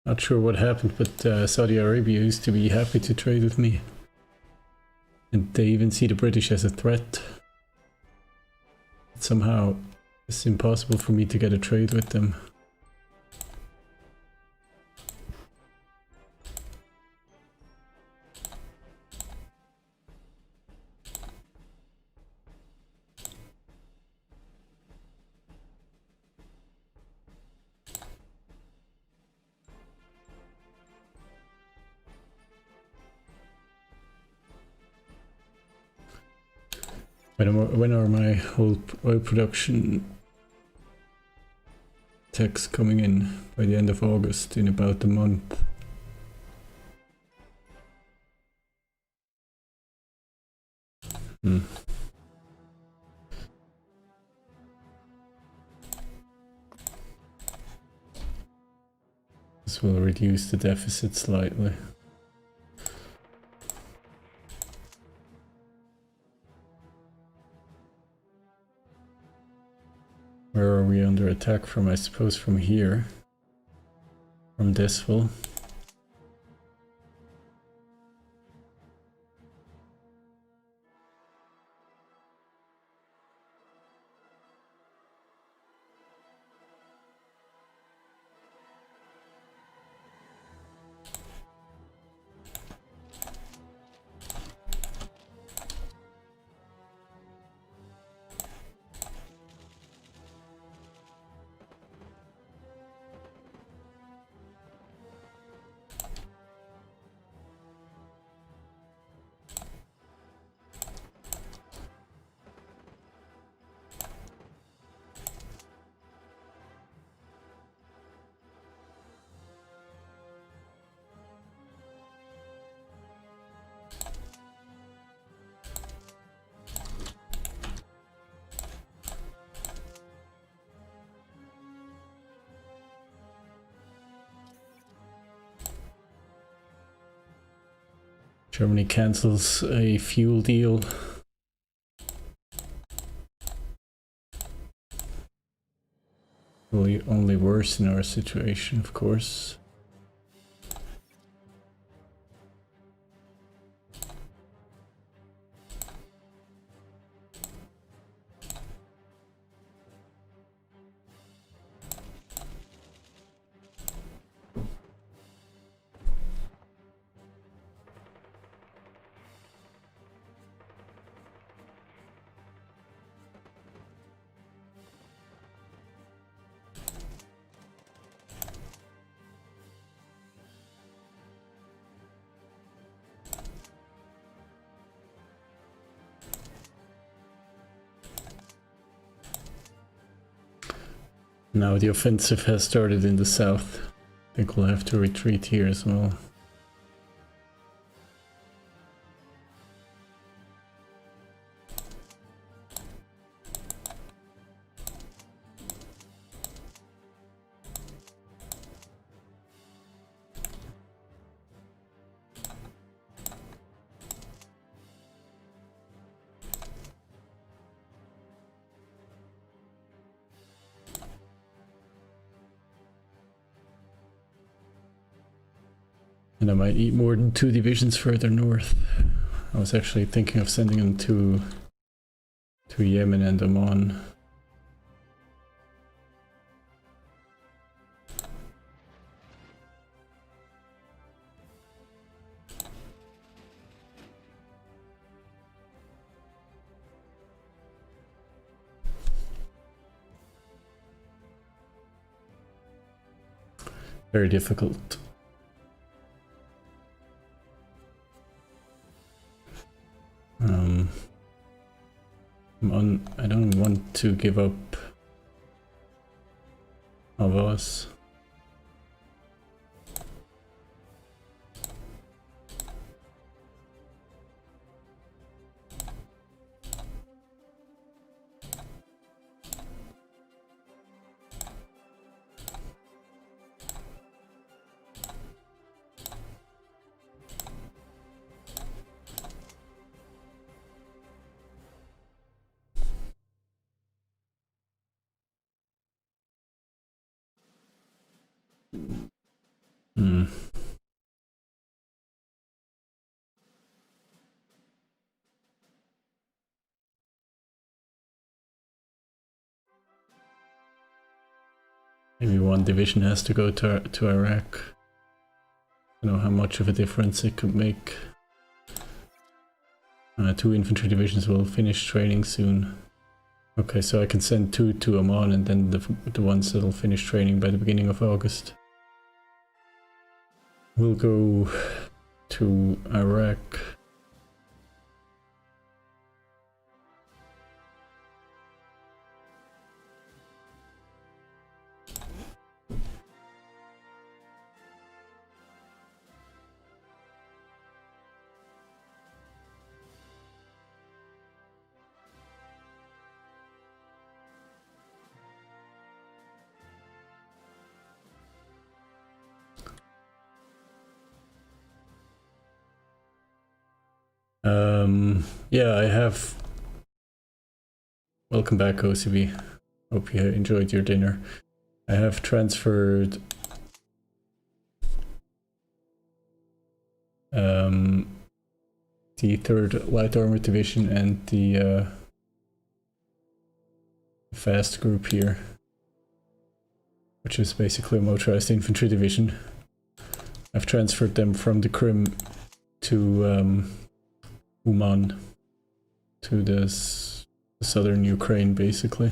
Not sure what happened, but Saudi Arabia used to be happy to trade with me. And they even see the British as a threat. Somehow it's impossible for me to get a trade with them. When are my whole oil production techs coming in? By the end of August, in about a month. This will reduce the deficit slightly. Where are we under attack from? I suppose from here. From Desville. Germany cancels a fuel deal. Will only worsen our situation, of course. Now the offensive has started in the south. I think we'll have to retreat here as well. And I might need more than 2 divisions further north. I was actually thinking of sending them to Yemen and Oman. Very difficult. I don't want to give up Havas. Maybe 1 division has to go to Iraq. I don't know how much of a difference it could make. 2 infantry divisions will finish training soon. Okay, so I can send 2 to Oman and then the ones that'll finish training by the beginning of August will go to Iraq. Yeah, I have... Welcome back, OCB. Hope you enjoyed your dinner. I have transferred the 3rd Light Armor Division and the fast group here, which is basically a motorized infantry division. I've transferred them from the Crimea to Uman, to the southern Ukraine, basically.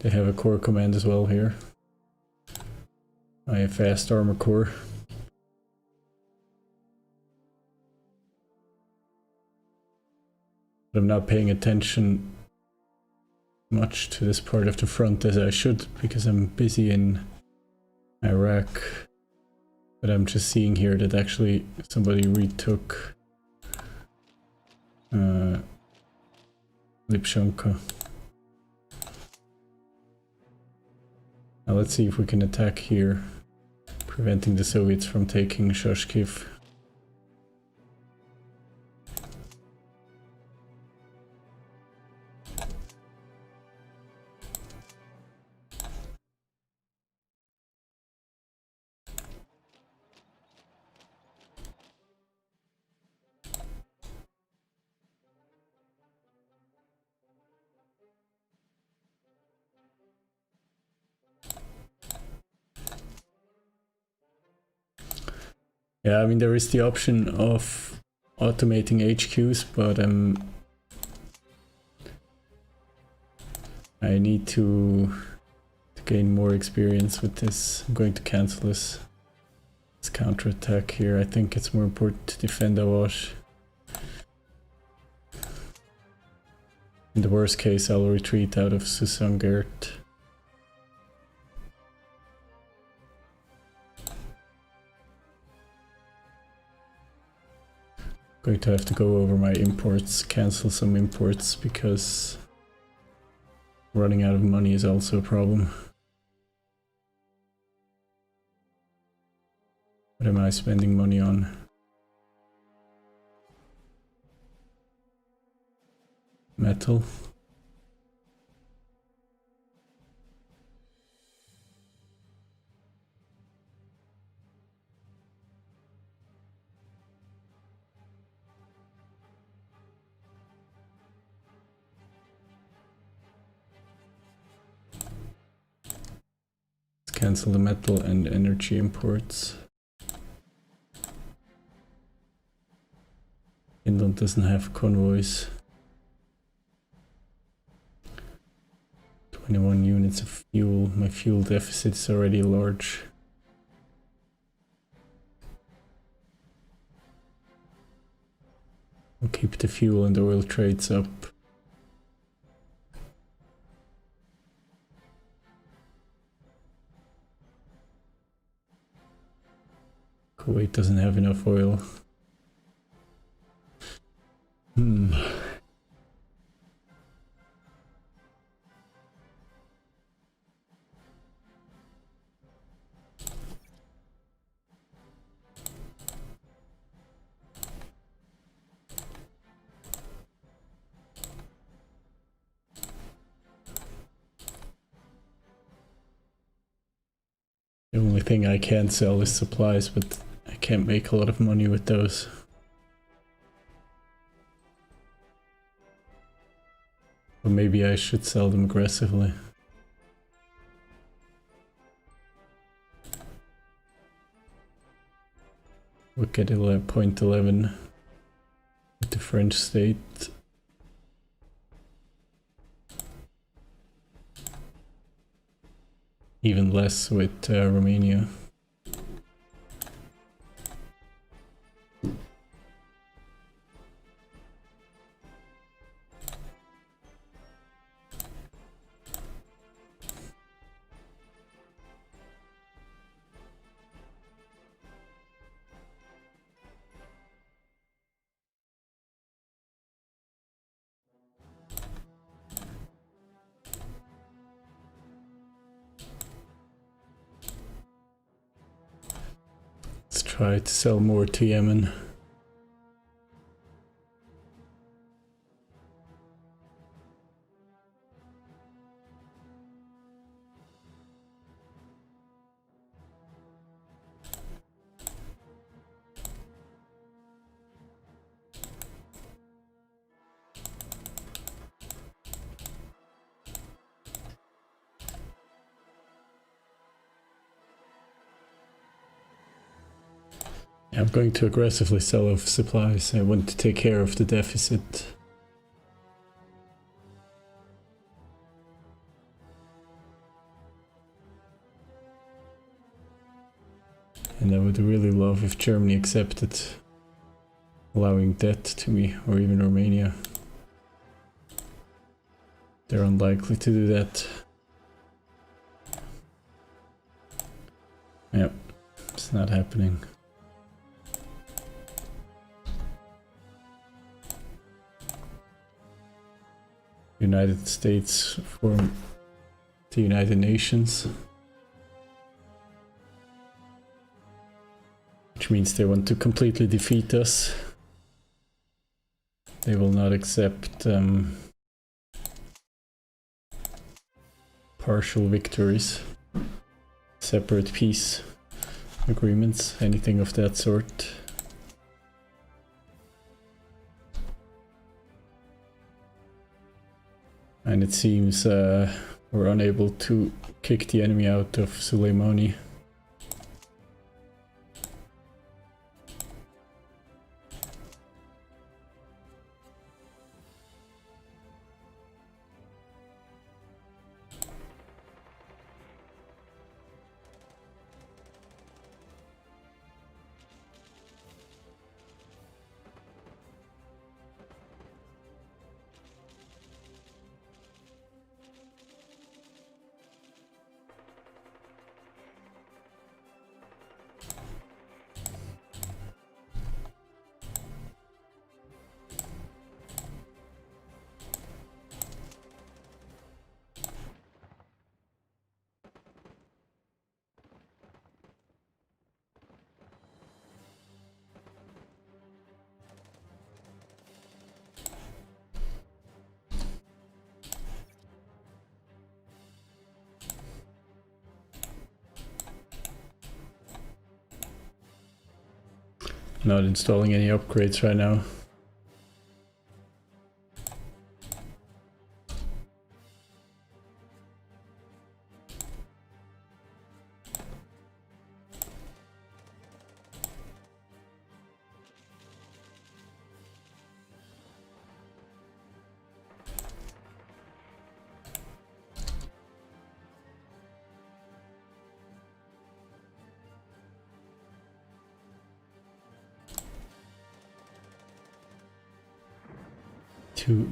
They have a corps command as well here. I have fast armor corps. But I'm not paying attention much to this part of the front as I should, because I'm busy in Iraq. But I'm just seeing here that actually somebody retook Lipshanka. Now let's see if we can attack here, preventing the Soviets from taking Shoshkiv. Yeah, I mean, there is the option of automating HQs, but I need to gain more experience with this. I'm going to cancel this counterattack here. I think it's more important to defend Awash. In the worst case, I'll retreat out of Susangert. Going to have to go over my imports, cancel some imports, because running out of money is also a problem. What am I spending money on? Metal. Let's cancel the metal and energy imports. Finland doesn't have convoys. 21 units of fuel. My fuel deficit is already large. We'll keep the fuel and oil trades up. Kuwait doesn't have enough oil. The only thing I can sell is supplies, but I can't make a lot of money with those. But maybe I should sell them aggressively. Look at 0.11 with the French state. Even less with Romania. Let's try to sell more to Yemen. I'm going to aggressively sell off supplies. I want to take care of the deficit. And I would really love if Germany accepted allowing debt to me, or even Romania. They're unlikely to do that. Yep, it's not happening. United States form the United Nations, which means they want to completely defeat us. They will not accept partial victories, separate peace agreements, anything of that sort. And it seems we're unable to kick the enemy out of Soleimani. not installing any upgrades right now.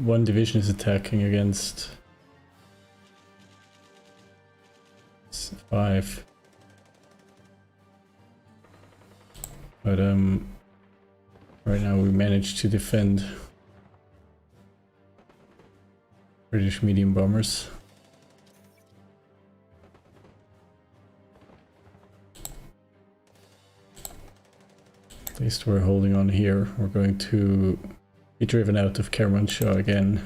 One division is attacking against 5. But right now we managed to defend British medium bombers. At least we're holding on here. We're going to be driven out of Kermanshah again.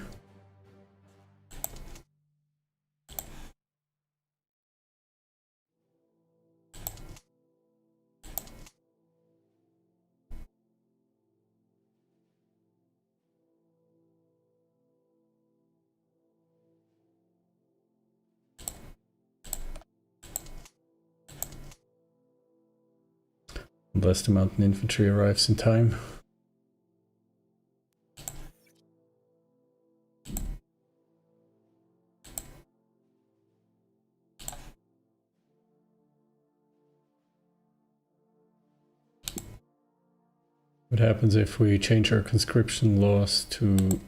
Unless the mountain infantry arrives in time. What happens if we change our conscription laws to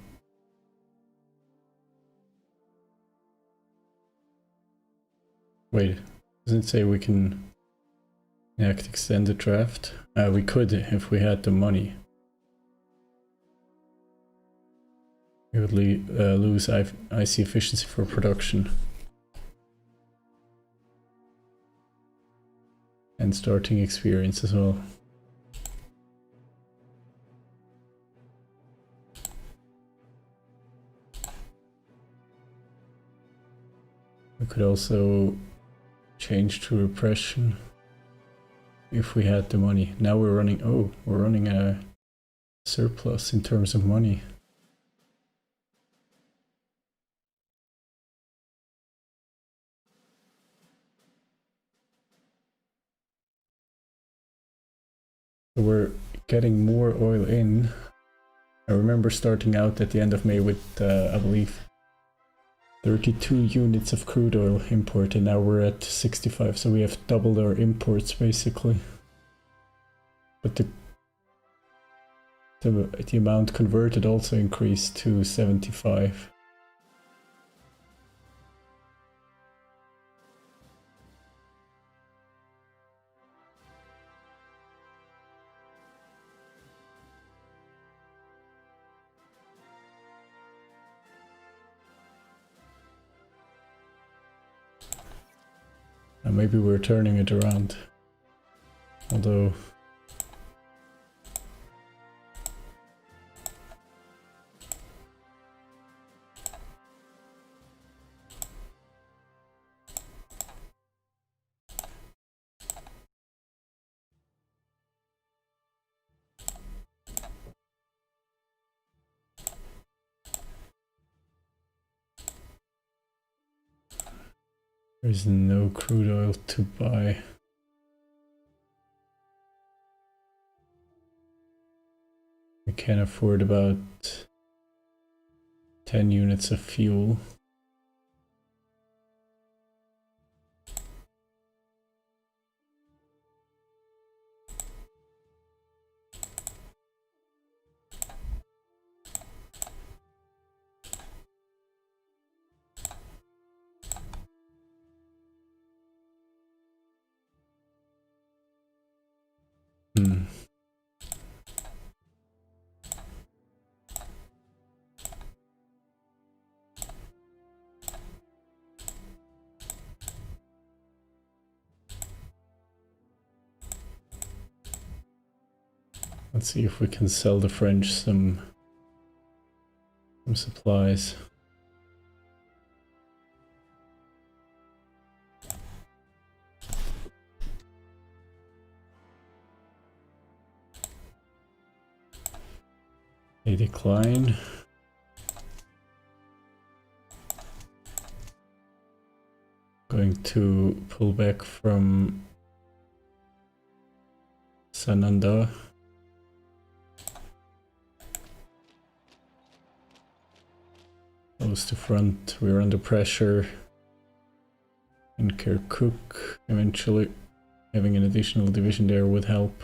wait, doesn't it say we can enact extended draft? We could if we had the money. We would lose IC efficiency for production. And starting experience as well. We could also change to repression if we had the money. Now we're running, oh, we're running a surplus in terms of money. So we're getting more oil in. I remember starting out at the end of May with, I believe, 32 units of crude oil import, and now we're at 65, so we have doubled our imports basically. But the amount converted also increased to 75. And maybe we're turning it around, although there's no crude oil to buy. We can afford about 10 units of fuel. Let's see if we can sell the French some supplies. a decline. Going to pull back from Sananda. Close to front, we're under pressure in Kirkuk. Eventually having an additional division there would help.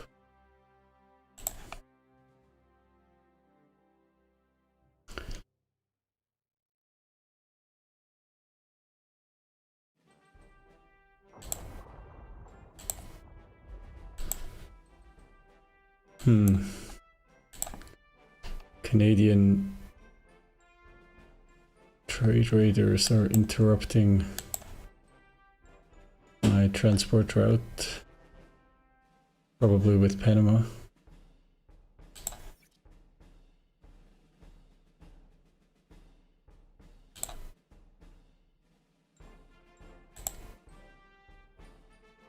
Canadian trade raiders are interrupting my transport route, probably with Panama.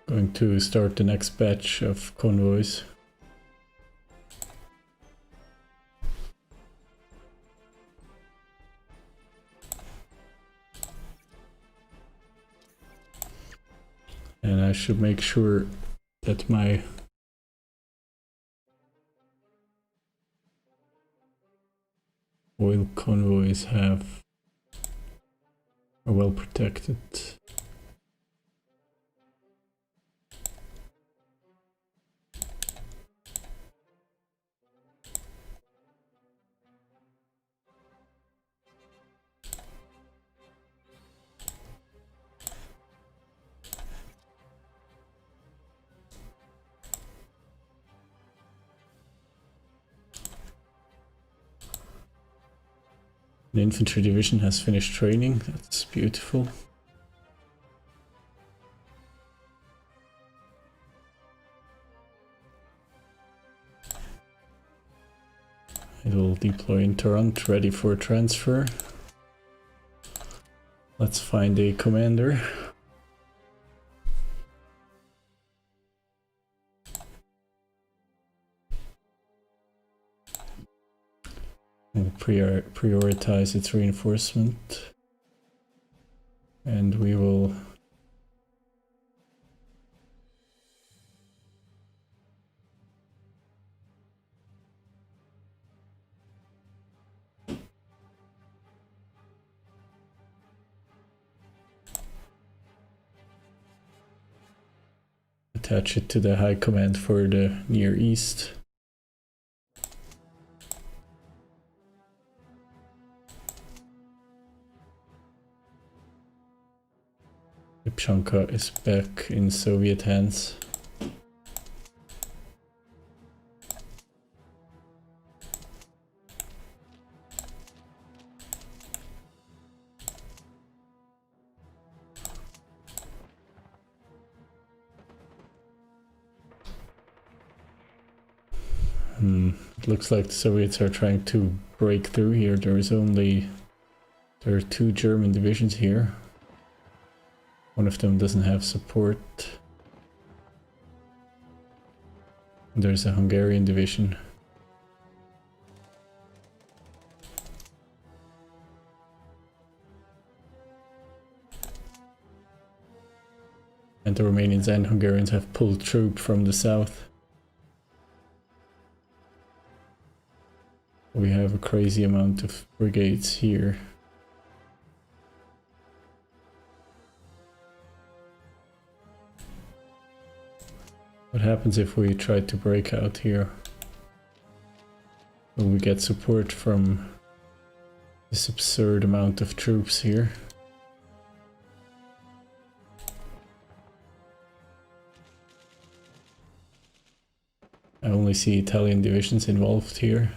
Going to start the next batch of convoys. And I should make sure that my oil convoys are well protected. The infantry division has finished training. That's beautiful. It will deploy in Toronto, ready for transfer. Let's find a commander. We'll prioritize its reinforcement, and we will attach it to the High Command for the Near East. Lipshanka is back in Soviet hands. It looks like the Soviets are trying to break through here. There are two German divisions here. One of them doesn't have support. There's a Hungarian division. And the Romanians and Hungarians have pulled troops from the south. We have a crazy amount of brigades here. What happens if we try to break out here? Will we get support from this absurd amount of troops here? I only see Italian divisions involved here.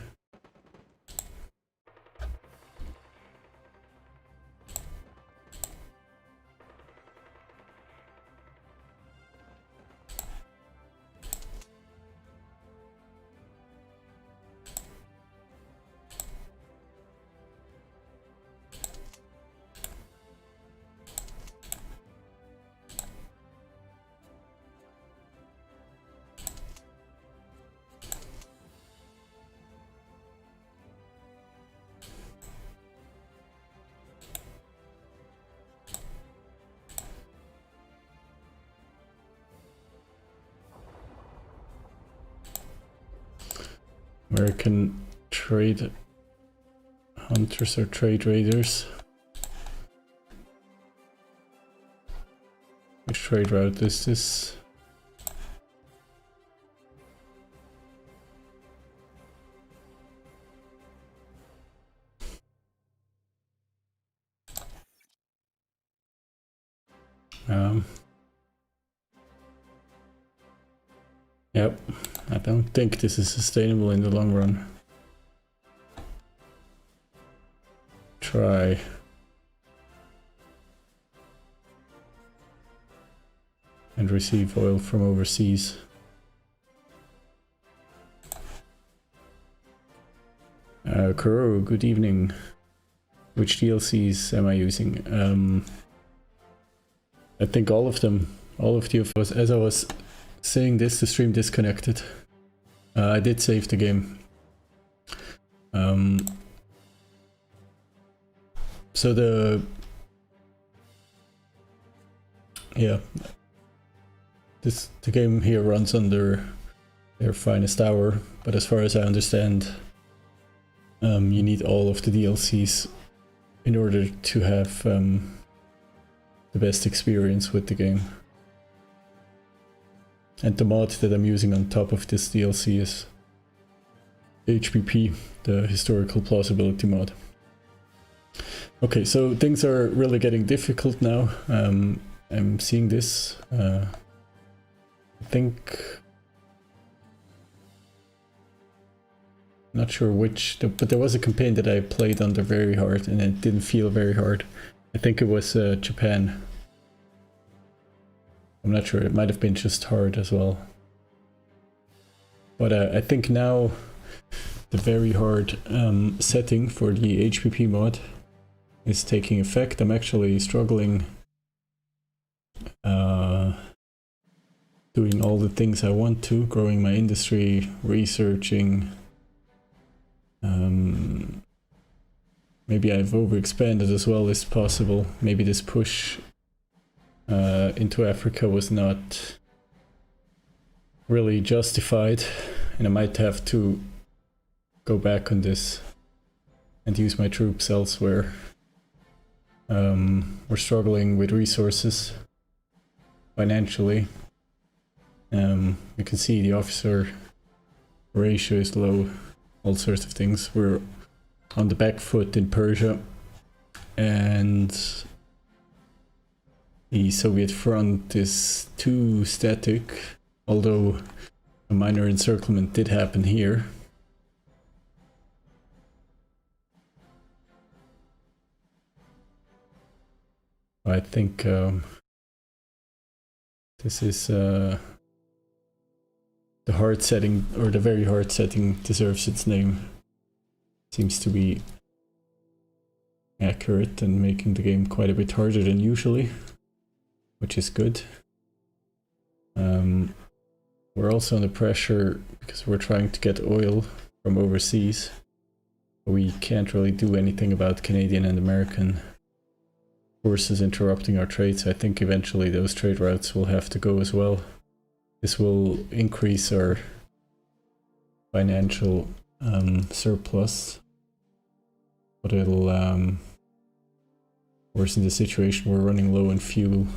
American trade hunters or trade raiders. Which trade route is this? Yep, I don't think this is sustainable in the long run. Try. And receive oil from overseas. Kuro, good evening. Which DLCs am I using? I think all of them. All of the was as I was saying this, the stream disconnected. I did save the game. So the game here runs under their finest hour, but as far as I understand, you need all of the DLCs in order to have the best experience with the game. And the mod that I'm using on top of this DLC is HPP, the historical plausibility mod. Okay, so things are really getting difficult now. I'm seeing this. I think... Not sure which, but there was a campaign that I played under very hard and it didn't feel very hard. I think it was Japan. I'm not sure, it might have been just hard as well. But I think now the very hard setting for the HPP mod is taking effect. I'm actually struggling doing all the things I want to, growing my industry, researching. Maybe I've overexpanded as well as possible. Maybe this push into Africa was not really justified, and I might have to go back on this and use my troops elsewhere. We're struggling with resources financially. You can see the officer ratio is low, all sorts of things. We're on the back foot in Persia, and the Soviet front is too static, although a minor encirclement did happen here. I think this is the hard setting, or the very hard setting, deserves its name. Seems to be accurate and making the game quite a bit harder than usually, which is good. We're also under pressure because we're trying to get oil from overseas. We can't really do anything about Canadian and American forces interrupting our trade, so I think eventually those trade routes will have to go as well. This will increase our financial surplus, but it'll worsen the situation. We're running low on fuel,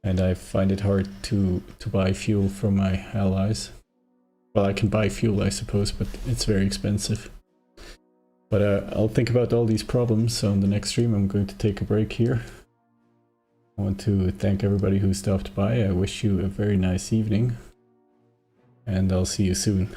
and I find it hard to buy fuel from my allies. Well, I can buy fuel, I suppose, but it's very expensive. But I'll think about all these problems on the next stream. I'm going to take a break here. I want to thank everybody who stopped by. I wish you a very nice evening, and I'll see you soon.